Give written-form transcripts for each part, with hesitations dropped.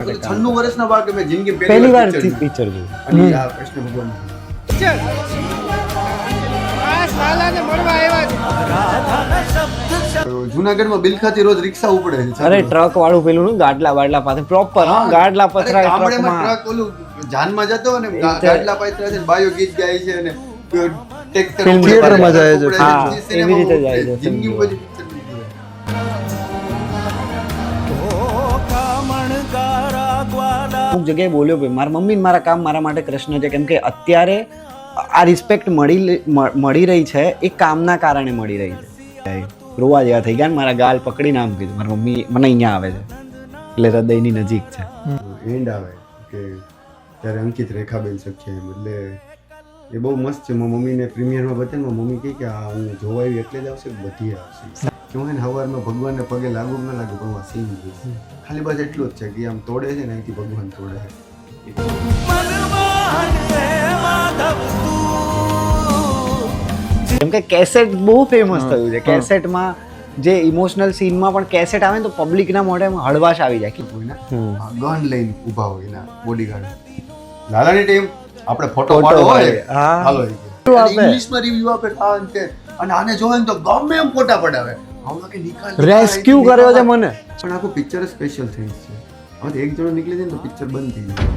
96 વર્ષના બાળકે મેં જિંદગી પહેલી વાર પિક્ચર જોયું અને આ કૃષ્ણ ભગવાન જુનાગઢમાં બિલખાથી રોજ રિક્ષા ઉપડે છે. અરે ટ્રક વાળું પેલું નું ગાડલા બાડલા પાસે પ્રોપર ગાડલા પથરા ગામડેમાં ટ્રક ઓલું જાનમાં જતો અને ગાડલા પાથરા છે, બાયો ગીત ગાય છે અને થિયેટરમાં જાય છે. હા, એવી રીતે જાય છે. જિંદગી બધી અમુક જગ્યાએ બોલ્યો ભાઈ મારા મમ્મી ને મારા કામ મારા માટે કૃષ્ણ છે, કેમ કે અત્યારે આ રિસ્પેક્ટ મળી રહી છે એ કામના કારણે મળી રહી છે. રોવા જેવા થઈ ગયા ને મારા ગાલ પકડીને આમ કીધું મારી મમ્મી મને અહીંયા આવે છે એટલે હૃદયની નજીક છે. એન્ડ આવે કે ત્યારે અંકિત રેખાબેન સખ્યા એમ એટલે એ બહુ મસ્ત છે. મારી મમ્મીને પ્રીમિયરમાં બતાવે મમ્મી કહે કે આ હું જોવા આવી એટલે જ આવશે બધી આવશે કેવું ને સવારમાં ભગવાનને પગે લાગુ ન લાગુ પણ આ સીન ખાલી બસ એટલું જ છે કે આમ તોડે છે ને અહીંથી ભગવાન તોડે છે. કેમ કે કેસેટ બહુ ફેમસ થયું છે. કેસેટમાં જે ઇમોશનલ સીનમાં પણ કેસેટ આવે ને તો પબ્લિકના મોઢે હળવાશ આવી જાય કે ગન લઈને ઊભા હોય એના બોડીગાર્ડ લાલાની ટીમ આપણે ફોટો પાડો હોય હાલો ઇંગ્લિશમાં રિવ્યુ આપે આ અંતે અને આને જોવે ને તો ગમે એમ ફોટા પડાવે આમાં કે નિકાલ રેસ્ક્યુ કર્યો છે મને પણ આખું પિક્ચર સ્પેશિયલ થિંગ્સ છે. હવે એક જણો નીકળી જાય ને તો પિક્ચર બંધ થઈ જાય.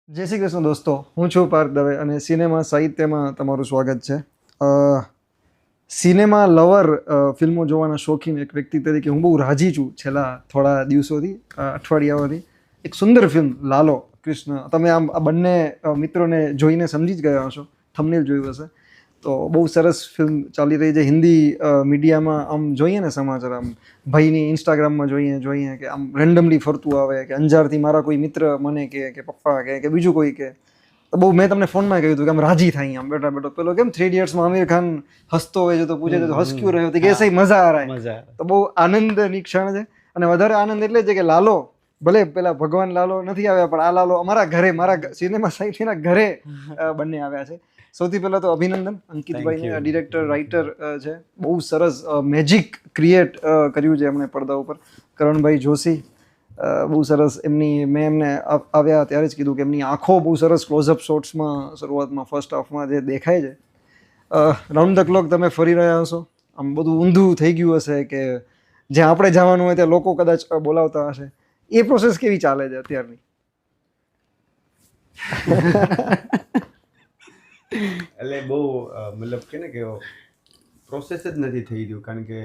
જય શ્રી કૃષ્ણ દોસ્તો, હું છું પાર્થ દવે અને સિનેમા સાહિત્યમાં તમારું સ્વાગત છે. સિનેમા લવર ફિલ્મો જોવાના શોખીન એક વ્યક્તિ તરીકે હું બહુ રાજી છું છેલ્લા થોડા દિવસોથી, અઠવાડિયાઓથી. એક સુંદર ફિલ્મ લાલો કૃષ્ણ, તમે આમ આ બંને મિત્રોને જોઈને સમજી જ ગયા હશો, થંબનેલ જોયું હશે. તો બહુ સરસ ફિલ્મ ચાલી રહી છે હિન્દી મીડિયામાં. આમ જોઈએ ને સમાચાર, આમ ભાઈની ઇન્સ્ટાગ્રામમાં જોઈએ કે આમ રેન્ડમલી ફરતું આવે કે અંજારથી મારા કોઈ મિત્ર મને કે પપ્પા કે બીજું કોઈ કે તો બહુ મેં તમને ફોનમાં કહ્યું હતું કે આમ રાજી થાય આમ બેઠા બેઠો. પેલો કેમ 3 Idiotsમાં આમિર ખાન હસતો હોય છે તો પૂછે તો હસ ક્યું રહ્યો કે સહી મજા આ રહા હે. તો બહુ આનંદની ક્ષણ છે અને વધારે આનંદ એટલે છે કે લાલો ભલે પેલા ભગવાન લાલો નથી આવ્યા પણ આ લાલો અમારા ઘરે, મારા સિનેમા સાહિત્યના ઘરે બંને આવ્યા છે. સૌથી પહેલાં તો અભિનંદન અંકિતભાઈને, ડિરેક્ટર રાઇટર છે. બહુ સરસ મેજિક ક્રિએટ કર્યું છે એમણે પડદા ઉપર. કરણભાઈ જોશી બહુ સરસ, એમની મેં એમને આવ્યા ત્યારે જ કીધું કે એમની આંખો બહુ સરસ ક્લોઝઅપ શોટ્સમાં શરૂઆતમાં ફર્સ્ટ હાફમાં જે દેખાય છે. રાઉન્ડ ધ ક્લોક તમે ફરી રહ્યા હશો, આમ બધું ઊંધું થઈ ગયું હશે કે જ્યાં આપણે જવાનું હોય ત્યાં લોકો કદાચ બોલાવતા હશે. એ પ્રોસેસ કેવી ચાલે છે અત્યારની? એટલે બહુ મતલબ કે ને કે પ્રોસેસ જ નથી થઈ રહ્યું. કારણ કે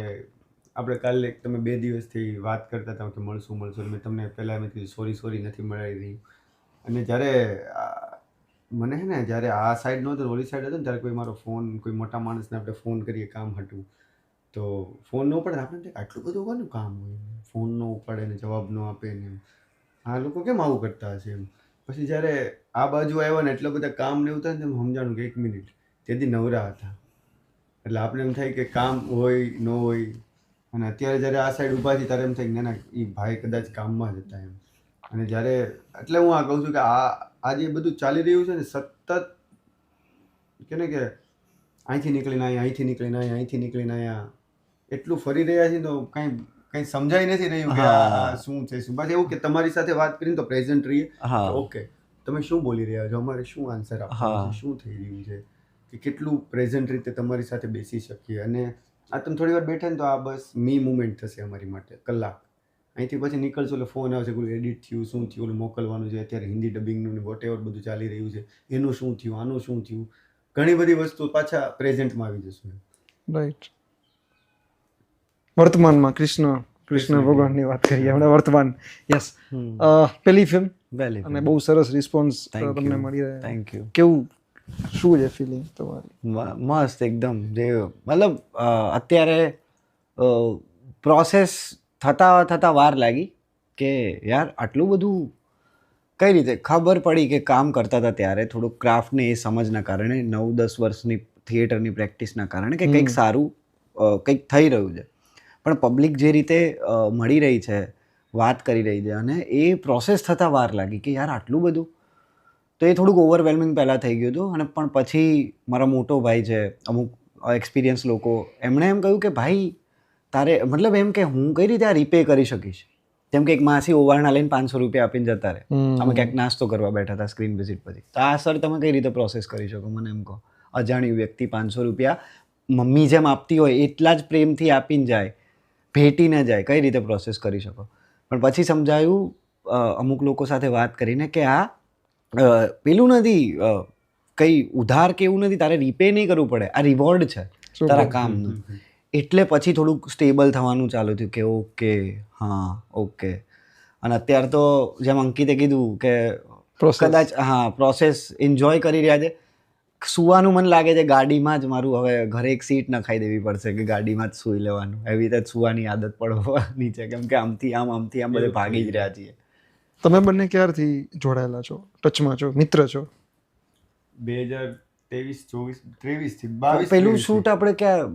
આપણે કાલે તમે 2 દિવસથી વાત કરતા હતા કે મળશું મેં તમને પહેલાં એમ કીધું સોરી નથી મળી રહી. અને જ્યારે મને છે ને જ્યારે આ સાઈડ નહોતો ઓલી સાઈડ હતો ને ત્યારે કોઈ મારો ફોન, કોઈ મોટા માણસને આપણે ફોન કરીએ કામ હતું તો ફોન ન ઉપાડે, આપણે આટલું બધું કોનું કામ હોય, ફોન ન ઉપાડે ને જવાબ ન આપે ને આ લોકો કેમ આવું કરતા હશે એમ. પછી જ્યારે આ બાજુ આવ્યા ને એટલા બધા કામ ને એવું થાય ને સમજાણું કે 1 મિનિટ તેથી નવરા હતા. એટલે આપણે એમ થાય કે કામ હોય ન હોય. અને અત્યારે જ્યારે આ સાઈડ ઊભા છે ત્યારે એમ થાય કે ના એ ભાઈ કદાચ કામમાં જ હતા એમ. અને જ્યારે એટલે હું આ કહું છું કે આ જે બધું ચાલી રહ્યું છે ને સતત કે ને કે અહીંથી નીકળીને અહીંયા એટલું ફરી રહ્યા છે તો કંઈ સમજાઈ નથી રહ્યું કે શું છે શું. બસ એવું કે તમારી સાથે વાત કરીને તો પ્રેઝન્ટ રહીએ, ઓકે તમે શું બોલી રહ્યા છો, અમારે શું આન્સર આપવાનું છે, શું થઈ રહ્યું છે, કે કેટલું પ્રેઝન્ટ રીતે તમારી સાથે બેસી શકીએ. અને આ તમે થોડી વાર બેઠા ને તો આ બસ મી મુમેન્ટ થશે અમારી માટે કલાક. અહીંથી પછી નીકળશો એટલે ફોન આવશે, કોઈ એડિટ થયું, શું થયું, ઓલું મોકલવાનું છે, અત્યારે હિન્દી ડબિંગનું ને વોટ એવર બધું ચાલી રહ્યું છે, એનું શું થયું, આનું શું થયું, ઘણી બધી વસ્તુ પાછા પ્રેઝન્ટમાં આવી જશું. રાઈટ. વર્તમાનમાં કૃષ્ણ ભગવાનની વાત કરીએ આપણે, વર્તમાન. યસ, પહેલી ફિલ્મ અને બહુ સરસ રિસ્પોન્સ તમને મળી રહ્યો. Thank you. કેવું, શું છે ફિલિંગ તમારી? મસ્ત એકદમ. જે મતલબ અત્યારે પ્રોસેસ થતાં વાર લાગી કે યાર આટલું બધું કઈ રીતે ખબર પડી કે કામ કરતા હતા ત્યારે થોડુંક ક્રાફ્ટને એ સમજના કારણે 9-10 વર્ષની થિયેટરની પ્રેક્ટિસના કારણે કે કંઈક સારું કંઈક થઈ રહ્યું છે. પણ પબ્લિક જે રીતે મળી રહી છે, વાત કરી રહી છે અને એ પ્રોસેસ થતાં વાર લાગી કે યાર આટલું બધું. તો એ થોડુંક ઓવરવેલ્મિંગ પહેલાં થઈ ગયું હતું. અને પણ પછી મારા મોટો ભાઈ છે, અમુક એક્સપિરિયન્સ લોકો, એમણે એમ કહ્યું કે ભાઈ તારે મતલબ એમ કે હું કઈ રીતે આ રીપે કરી શકીશ. જેમ કે એક માસી ઓવારણા લઈને 500 રૂપિયા આપીને જતા રહે. હમ. અમે ક્યાંક નાસ્તો કરવા બેઠા હતા સ્ક્રીન વિઝિટ પછી. તો આ સર તમે કઈ રીતે પ્રોસેસ કરી શકો મને એમ કહો. અજાણ્યું વ્યક્તિ 500 રૂપિયા મમ્મી જેમ આપતી હોય એટલા જ પ્રેમથી આપીને જાય, ભેટીને જાય, કઈ રીતે પ્રોસેસ કરી શકો? પણ પછી સમજાયું અમુક લોકો સાથે વાત કરીને કે આ પેલું નથી, કંઈ ઉધાર કે એવું નથી, તારે રીપે નહીં કરવું પડે, આ રિવોર્ડ છે તારા કામનું. એટલે પછી થોડુંક સ્ટેબલ થવાનું ચાલુ થયું કે ઓકે, હા ઓકે. અને અત્યારે તો જેમ અંકિતે કીધું કે કદાચ પ્રોસેસ એન્જોય કરી રહ્યા છે. સુવાનું મને લાગે છે ગાડીમાં જ મારું, હવે ઘરે એક સીટ નખાઈ દેવી પડશે કે ગાડીમાં જ સૂઈ લેવાનું, એવી રીતે સુવાની આદત પડવાની છે, કેમ કે આમથી આમ બધે ભાગી જ રહ્યા છીએ. તમે બંને ક્યારથી જોડાયેલા છો, ટચમાં છો, મિત્ર છો? 2023 થી 22 પેલું શૂટ આપણે ક્યાં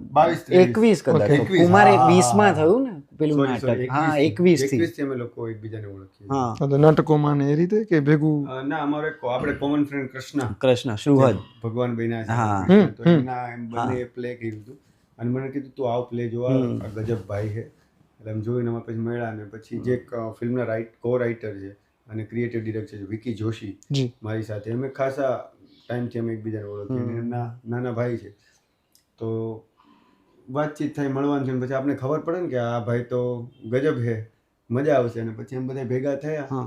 21 કદાચ, કુમાર 20માં થયું ને પેલું નાટક. હા 21 થી અમે લોકો એકબીજાને ઓળખીએ. હા તો નાટકોમાં ને એ રીતે કે ભેગું? ના, અમારો આપણે કોમન ફ્રેન્ડ કૃષ્ણ સુહદ ભગવાન બન્યા છે. હા. તો એના એમ બંને પ્લે કર્યું હતું અને મને કીધું તું આવ પ્લે જોવા, આ ગજબ ભાઈ છે. એટલે એમ જોઈને અમે પછી મળ્યા ને પછી જે ફિલ્મના કો રાઇટર છે અને ક્રિએટિવ ડિરેક્ટર છે વિકી જોશી જી. મારી સાથે, અમે ખાસા ટાઈમથી અમે એકબીજાને ઓળખીએ અને એમના નાના ભાઈ છે. તો વાતચીત થઈ, મળવાનું થયું, પછી આપણે ખબર પડે ને કે આ ભાઈ તો ગજબ છે, મજા આવશે. અને પછી એમ બધા ભેગા થયા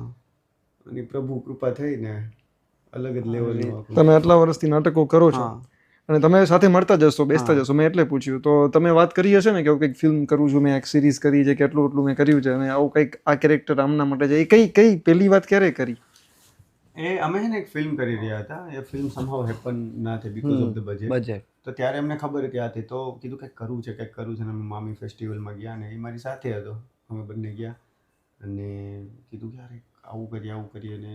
અને પ્રભુ કૃપા થઈ ને અલગ જ લેવલનું. તમે આટલા વર્ષથી નાટકો કરો છો અને તમે સાથે મળતા જશો, બેસતા જશો, મેં એટલે પૂછ્યું. તો તમે વાત કરી હશે ને કે કંઈક ફિલ્મ કરું છું, મેં એક સિરીઝ કરી છે, કેટલું એટલું મેં કર્યું છે અને આવું કંઈક આ કેરેક્ટર આમના માટે છે, એ કઈ પહેલી વાત ક્યારે કરી? એ અમે છે ને એક ફિલ્મ કરી રહ્યા હતા, એ ફિલ્મ સમહાવ હેપન ના થઈ બીકોઝ ઓફ ધ બજેટ. તો ત્યારે અમને ખબર હતી આ હતી, તો કીધું કંઈક કરવું છે અને અમે મામી ફેસ્ટિવલમાં ગયા ને એ મારી સાથે હતો, અમે બંને ગયા અને કીધું કે યાર આવું કરીએ અને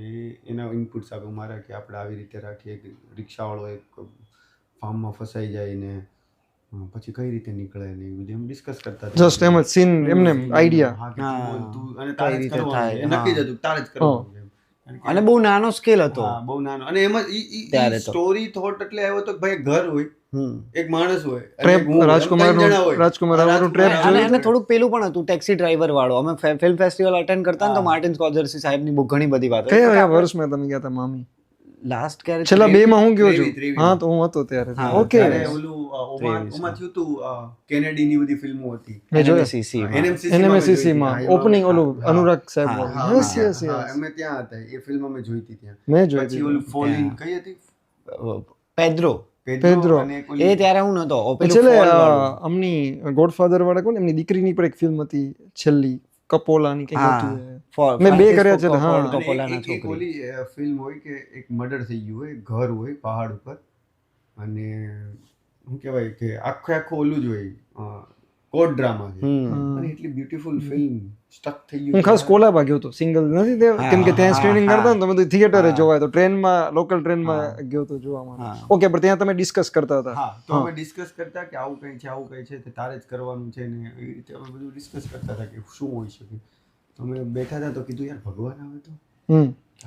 એના ઇનપુટ્સ આપ્યું મારા કે આપણે આવી રીતે રાખીએ કે રિક્ષાવાળો એક ફાર્મમાં ફસાઈ જાય ને પછી કઈ રીતે નીકળે ને એ બધું એમ ડિસ્કસ કરતા હતા. જસ્ટ એમ જ સીન એમને આઈડિયા અને તારે જ કરવાનું, નક્કી જ હતું તારે જ કરવાનું. અને બહુ નાનો સ્કેલ હતો, બહુ નાનો. અને એમાં ઈ સ્ટોરી થોટ એટલે આવ્યો તો ભાઈ ઘર હોય, એક માણસ હોય, ટ્રેપ રાજકુમારનું ટ્રેપ અને એને થોડુંક પેલું પણ હતું ટેક્સી ડ્રાઈવર વાળો. અમે ફિલ્મ ફેસ્ટિવલ અટેન્ડ કરતા ને તો માર્ટિન સ્કોર્સેઝી સાહેબની બહુ ઘણી બધી વાતો. કયા વર્ષમાં તમે ગયા હતા મામી? લાસ્ટ ક્યારે? છેલ્લા 2 માં હું ગયો છું. હા તો હું હતો ત્યારે. ઓકે. ઓલું ઓમાં થયું તું કેનેડી ની બધી ફિલ્મો હતી, NMCC માં ઓપનિંગ ઓલું અનુરાગ સાહેબ. યસ અમે ત્યાં હતા, એ ફિલ્મ અમે જોઈ હતી ત્યાં. મેં જોઈ. પછી ઓલું ફોલિન કઈ હતી, પેદ્રો. એ ત્યારે હું નતો. છેલ્લે અમની ગોડફાધર વાળા કોણ, એમની દીકરીની પણ એક ફિલ્મ હતી છેલ્લી, કપોલાની કંઈક હતી. મેં 2 કર્યા છે. હા, કપોલાના એક ઓલી ફિલ્મ હોય કે એક મર્ડર થઈ ગયું હોય, ઘર હોય પહાડ ઉપર અને શું કહેવાય કે આખું ઓલું જ હોય, કોર્ટ ડ્રામા છે અને એટલી બ્યુટીફુલ ફિલ્મ સ્ટક થઈ ગયું. હું ખાસ કોલાબા ગયો તો, સિંગલ નથી તે, કેમ કે ત્યાં સ્ક્રીનિંગ કરતા ને તો બધું થિયેટરે જોવાય, તો ટ્રેનમાં, લોકલ ટ્રેનમાં ગયો તો જોવા માટે. ઓકે, પણ ત્યાં તમે ડિસ્કસ કરતા હતા? હા, તો અમે ડિસ્કસ કરતા કે આવું કંઈ છે તે તારે જ કરવાનું છે ને એવી રીતે અમે બધું ડિસ્કસ કરતા હતા કે શું હોઈ શકે. તો અમે બેઠા હતા તો કીધું યાર ભગવાન આવે તો.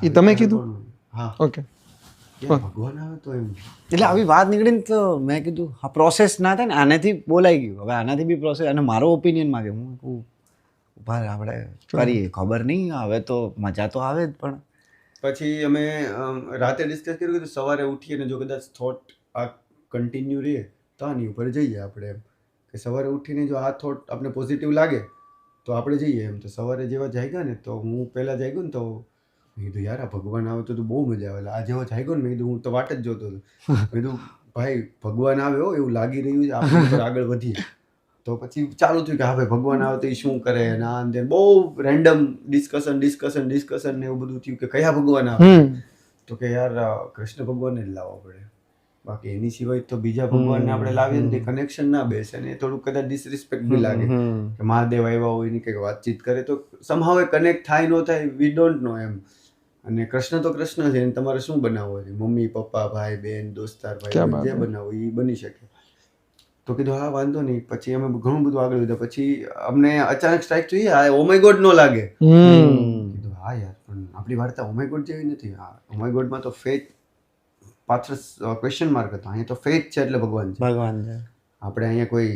એ તમે કીધું? હા, ઓકે. ભગવાન આવે તો એમ. એટલે આવી વાત નીકળીને તો મેં કીધું હા, પ્રોસેસ ના થાય ને, આનાથી બોલાઈ ગયું, હવે આનાથી બી પ્રોસેસ. અને મારો ઓપિનિયન માગે, હું ઉભા આપણે કરીએ, ખબર નહીં હવે તો મજા તો આવે જ. પણ પછી અમે રાતે ડિસ્કસ કર્યું કે સવારે ઉઠીએ ને જો કદાચ થોટ આ કન્ટિન્યુ રહે તો આની ઉપર જઈએ આપણે, એમ કે સવારે ઉઠીને જો આ થોટ આપણે પોઝિટિવ લાગે તો આપણે જઈએ એમ. તો સવારે જેવા જાગ્યા ને, તો હું પહેલાં જાગ્યો ને તો મેં કીધું યાર આ ભગવાન આવે તો બહુ મજા આવે. આ જેવો જાગ્યો ને મેં કીધું હું તો વાટ જ જોતો હતો. મેં કીધું ભાઈ ભગવાન આવ્યો એવું લાગી રહ્યું છે, આપણે ઉપર આગળ વધીએ. તો પછી ચાલુ થયું કે હા ભાઈ ભગવાન આવે તો એ શું કરે ને આ અંદર બહુ રેન્ડમ ડિસ્કશન ને એવું બધું થયું કે કયા ભગવાન આવે. તો કે યાર કૃષ્ણ ભગવાનને જ લાવવા પડે, બાકી એની સિવાય તો બીજા ભગવાનને આપણે લાવીએ ને કનેક્શન ના બેસે ને થોડુંક કદાચ ડિસરિસ્પેક્ટ બી લાગે કે મહાદેવ આવ્યા હોય એની કંઈક વાતચીત કરે તો સમહાવ કનેક્ટ થાય ન થાય, વી ડોન્ટ નો એમ. અને કૃષ્ણ તો કૃષ્ણ છે, તમારે શું બનાવવો છે, મમ્મી પપ્પા ભાઈ બહેન દોસ્તાર ભાઈ જે બનાવો એ બની શકે. તો કીધું હા વાંધો નહીં. પછી અમે ઘણું બધું આગળ વધ્યા. પછી અમને અચાનક સ્ટ્રાઇક જોઈએ આ ઓ માય ગોડ નો લાગે. કીધું હા યાર પણ આપણી વાર્તા ઓ માય ગોડ જેવી નથી. ઓ માય ગોડમાં તો ફેથ પાછળ ક્વેશ્ચન માર્ક હતો, અહીંયા તો ફેથ છે એટલે ભગવાન છે. આપણે અહીંયા કોઈ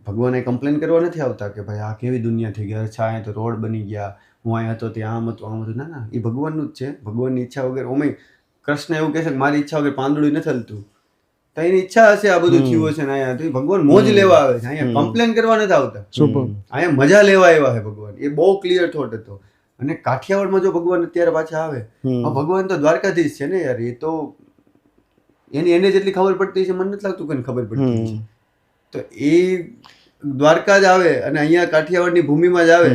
ભગવાને કમ્પ્લેન કરવા નથી આવતા કે ભાઈ આ કેવી દુનિયા થઈ ગઈ, અચ્છા અહીંયા તો રોડ બની ગયા, હું અહીંયા હતો ત્યાં આમ હતું ના એ ભગવાનનું જ છે, ભગવાનની ઈચ્છા વગર ઓમે કૃષ્ણ એવું કહે છે કે મારી ઈચ્છા વગર પાંદડું નથી હલતું, તો એની ઈચ્છા હશે આ બધું થયું હશે ને અહીંયા તો ભગવાન મોજ લેવા આવે છે, અહીંયા કમ્પ્લેન કરવા નથી આવતા, અહીંયા મજા લેવા આવ્યા છે ભગવાન. એ બહુ ક્લિયર થોટ હતો. અને કાઠિયાવાડમાં જો ભગવાન અત્યારે પાછા આવે, ભગવાન તો દ્વારકાધીશ છે ને યાર, એ તો એને જેટલી ખબર પડતી છે મને નથી લાગતું કે ખબર પડતી છે. તો એ દ્વારકા જ આવે અને અહીંયા કાઠિયાવાડની ભૂમિમાં જ આવે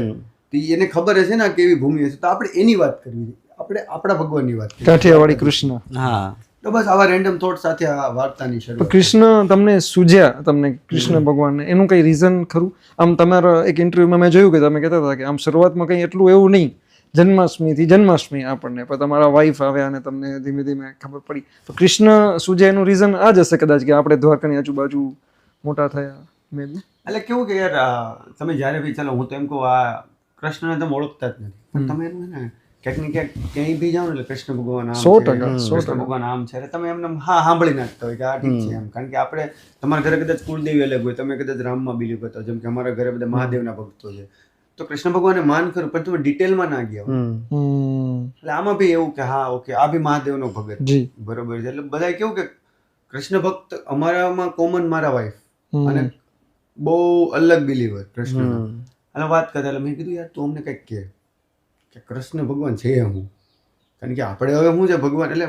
તો એને ખબર હશે ને કેવી ભૂમિ હશે. તો આપણે એની વાત કરવી, આપણે આપણા ભગવાનની વાત કરવી, કાઠિયાવાડી કૃષ્ણ. હા, તો બસ આવા રેન્ડમ થોટ સાથે આ વાર્તાની શરૂઆત. કૃષ્ણ તમને સૂજ્યા, તમને કૃષ્ણ ભગવાન, એનું કઈ રીઝન ખરું? આમ તમારા એક ઇન્ટરવ્યુમાં મેં જોયું કે તમે કહેતા હતા કે આમ શરૂઆતમાં કંઈ એટલું એવું નહીં, જન્માષ્ટમી આપણને, પણ તમારા વાઈફ આવ્યા અને તમને ધીમે ધીમે ખબર પડી. તો કૃષ્ણ સૂજ્યા એનું રીઝન આ જ હશે કદાચ કે આપણે દ્વારકાની આજુબાજુ મોટા થયા મે બી. એટલે કેવું કે યાર તમે જ્યારે બી ચાલો હું તો એમ કહું આ કૃષ્ણને તમે ઓળખતા જ નથી, પણ તમે એનું ને ક્યાંક ને ક્યાંક ક્યાંય બી જાઓ ને એટલે કૃષ્ણ ભગવાન આમ 100%, છે, કૃષ્ણ ભગવાન આમ છે, એટલે તમે એમને હા સાંભળી નાખતા હોય કે આ ઠીક છે એમ. કારણ કે આપણે તમારા ઘરે કદાચ કુળદેવી અલગ હોય, તમે કદાચ રામમાં બિલીવ કરતા, જેમ કે અમારા ઘરે બધા મહાદેવના ભક્તો છે, તો કૃષ્ણ ભગવાને માન ખરું પણ તમે ડિટેલમાં ના ગયા હોય. એટલે આમાં બી એવું કે હા ઓકે આ બી મહાદેવનો ભગત બરોબર છે. એટલે બધા કેવું કે કૃષ્ણ ભક્ત અમારામાં કોમન, મારા વાઈફ અને બહુ અલગ બિલીવર કૃષ્ણના. અને વાત કરતા એટલે મેં કીધું યાર તું અમને કંઈક કે કૃષ્ણ ભગવાન છે હું, કારણ કે આપણે હવે શું છે ભગવાન એટલે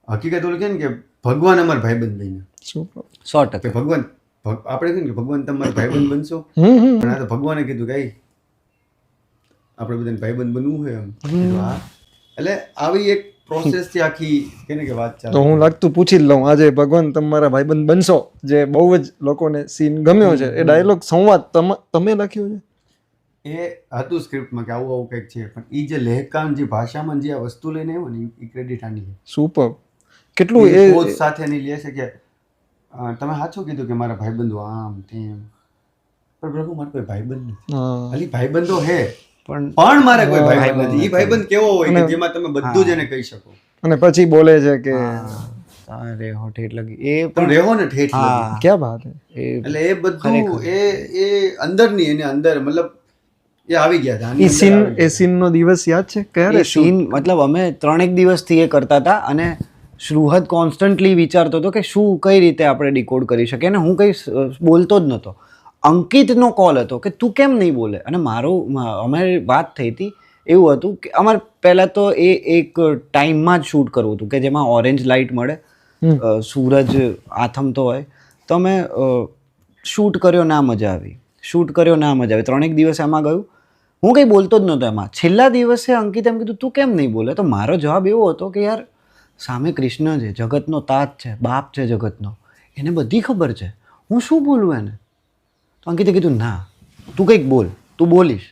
હકીકત ઓલું કે ને કે ભગવાન અમારા ભાઈબંધ બન્યા. 100%. ભગવાન આપણે કહીએ કે ભગવાન તમારા ભાઈબંધ બનશો, પણ આ તો ભગવાને કીધું કે આપણે બધાને ભાઈબંધ બનવું હોય એમ. એટલે આવી એક પ્રોસેસ થી આખી કે ને કે વાત ચાલે. તો હું લાગતું પૂછી જ લઉં, આજે ભગવાન તમારા ભાઈબંધ બનશો જે બહુ જ લોકોને સીન ગમ્યો છે, એ ડાયલોગ સંવાદ તમે લખ્યો છે? એ હતું સ્ક્રિપ્ટમાં કે આવું આવું કંઈક છે, પણ એ જે લહેકાન જે ભાષામાં જે આ વસ્તુ લઈને આવ્યો ને એ ક્રેડિટ આની છે. સુપર. કેટલું એ પોઝ સાથે ની લે છે કે તમે સાચું કીધું કે મારા ભાઈબંધો આમ તેમ, પણ પ્રભુ મારા કોઈ ભાઈબંધ નથી. ખાલી ભાઈબંધો હે પણ મારે કોઈ ભાઈબંધ નથી. એ ભાઈબંધ કેવો હોય કે જેમાં તમે બધું જ એને કહી શકો. અને પછી બોલે છે કે અરે હો ઠેઠ લગી, એ પણ રહેવો ને ઠેઠ લગી. ક્યાં વાત છે. એટલે એ બધું એ અંદરની એને અંદર મતલબ એ આવી ગયા હતા. એ સીન નો દિવસ યાદ છે ક્યારે? સીન મતલબ અમે 3 દિવસથી એ કરતા હતા અને શ્રુહદ કોન્સ્ટન્ટલી વિચારતો હતો કે શું કઈ રીતે આપણે ડીકોડ કરી શકીએ, અને હું કંઈ બોલતો જ નહોતો. અંકિતનો કોલ હતો કે તું કેમ નહીં બોલે, અને અમારી વાત થઈ હતી એવું હતું કે અમારે પહેલાં તો એ એક ટાઈમમાં જ શૂટ કરવું હતું કે જેમાં ઓરેન્જ લાઇટ મળે, સૂરજ આથમતો હોય, તો અમે શૂટ કર્યો, ના મજા આવી. 3 દિવસ એમાં ગયું, હું કંઈ બોલતો જ નહોતો એમાં. છેલ્લા દિવસે અંકિત એમ કીધું તું કેમ નહીં બોલે, તો મારો જવાબ એવો હતો કે યાર સામે કૃષ્ણ છે, જગતનો તાજ છે, બાપ છે જગતનો, એને બધી ખબર છે, હું શું બોલું એને? તો અંકિતે કીધું ના તું કંઈક બોલ, તું બોલીશ,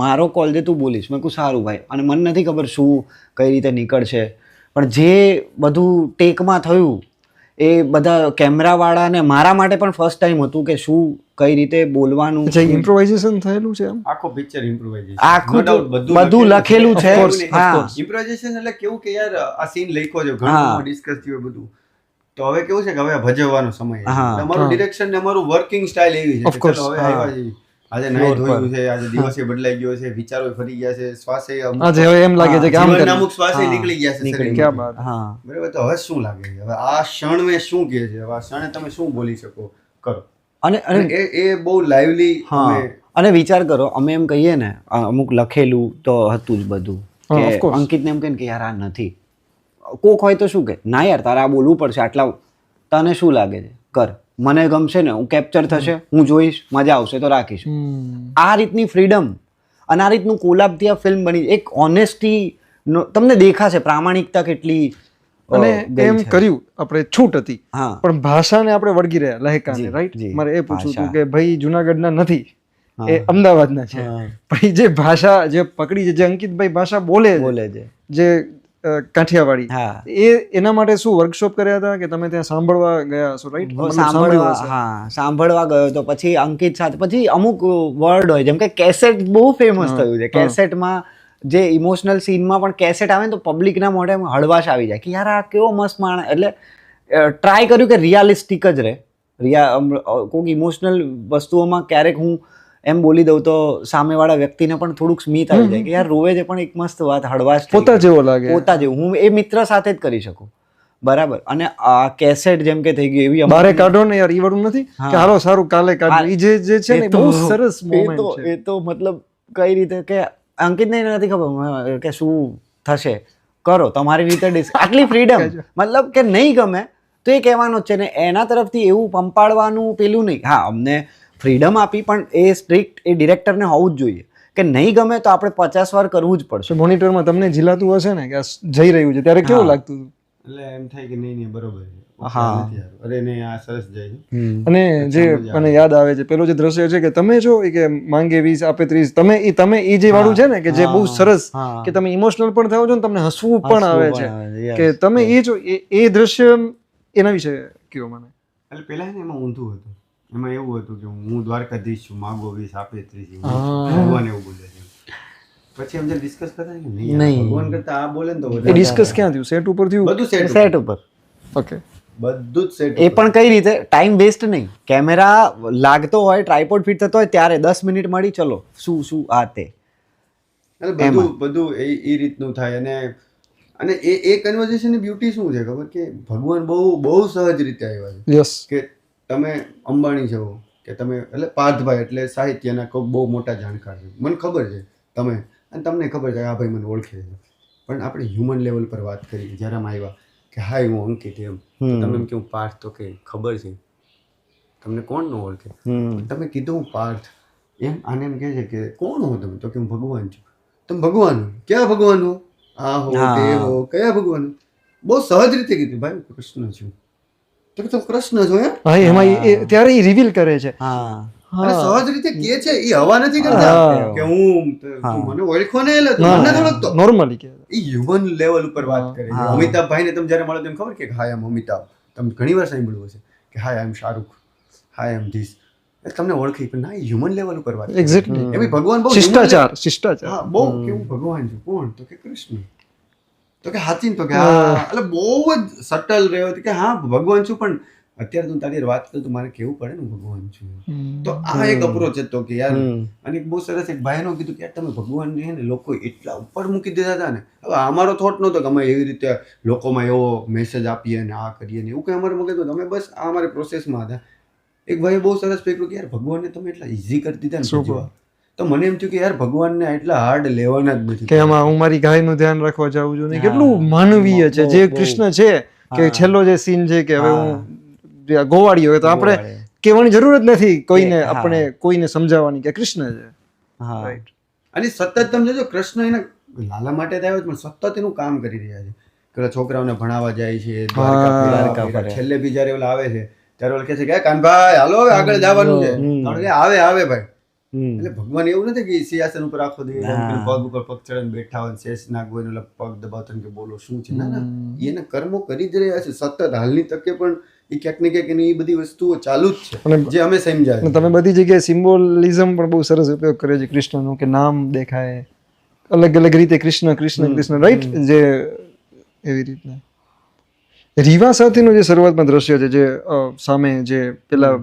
મારો કોલ દે, તું બોલીશ. મેં કહું સારું ભાઈ. અને મને નથી ખબર શું કઈ રીતે નીકળશે, પણ જે બધું ટેકમાં થયું એ બધા કેમેરાવાળાને મારા માટે પણ ફર્સ્ટ ટાઈમ હતું કે શું કઈ રીતે બોલવાનું. ઇમ્પ્રોવાઇઝેશન થયેલું છે આખો પિક્ચર ઇમ્પ્રોવાઇઝેશન, આખું બધું લખેલું છે. ઇમ્પ્રોવાઇઝેશન એટલે કેવું કે યાર આ સીન લખ્યો છે, ઘણું ડિસ્કસ થયું બધું, તો હવે કેવું છે કે હવે ભજવવાનો સમય છે. અમારું ડિરેક્શન ને અમારું વર્કિંગ સ્ટાઇલ એવી છે કે ચલો હવે આવ્યા છે, આજે નાઈ ધોયું છે, આજે દિવસે બદલાઈ ગયો છે, વિચારો ફરી ગયા છે, શ્વાસે આજે હવે એમ લાગે છે કે આમ અમુક શ્વાસે નીકળી ગયા છે શરીરમાંથી. ક્યાં બાત. બરાબર. તો હવે શું લાગે છે, હવે આ ક્ષણ મેં શું કહે છે, હવે આ ક્ષણે તમે શું બોલી શકો કરો. અને એ બહુ લાઇવલી. અને વિચાર કરો, અમે એમ કહીએ ને અમુક લખેલું તો હતું જ બધું, કે અંકિતને એમ કહે કે યાર આ નથી, કોક હોય તો શું કે ના યાર તારે આ બોલવું પડશે, આટલા તને શું લાગે છે કર, મને ગમશે ને હું કેપ્ચર થશે, હું જોઈશ, મજા આવશે તો રાખીશ. આ રીતની ફ્રીડમ અને આ રીતનું કોલાબથી આ ફિલ્મ બની. એક ઓનેસ્ટી તમને દેખાશે, પ્રામાણિકતા કેટલી. અને એમ કર્યું આપણે, છૂટ હતી પણ ભાષાને આપણે વળગી રહ્યા, લહેકાને. રાઈટ. મારે એ પૂછવું હતું કે ભાઈ જુનાગઢના નથી, એ અમદાવાદના છે, પણ જે ભાષા જે પકડી છે, જે અંકિતભાઈ ભાષા બોલે છે, જે કાઠિયાવાડી, એના માટે શું વર્કશોપ કર્યા હતા કે તમે ત્યાં સાંભળવા ગયા છો? રાઈટ. સાંભળવા ગયો તો પછી અંકિત સાથે પછી અમુક વર્ડ હોય, જેમ કે કેસેટ બહુ ફેમસ થયું છે. કેસેટમાં જે ઇમોશનલ સીનમાં પણ કેસેટ આવે ને તો પબ્લિકના મોઢે હળવાશ આવી જાય કે યાર આ કેવો મસ્ત માણસ. એટલે ટ્રાય કર્યું કે રિયાલિસ્ટિક જ રહે. કોઈક ઇમોશનલ વસ્તુઓમાં ક્યારેક હું એમ બોલી દઉં તો સામેવાળા વ્યક્તિને પણ થોડુંક સ્મિત આવી જાય કે યાર રોવે છે પણ એક મસ્ત વાત હળવાશ થઈ પોતા ગઈ. જેવો લાગે. પોતા જેવું હું એ મિત્ર સાથે જ કરી શકું. બરાબર. અને આ કેસેટ જેમ કે થઈ ગયું એવી અમુક- બારે કાઢો ને યાર, ઈ વાળું નથી કે હાલો સારું કાલે કાઢો. ઈ જે છે ને એ તો- બહુ સરસ મોમેન્ટ છે. એ તો મતલબ કઈ રીતે કે અંકિતને નથી ખબર કે શું થશે, કરો તમારી રીતે આટલી ફ્રીડમ મતલબ કે નહીં ગમે તો એ કહેવાનું જ છે ને એના તરફથી એવું પંપાડવાનું પેલું નહીં. હા અમને ફ્રીડમ આપી પણ એ સ્ટ્રિક્ટ એ ડિરેક્ટરને હોવું જ જોઈએ કે નહીં ગમે તો આપણે 50 વાર કરવું જ પડશે. મોનિટરમાં તમને ઝીલાતું હશે ને કે આ જઈ રહ્યું છે ત્યારે કેવું લાગતું હતું? એટલે એમ થાય કે નહીં બરોબર છે. હા. નથી હારું. અરે નહીં આ સરસ જાય છે. અને જે મને યાદ આવે છે પેલો જે દ્રશ્ય છે કે તમે જો એ કે માંગે 20 આપે 30, તમે એ જે વાળું છે ને કે જે બહુ સરસ હા. કે તમે ઇમોશનલ પણ થાઓ છો ને તમને હસવું પણ આવે છે yes. કે તમે એ જો એ દ્રશ્ય એના વિશે કયો મને. એટલે પેલા ને એમાં ઊંધું હતું. એમાં એવું હતું કે હું દ્વારકાધીશ છું, માગો 20 આપે 30. ભગવાન એવું બોલે છે. પછી એમ જે ડિસ્કસ કરતા ને નહીં નહીં. ભગવાન કરતા આ બોલે ને તો એ વધારે ડિસ્કસ ક્યાં થયું? સેટ ઉપર થયું? બધું સેટ સેટ ઉપર ઓકે. બધું જ સેટ એ પણ કઈ રીતે ટાઈમ વેસ્ટ નહીં. કેમેરા લાગતો હોય ટ્રાયપોડ ફિટ થતો હોય ત્યારે 10 મિનિટ મળી ચલો શું આ તે એટલે બધું એ રીતનું થાય. અને એ કન્વર્ઝેશનની બ્યુટી શું છે ખબર કે ભગવાન બહુ સહજ રીતે આવ્યા છે. યસ. કે તમે અંબાણી છો કે તમે એટલે પાર્થભાઈ એટલે સાહિત્યના કોઈ બહુ મોટા જાણકાર છે, મને ખબર છે તમે, અને તમને ખબર છે આ ભાઈ મને ઓળખે છે. પણ આપણે હ્યુમન લેવલ પર વાત કરી જ્યારે આમ આવ્યા કે હાય હું અંકિત એમ તો તમે એમ કે હું પાર્થ, તો કે ખબર છે તમને કોણ ન ઓળખે. તમે કીધું હું પાર્થ એમ આને એમ કહે છે કે કોણ હો તમે, તો કે હું ભગવાન છું. તમે ભગવાન હો, ક્યાં ભગવાન હો, આ હો તે હો, કયા ભગવાન હો? બહુ સહજ રીતે કીધું ભાઈ હું કૃષ્ણ છું. તો કે તમે કૃષ્ણ છો એમ? હા એમાં ત્યારે એ રિવીલ કરે છે. હા અને સહજ રીતે કે છે, એ હવા નથી કરતા કે હું તું મને ઓળખો ને એટલે તું મને નથી ઓળખતો. નોર્મલી કે એ હ્યુમન લેવલ ઉપર વાત કરે છે. અમિતાભભાઈ ને તમે જ્યારે મળો તેમ ખબર કે હાય એમ અમિતાભ, તમે ઘણી વાર સાંભળ્યું હશે કે હાય એમ શાહરુખ, હાય એમ ધીસ, તમને ઓળખી પણ ના હ્યુમન લેવલ ઉપર વાત કરે. એક્ઝેક્ટલી. એમ ભગવાન બહુ શિષ્ટાચાર. હા બહુ કે હું ભગવાન છું. કોણ? તો કે કૃષ્ણ. તો કે હાચીન, તો કે હા, એટલે બહુ જ સટલ રહ્યો કે હા ભગવાન છું, પણ અત્યારે તું તારી વાત કરું તો મારે કેવું પડે ને હું ભગવાન છું. તો આ એક અપ્રોચ હતો કે યાર, અને એક બહુ સરસ એક ભાઈનો કીધું કે યાર તમે ભગવાન ને લોકો એટલા ઉપર મૂકી દીધા હતા ને. હવે અમારો થોટ નહોતો કે અમે એવી રીતે લોકોમાં એવો મેસેજ આપીએ ને આ કરીએ ને એવું કંઈ અમારે મગજ નહોતું. અમે બસ આ અમારી પ્રોસેસમાં હતા. એક ભાઈ બહુ સરસ ફેંક્યું કે યાર ભગવાનને તમે એટલા ઇઝી કરી દીધા ને ભજવા. તો મને એમ થયું કે યાર ભગવાનને એટલા હાર્ડ લેવાના જ નથી. કે એમાં હું મારી ગાયનું ધ્યાન રાખવા જાઉં છું ને કેટલું માનવીય છે જે કૃષ્ણ છે. કે છેલ્લો જે સીન છે કે હવે હું ગોવાળી હોય તો આપણે કહેવાની જરૂર જ નથી કોઈને, આપણે કોઈને સમજાવવાની કે કૃષ્ણ છે. રાઈટ. અને સતત તમે જોજો કૃષ્ણ એના લાલા માટે જ આવ્યો પણ સતત એનું કામ કરી રહ્યા છે. પેલા છોકરાઓને ભણાવવા જાય છે, દ્વારકા ફરે. છેલ્લે બી જ્યારે ઓલા આવે છે ત્યારે ઓલા કહે છે કે કાનભાઈ હાલો હવે આગળ જવાનું છે. આપણે કે આવે ભાઈ. એટલે ભગવાન એવું નથી કે સિંહાસન ઉપર આખો દે પગ ઉપર પગ ચડીને બેઠા હોય, શેષ નાગ હોય ને પગ દબાવતા કે બોલો શું છે. ના એને કર્મો કરી જ રહ્યા છે સતત. હાલની તકે પણ એ ક્યાંક ને ક્યાંક એની એ બધી વસ્તુઓ ચાલુ જ છે જે અમે સમજાય. તમે બધી જગ્યાએ સિમ્બોલિઝમ પણ બહુ સરસ ઉપયોગ કરે છે કૃષ્ણનો કે નામ દેખાય અલગ અલગ રીતે કૃષ્ણ કૃષ્ણ કૃષ્ણ. રાઈટ. જે એવી રીતના રીવા સાથેનું જે શરૂઆતમાં દ્રશ્ય છે જે સામે જે પેલા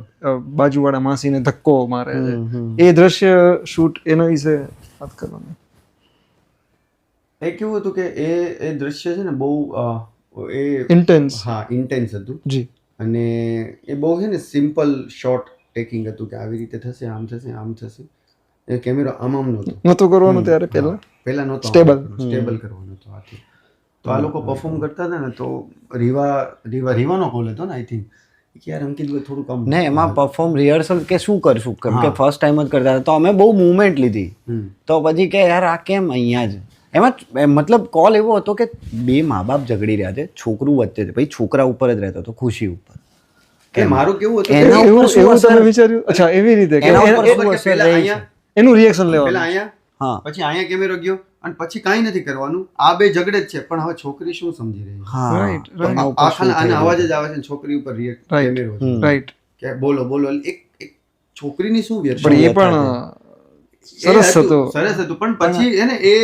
બાજુવાળા માસીને ધક્કો મારે છે એ દ્રશ્ય શૂટ એના વિશે વાત કરવાની. એ કેવું હતું કે એ દ્રશ્ય છે ને બહુ એ ઇન્ટેન્સ. હા ઇન્ટેન્સ હતું જી. અને એ બહુ છે ને સિમ્પલ શોર્ટ ટેકિંગ હતું કે આવી રીતે થશે, આમ થશે, આમ થશે. એ કેમેરો આમ નહોતું કરવાનું ત્યારે પહેલા નહોતો સ્ટેબલ કરવાનો હતો આથી. તો આ લોકો પરફોર્મ કરતા હતા ને તો રીવાનો કોલ હતો ને આઈ થિંક કે યાર અંકિતભાઈ થોડું કામ ને એમાં પરફોર્મ રિહર્સલ કે શું કરશું કેમ કે ફર્સ્ટ ટાઈમ જ કરતા હતા તો અમે બહુ મુવમેન્ટ લીધી. તો પછી કે યાર આ કેમ અહીંયા જ એમાં મતલબ કોલ એવો હતો કે બે મા બાપ ઝઘડી રહ્યા છે, છોકરું વચ્ચે છે, પછી છોકરા ઉપર જ રહેતો હતો ખુશી ઉપર. કે મારું કેવું હતું એના ઉપર એવું શું તમે વિચાર્યું? અચ્છા એવી રીતે કે એના ઉપર શું અસર પેલા રહી છે? અહીંયા એનું રિએક્શન લેવાનું. પેલા અહીંયા હા પછી અહીંયા કેમેરો ગયો અને પછી કાંઈ નથી કરવાનું. આ બે ઝઘડે જ છે પણ હવે છોકરી શું સમજી રહી છે. હા રાઈટ આને અવાજ જ આવે છે છોકરી ઉપર રિએક્ટ કેમેરો છે રાઈટ. કે બોલો એક છોકરીની શું વ્યક્તિ પણ એ પણ સરસ હતું પણ પછી એને એ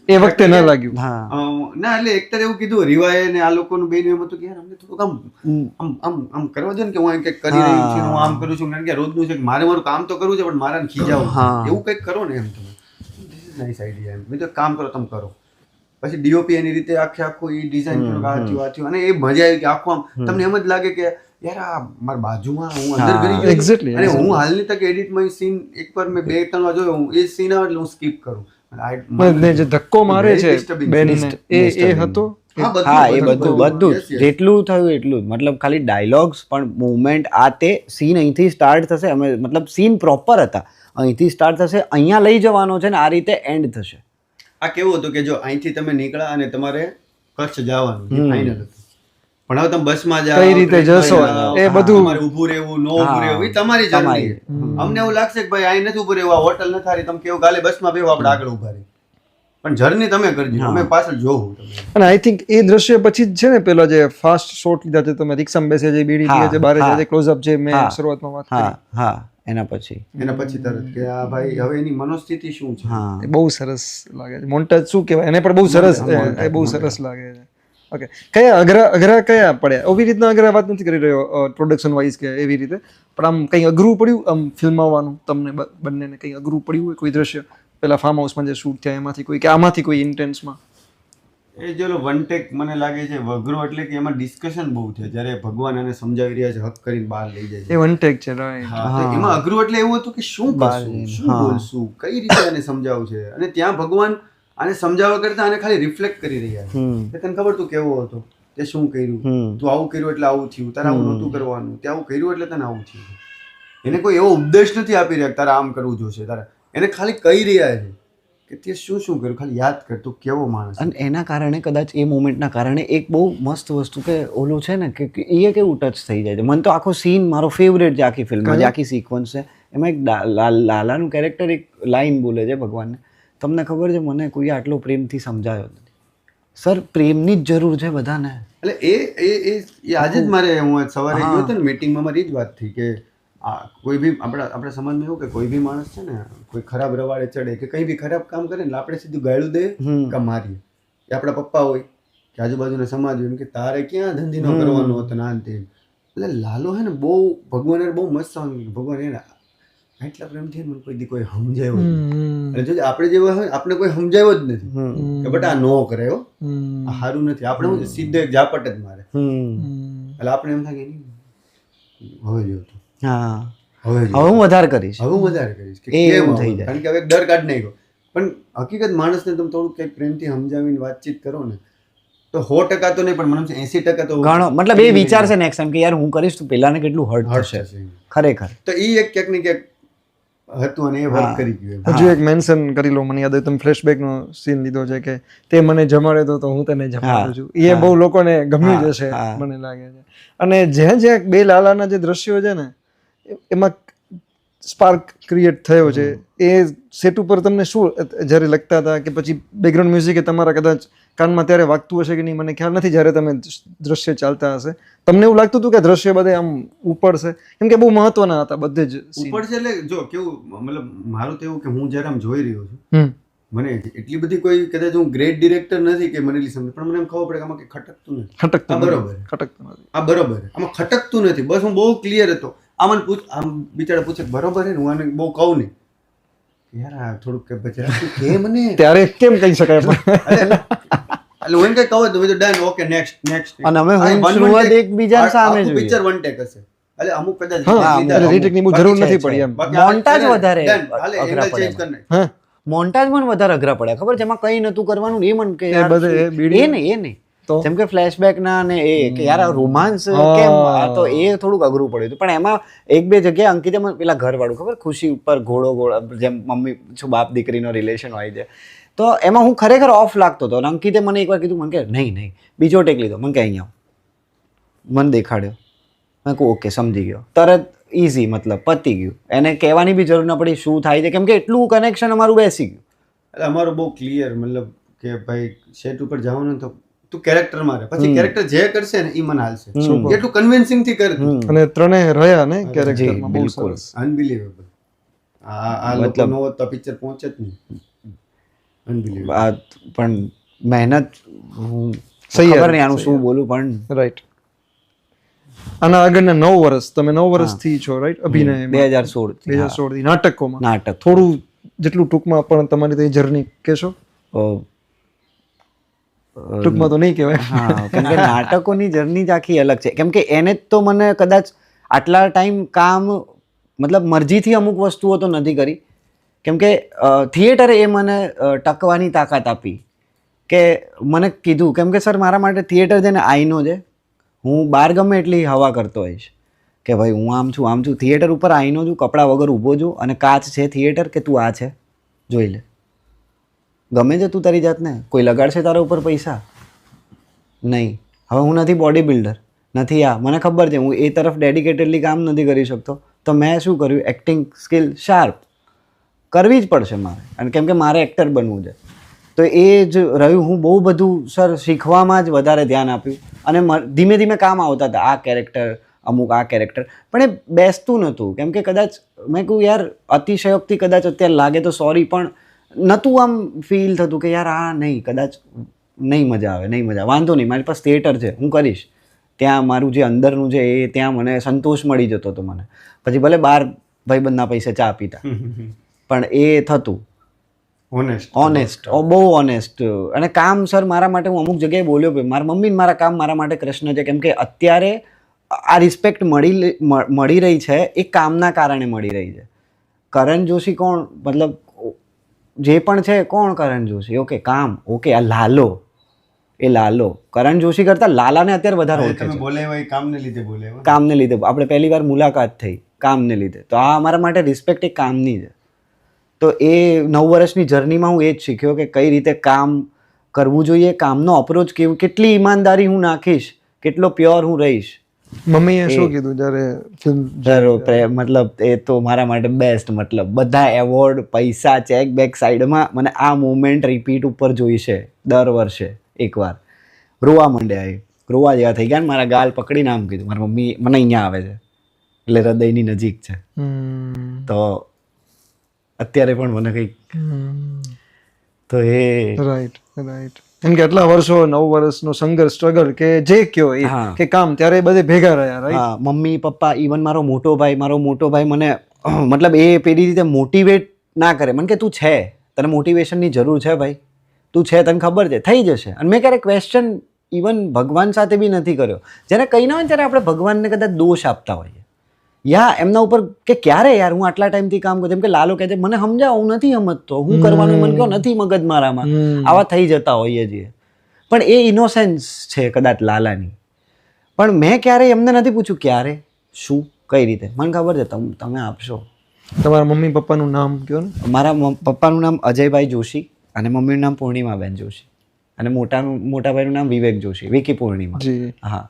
એ વખતે ન લાગ્યું. હા ના એટલે એક્ટર એવું કીધું રિવાએ ને આ લોકોનું બેન એમ હતું કે યાર અમને થોડુંક આમ કરવા દે ને કે હું અહીં કંઈક કરી રહી છું હું આમ કરું છું કારણ કે રોજનું છે કે મારે મારું કામ તો કરવું છે પણ મારાને ખીજાવું છે. એવું કંઈક કરો ને એમ તમે નાઇસ આઈડિયા એમ મેં તો કામ કરો તમે કરો. પછી ડીઓપી એની રીતે આખું એ ડિઝાઇન કર્યું આ થયું અને એ મજા આવી કે આખું આમ તમને એમ જ લાગે કે યાર આ મારા બાજુમાં હું અંદર કરી ગયો Exactly, અને હું હાલની તક એડિટમાં સીન એકવાર મેં 2-3 વાર જોયો હું એ સીન આવે એટલે હું સ્કીપ કરું. ને જે ધક્કો મારે છે બેનને એ હતો. હા એ બધું જ જેટલું થયું એટલું જ મતલબ ખાલી ડાયલોગ્સ પણ મુવમેન્ટ આ તે સીન અહીંથી સ્ટાર્ટ થશે અમે મતલબ સીન પ્રોપર હતા અહીંથી સ્ટાર્ટ થશે અહીંયા લઈ જવાનો છે ને આ રીતે એન્ડ થશે. આ કેવું હતું કે જો અહીંથી તમે નીકળ્યા અને તમારે કચ્છ જવાનું ફાઇનલ હતું પણ હવે તમે બસમાં જાઓ કઈ રીતે જશો એ બધું તમારે ઊભું રહેવું ન ઊભું રહેવું એ તમારી જર્ની. અમને એવું લાગશે કે ભાઈ અહીં નથી ઊભું રહેવું આ હોટલ નથી સારી તમે કેવું કાલે બસમાં બેહો આપણે આગળ ઊભા રહી પણ જર્ની તમે કરજો અમે પાછળ જોવું તમે. અને આઈ થિંક એ દ્રશ્ય પછી જ છે ને પેલો જે ફાસ્ટ શોટ લીધા છે તમે રિક્ષામાં બેસે છે બીડી પીએ છે બહાર જાય છે ક્લોઝઅપ જે મેં શરૂઆતમાં વાત કરી. હા એના પછી તરત કે આ ભાઈ હવે એની મનોસ્થિતિ શું છે. એ બહુ સરસ લાગે છે. મોન્ટાજ શું કહેવાય એને પણ બહુ સરસ એ બહુ સરસ લાગે છે. ઓકે કયા અઘરા કયા પડ્યા એવી રીતના અઘરા વાત નથી કરી રહ્યો પ્રોડક્શન વાઇઝ કે એવી રીતે પણ આમ કંઈ અઘરું પડ્યું આમ ફિલ્મ આવવાનું તમને બંનેને કંઈ અઘરું પડ્યું હોય કોઈ દ્રશ્ય પેલા ફાર્મ હાઉસમાં જે શૂટ થયા એમાંથી કોઈ કે આમાંથી કોઈ ઇન્ટેન્સમાં? એ ચલો વન ટેક મને લાગે છે વઘરો એટલે કે એમાં ડિસ્કશન બહુ છે જ્યારે ભગવાન એને સમજાવી રહ્યા છે હક કરીને બહાર લઈ જાય છે. એ વન ટેક છે રાઈટ. હા તો એમાં અઘરું એટલે એવું હતું કે શું કરશું શું બોલશું કઈ રીતે એને સમજાવવું છે અને ત્યાં ભગવાન આને સમજાવવા કરતા આને ખાલી રિફ્લેક્ટ કરી રહ્યા છે કે તને ખબર તું કેવો હતો તે શું કર્યું તું આવું કર્યું એટલે આવું થયું તારે આવું નહોતું કરવાનું તે આવું કર્યું એટલે તને આવું થયું. એને કોઈ એવો ઉપદેશ નથી આપી રહ્યા કે તારે આમ કરવું જોશે તારે એને ખાલી કહી રહ્યા છે કે તે શું કર્યું ખાલી યાદ કર તું કેવો માણસ. અને એના કારણે કદાચ એ મોમેન્ટના કારણે એક બહુ મસ્ત વસ્તુ કે ઓલું છે ને કે એ કેવું ટચ થઈ જાય છે મને તો આખો સીન મારો ફેવરેટ છે આખી ફિલ્મમાં જે આખી સિક્વન્સ છે એમાં એક લાલાનું કેરેક્ટર એક લાઈન બોલે છે ભગવાનને તમને ખબર છે મને કોઈ આટલો પ્રેમથી સમજાયો નથી. સર પ્રેમની જ જરૂર છે બધાને. એટલે એ આજે જ મારે હું સવારે ગયો હતો ને મીટિંગમાં મારી જ વાત થઈ કે કોઈ બી આપણા સમાજમાં એવું કે કોઈ બી માણસ છે ને કોઈ ખરાબ રવાડે ચડે કે કંઈ બી ખરાબ કામ કરે ને આપણે સીધું ગાળું દે કે મારીએ. એ આપણા પપ્પા હોય કે આજુબાજુના સમાજ હોય કે તારે ક્યાં ધંધીનો કરવાનો હતો ના તે. એટલે લાલો હે ને બહુ ભગવાન બહુ મસ્ત ભગવાન એને આટલા પ્રેમથી મને કોઈ દી કોઈ સમજાયો અને જો આપણે જેવા હોય આપણે કોઈ સમજાયો જ નથી કે બટ આ નો કરે હો આ સારું નથી આપણે હું સીધો એક ઝાપટ જ મારે એટલે આપણે એમ થાય કે હવે જોતું હવે હું વધારે કરીશ કે કેમ થઈ જાય કારણ કે હવે ડર કાઢ નાખ્યો પણ હકીકત માણસને તમે થોડુંક કંઈક પ્રેમથી સમજાવીને વાતચીત કરો ને તો 100% તો નહીં પણ મને 80% તો ઘણો મતલબ એ વિચારશે નેક્સ્ટ ટાઈમ કે યાર હું કરીશ તો પેલાને કેટલું હર્ટ થશે ખરેખર. તો એ એક ક્યાંક ને ક્યાંક હતું અને એ વર્ક કરી ગયું. હજુ એક મેન્શન કરી લો મને યાદ તમે ફ્લેશબેકનો સીન લીધો છે કે તે મને જમાડે તો હું તને જમાડું છું. એ બહુ લોકોને ગમ્યું જશે મને લાગે છે. અને જ્યાં બે લાલાના જે દ્રશ્યો છે ને એમાં સ્પાર્ક ક્રિએટ થયો છે એ સેટ ઉપર તમને શું જ્યારે લગતા હતા કે પછી બેકગ્રાઉન્ડ મ્યુઝિક એ તમારા કદાચ કાનમાં ત્યારે વાગતું હશે કે નહીં મને ખ્યાલ નથી જ્યારે તમે દ્રશ્ય ચાલતા હશે તમને એવું લાગતું હતું કે દ્રશ્ય બધે આમ ઉપર છે કેમ કે બહુ મહત્વના હતા બધે જ ઉપર છે એટલે જો કેવું મતલબ મારું તો એવું કે હું જ્યારે આમ જોઈ રહ્યો છું મને એટલી બધી કોઈ કદાચ હું ગ્રેટ ડિરેક્ટર નથી કે મને એટલી સમજ પણ મને એમ ખબર પડે કે આમાં કંઈ ખટકતું નથી. આ બરોબર આમાં ખટકતું નથી બસ હું બહુ ક્લિયર હતો. આમાં આમ બિચારા પૂછે બરોબર છે ને હું આને બહુ કહું નહીં યાર આ થોડુંક કે બચારા કે મને ત્યારે કેમ કહી શકાય એટલે હું કઈ કહું તો ડન ઓકે નેક્સ્ટ અને અમે શરૂઆત એકબીજા સામે જોઈએ પિક્ચર વન ટેક હશે એટલે અમુક કદાચ રીટેકની બહુ જરૂર નથી પડી એમ મોન્ટાજ વધારે અઘરા પડે મોન્ટાજ મને વધારે અઘરા પડ્યા ખબર છે એમાં કઈ નતું કરવાનું એ મને કે એ નહીં જેમ કે ફ્લેશબેક ના ને એ કે યાર રોમાન્સ કેમ આ તો એ થોડુંક અઘરું પડ્યું હતું પણ એમાં એક બે જગ્યાએ અંકિતે પેલા ઘર વાળું ખબર ખુશી ઉપર ઘોડો જેમ મમ્મી શું બાપ દીકરીનો રિલેશન હોય છે તો એમાં હું ખરેખર ઓફ લાગતો હતો અને અંકિતે મને એકવાર કીધું મને કે નહીં બીજો ટેક લીધો મને કે અહીંયા મને દેખાડ્યો મેં કહું ઓકે સમજી ગયો તરત ઇઝી મતલબ પતી ગયું એને કહેવાની બી જરૂર ન પડી શું થાય છે કેમ કે એટલું કનેક્શન અમારું બેસી ગયું. એટલે અમારું બહુ ક્લિયર મતલબ કે ભાઈ સેટ ઉપર જવાનું તો તું કેરેક્ટર મારે પછી કેરેક્ટર જે કરશે ને એ મને હાલશે એટલું કન્વિન્સિંગ થી કરતું અને ત્રણે રહ્યા ને કેરેક્ટરમાં બહુ સરસ અનબિલીવેબલ આ લોકો નો તો પિક્ચર પહોંચે જ નહીં. Unbelievable. આ પણ મહેનત હું સહી ખબર યાર, નહીં આનું સહી શું બોલું પણ રાઈટ. આના આગળના 9 વર્ષ તમે 9 વર્ષથી છો રાઈટ અભિનય 2016 થી, 2016 થી નાટકોમાં નાટક થોડું જેટલું ટૂંકમાં પણ તમારી તે જર્ની કહેશો? ટૂંકમાં તો નહીં કહેવાય. હા કેમ કે નાટકોની જર્ની જ આખી અલગ છે. કેમ કે એને જ તો મને કદાચ આટલા ટાઈમ કામ મતલબ મરજીથી અમુક વસ્તુઓ તો નથી કરી. કેમ કે થિયેટરે એ મને ટકવાની તાકાત આપી કે મને કીધું કેમ કે સર મારા માટે થિયેટર છે ને આઈનો છે. હું બહાર ગમે એટલી હવા કરતો હોઈશ કે ભાઈ હું આમ છું આમ છું, થિયેટર ઉપર આઈનો છું, કપડાં વગર ઊભો છું અને કાચ છે થિયેટર કે તું આ છે જોઈ લે, ગમે છે તું તારી જાતને, કોઈ લગાડશે તારા ઉપર પૈસા નહીં. હવે હું નથી બોડી બિલ્ડર, નથી આ, મને ખબર છે હું એ તરફ ડેડિકેટેડલી કામ નથી કરી શકતો. તો મેં શું કર્યું, એક્ટિંગ સ્કિલ શાર્પ કરવી જ પડશે મારે, અને કેમ કે મારે એક્ટર બનવું છે. તો એ જ રહ્યું. હું બહુ બધું સર શીખવામાં જ વધારે ધ્યાન આપ્યું અને ધીમે ધીમે કામ આવતા હતા. આ કેરેક્ટર અમુક, આ કેરેક્ટર, પણ એ બેસતું નહોતું. કેમ કે કદાચ મેં કહ્યું યાર અતિશયોક્તિ કદાચ અત્યારે લાગે તો સોરી, પણ નહોતું આમ ફીલ થતું કે યાર આ નહીં, કદાચ નહીં મજા આવે, નહીં મજા, વાંધો નહીં, મારી પાસે થિયેટર છે, હું કરીશ. ત્યાં મારું જે અંદરનું છે એ ત્યાં મને સંતોષ મળી જતો હતો મને. પછી ભલે બાર ભાઈબંધના પૈસે ચા પીતા, પણ એ થતું ઓનેસ્ટ, બહુ ઓનેસ્ટ. અને કામ સર મારા માટે, હું અમુક જગ્યાએ બોલ્યો ભાઈ, મારા મમ્મી ને મારા કામ મારા માટે કૃષ્ણ છે. કેમ કે અત્યારે આ રિસ્પેક્ટ મળી રહી છે એ કામના કારણે મળી રહી છે. કરણ જોશી કોણ, મતલબ જે પણ છે કોણ કરણ જોશી, ઓકે કામ, ઓકે આ લાલો, એ લાલો કરણ જોશી કરતા લાલાને અત્યારે વધારે ઓળખે છે. બોલે કામને લીધે બોલે, કામને લીધે આપણે પહેલી વાર મુલાકાત થઈ કામને લીધે. તો આ અમારા માટે રિસ્પેક્ટ એ કામની છે. તો એ 9 વર્ષની જર્નીમાં હું એ જ શીખ્યો કે કઈ રીતે કામ કરવું જોઈએ, કામનો અપ્રોચ કેવું, કેટલી ઈમાનદારી હું નાખીશ, કેટલો પ્યોર હું રહીશ. મમ્મીએ શું કીધું જ્યારે ફિલ્મ? મતલબ એ તો મારા માટે બેસ્ટ, મતલબ બધા એવોર્ડ, પૈસા, ચેક બેક સાઈડમાં, મને આ મોમેન્ટ રિપીટ ઉપર જોઈશે દર વર્ષે એકવાર. રોવા માંડ્યા, એ રોવા જેવા થઈ ગયા ને મારા ગાલ પકડીને આમ કીધું, મારી મમ્મી મને અહીંયા આવે છે એટલે હૃદયની નજીક છે. તો અત્યારે પણ મને કંઈક તો એ રાઈટ રાઈટ. કેમ કે આટલા વર્ષો 9 વર્ષનો સંઘર્ષ, સ્ટ્રગલ કે જે કયો એ કે કામ, ત્યારે બધે ભેગા રહ્યા રાઈટ. હા, મમ્મી પપ્પા, ઇવન મારો મોટો ભાઈ મને મતલબ એ પેલી રીતે મોટિવેટ ના કરે. મને કે તું છે, તને મોટિવેશનની જરૂર છે ભાઈ, તું છે, તને ખબર છે, થઈ જશે. અને મેં ક્યારેક ક્વેશ્ચન ઇવન ભગવાન સાથે બી નથી કર્યો. જ્યારે કંઈ ના હોય ત્યારે આપણે ભગવાનને કદાચ દોષ આપતા હોઈએ, યા એમના ઉપર કે ક્યારે યાર હું આટલા ટાઈમથી કામ કરું. જેમ કે લાલો કહે છે મને સમજાવો, હું નથી સમજતો, હું કરવાનું મને કહો, નથી મગજ મારામાં, આવા થઈ જતા હોઈએ છીએ. પણ એ ઇનોસેન્સ છે કદાચ લાલાની. પણ મેં ક્યારેય એમને નથી પૂછ્યું ક્યારે, શું, કઈ રીતે. મને ખબર છે તમે આપશો. તમારા મમ્મી પપ્પાનું નામ કહો ને. મારા પપ્પાનું નામ અજયભાઈ જોશી અને મમ્મીનું નામ પૂર્ણિમાબેન જોશી, અને મોટા ભાઈનું નામ વિવેક જોશી, વિકી પૂર્ણિમા. હા,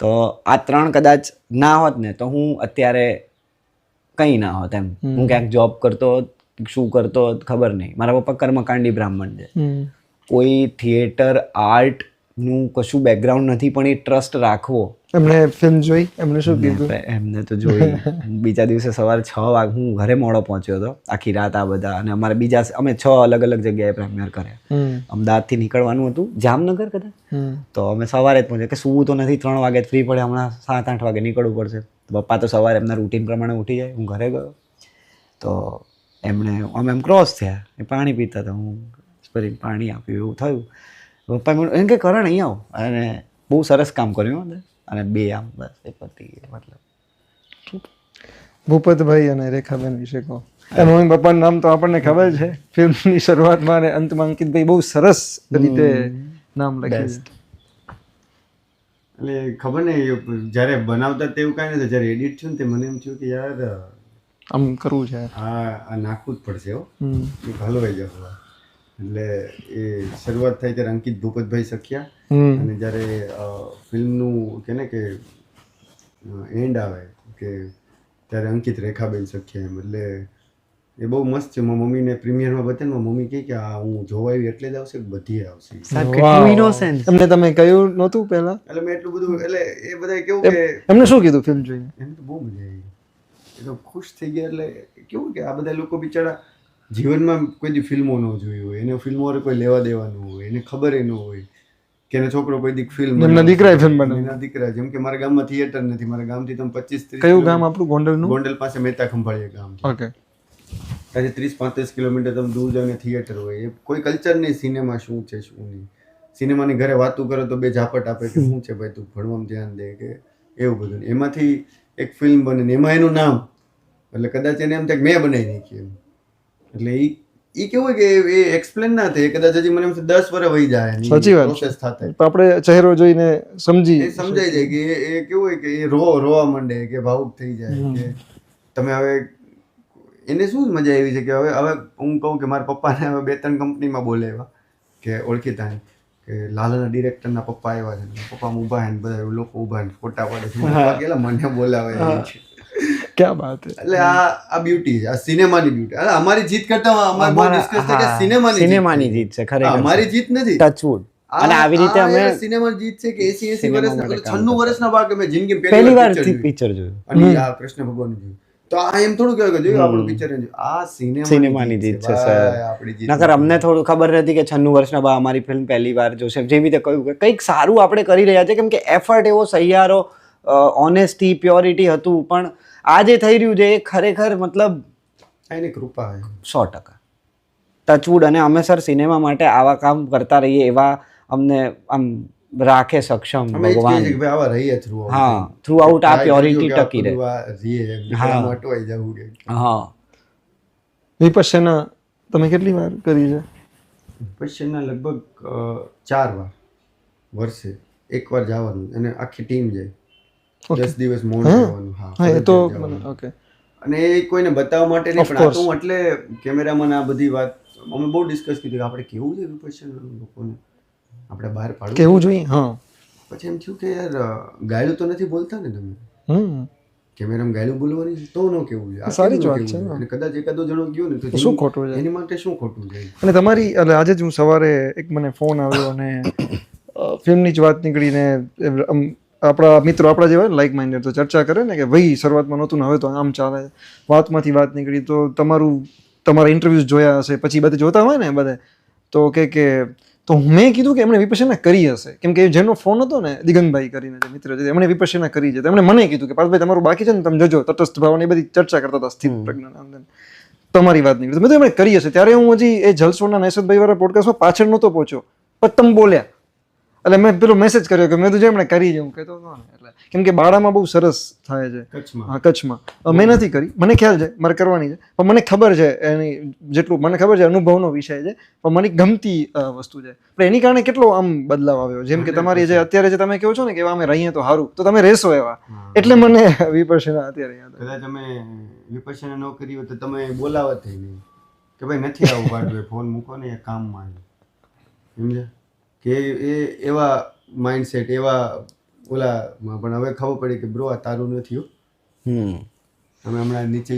તો આ 3 કદાચ ના હોત ને તો હું અત્યારે કંઈ ના હોત એમ. હું ક્યાંક જોબ કરતો હોત, શું કરતો હોત ખબર નહીં. મારા પપ્પા કર્મકાંડી બ્રાહ્મણ છે, કોઈ થિયેટર આર્ટનું કશું બેકગ્રાઉન્ડ નથી, પણ એ ટ્રસ્ટ રાખવો. એમને ફિલ્મ જોઈ, એમને શું કીધું? એમને તો જોઈ. બીજા દિવસે સવારે 6 વાગે હું ઘરે મોડો પહોંચ્યો હતો, આખી રાત આ બધા. અને અમારે અમે 6 અલગ અલગ જગ્યાએ પ્રીમિયર કર્યા. અમદાવાદથી નીકળવાનું હતું, જામનગર કદાચ. તો અમે સવારે જ પહોંચ્યા કે સુવું તો નથી, 3 વાગે જ ફ્રી પડે, હમણાં 7-8 વાગે નીકળવું પડશે. પપ્પા તો સવારે એમના રૂટીન પ્રમાણે ઉઠી જાય. હું ઘરે ગયો તો અમે એમ ક્રોસ થયા, એ પાણી પીતા હતા, હું પાણી આપ્યું, એવું થયું. પપ્પા એમ કે કરણ અહીં આવો, અને બહુ સરસ કામ કર્યું. અને 2 આમ બસ એ પતી ગઈ. મતલબ ભૂપતભાઈ અને રેખાબેન વિશે કહો. મમ્મી પપ્પાનું નામ તો આપણને ખબર છે, ફિલ્મની શરૂઆતમાં અને અંતમાં અંકિતભાઈ બહુ સરસ રીતે નામ લખ્યું. એટલે ખબર નહીં, જ્યારે બનાવતા તેવું કાંઈ નથી, જ્યારે એડિટ થયું ને તે મને એમ થયું કે યાર આમ કરવું છે, આ નાખવું જ પડશે હો, હલવાઈ જશે. એટલે એ શરૂઆત થઈ ત્યારે અંકિત ભૂપતભાઈ સખ્યા, અને જ્યારે ફિલ્મનું કે ને કે એન્ડ આવે કે ત્યારે અંકિત રેખાબેન સખ્યા એમ. એટલે એ બહુ મસ્ત છે. મારા મમ્મીને પ્રીમિયરમાં બતાવે, મારી મમ્મી કહે કે આ હું જોવા આવી એટલે જ આવશે, બધી આવશે. એમને તમે કહ્યું નહોતું પહેલા? એટલે મેં એટલું બધું, એટલે એ બધા કેવું કે એમને શું કીધું ફિલ્મ જોઈને? એમને તો બહુ મજા આવી, એ તો ખુશ થઈ ગયા. એટલે કેવું કે આ બધા લોકો બિચારા જીવનમાં કોઈ દી ફિલ્મો ન જોઈ હોય, એને ફિલ્મો વડે કોઈ લેવા દેવાનું હોય, એને ખબર ન હોય કે એનો છોકરો કોઈ દી ફિલ્મ એમના દીકરાએ film બનાવી. એના દીકરા, જેમ કે મારા ગામમાં થિયેટર નથી, મારા ગામથી તમે 25-30 કયું ગામ આપણું ગોંડલનું? ગોંડલ પાસે મહેતા ખંભાળિયા ગામ છે. ઓકે. આજે 30-35 કિલોમીટર તમે દૂર જાવ ને થિયેટર હોય, એ કોઈ કલ્ચર નહીં. સિનેમા શું છે શું નહીં, સિનેમાની ઘરે વાતું કરો તો બે ઝાપટ આપે કે શું છે ભાઈ તું ભણવામાં ધ્યાન દે કે એવું બધું. એમાંથી એક ફિલ્મ બને ને એમાં એનું નામ, એટલે કદાચ એને એમ થાય કે મેં બનાવી નાખી એમ. એટલે એ કેવું હોય કે એ એક્સપ્લેન ના થાય, કદાચ હજી મને એમ 10 વર્ષ વહી જાય સાચી વાત છે. પ્રોસેસ થતા આપણે ચહેરો જોઈને સમજી એ સમજાઈ જાય કે એ કેવું હોય કે એ રોવા માંડે કે ભાવુક થઈ જાય કે તમે હવે એને શું મજા આવી છે કે હવે હું કહું કે મારા પપ્પાને હવે 2-3 કંપનીમાં બોલાવ્યા કે ઓળખીતા કે લાલાના ડિરેક્ટરના પપ્પા આવ્યા છે, પપ્પા ઊભા છે ને બધા લોકો ઊભા ને ફોટા પાડે છે, પપ્પા કેલા મને બોલાવે છે. ક્યાં વાત છે. એટલે આ બ્યુટી છે, આ સિનેમાની બ્યુટી. એટલે અમારી જીત કરતા અમારે બહુ ડિસ્કસ થાય કે સિનેમાની જીત છે ખરેખર. અમારી જીત નથી, ટચવુડ. અને આવી રીતે અમે સિનેમાની જીત છે કે 80 વર્ષના 96 વર્ષના બાળક અમે જિંદગી પહેલી વાર પિક્ચર જોયું અને આ કૃષ્ણ ભગવાનનું જોયું. તો આ એમ થોડું કહેવાય કે જોયું આપણું પિક્ચર, આ સિનેમાની જીત છે સર. આપણી જીત. નકર અમને થોડું ખબર નથી કે 96 વર્ષના બા અમારી ફિલ્મ પહેલી વાર જોશે. જેવી રીતે કહ્યું કે કંઈક સારું આપણે કરી રહ્યા છે, કેમ કે એફર્ટ એવો સહિયારો, ઓનેસ્ટી, પ્યોરિટી હતું. પણ આ જે થઈ રહ્યું છે એ ખરેખર મતલબ એની કૃપા છે 100%. ટચવુડ. અને અમે સર સિનેમા માટે આવા કામ કરતા રહીએ એવા અમને આમ રાખે સક્ષમ અમે જ કહીએ ભગવાન. છીએ કે ભાઈ આવા રહીએ થ્રુ હા, થ્રુ આઉટ આ પ્યોરિટી ટકી રહે. રહીએ હા. અટવાઈ જવું કે હા. વિપશ્યના તમે કેટલી વાર કરી છે? પછીના લગભગ 4 વાર વર્ષે એકવાર જવાનું અને આખી ટીમ જાય. 10 દિવસ મૌન રહેવાનું. હા, એ તો ઓકે. અને એ કોઈને બતાવવા માટે નહીં, પણ આ તો હું એટલે કેમેરામાં આ બધી વાત અમે બહુ ડિસ્કસ કરી કે આપણે કેવું છે વિપશ્યના લોકોને આપણે બહાર પાડવું કેવું જોઈએ. હા. પછી એમ થયું કે યાર ગાયલું તો નથી બોલતા ને તમે, હમ. કેમેરામાં ગાયલું બોલવાની તો ન કેવું છે, સારી જ વાત છે. અને કદાચ એકાદો જણો ગયો ને તો શું ખોટું છે એની માટે શું ખોટું છે. અને તમારી એટલે આજે જ હું સવારે એક મને ફોન આવ્યો અને ફિલ્મની જ વાત નીકળીને આપણા મિત્રો આપણા જેવા લાઇક માઇન્ડેડ તો ચર્ચા કરે ને કે ભાઈ શરૂઆતમાં નહોતું ને હવે તો આમ ચાલે. વાતમાંથી વાત નીકળી તો તમારા ઇન્ટરવ્યૂઝ જોયા હશે, પછી બધે જોતા હોય ને બધે તો કે તો મેં કીધું કે એમણે વિપશ્યના કરી હશે, કેમ કે જેનો ફોન હતો ને દિગંતભાઈ કરીને જે મિત્ર છે એમણે વિપશ્યના કરી છે. એમણે મને કીધું કે પાર્થભાઈ તમારું બાકી છે ને તમે જોજો. તટસ્થ ભાવ એ બધી ચર્ચા કરતા હતા સ્થિર પ્રજ્ઞાના. તમારી વાત નીકળી મેં તો એમણે કરી હશે. ત્યારે હું હજી એ જલસોના નૈસદભાઈ વાળા પોડકાસ્ટમાં પાછળ નહોતો પહોંચ્યો, પણ તમે બોલ્યા એટલે મેં પેલો મેસેજ કર્યો કે મેં તો એમણે કરી છે. હું કહેતો એટલે કેમ કે બાળામાં બહુ સરસ થાય છે હા કચ્છમાં. મેં નથી કરી, મને ખ્યાલ છે મારે કરવાની છે, પણ મને ખબર છે એની જેટલું મને ખબર છે અનુભવનો વિષય છે, પણ મને ગમતી વસ્તુ છે. પણ એની કારણે કેટલો આમ બદલાવ આવ્યો. જેમ કે તમારી જે અત્યારે જે તમે કહો છો ને કે અમે રહીએ તો સારું, તો તમે રહેશો એવા. એટલે મને વિપશ્યના અત્યારે યાદ કદાચ અમે વિપશ્યના ન કરી હોય તો તમે બોલાવત નહીં કે ભાઈ નથી આવું પાડવે, ફોન મૂકો ને એ કામમાં સમજ્યા કે એ એવા માઇન્ડસેટ એવા ઓલામાં. પણ હવે ખબર પડી કે બ્રો આ તારું નથી હો. અમે હમણાં નીચે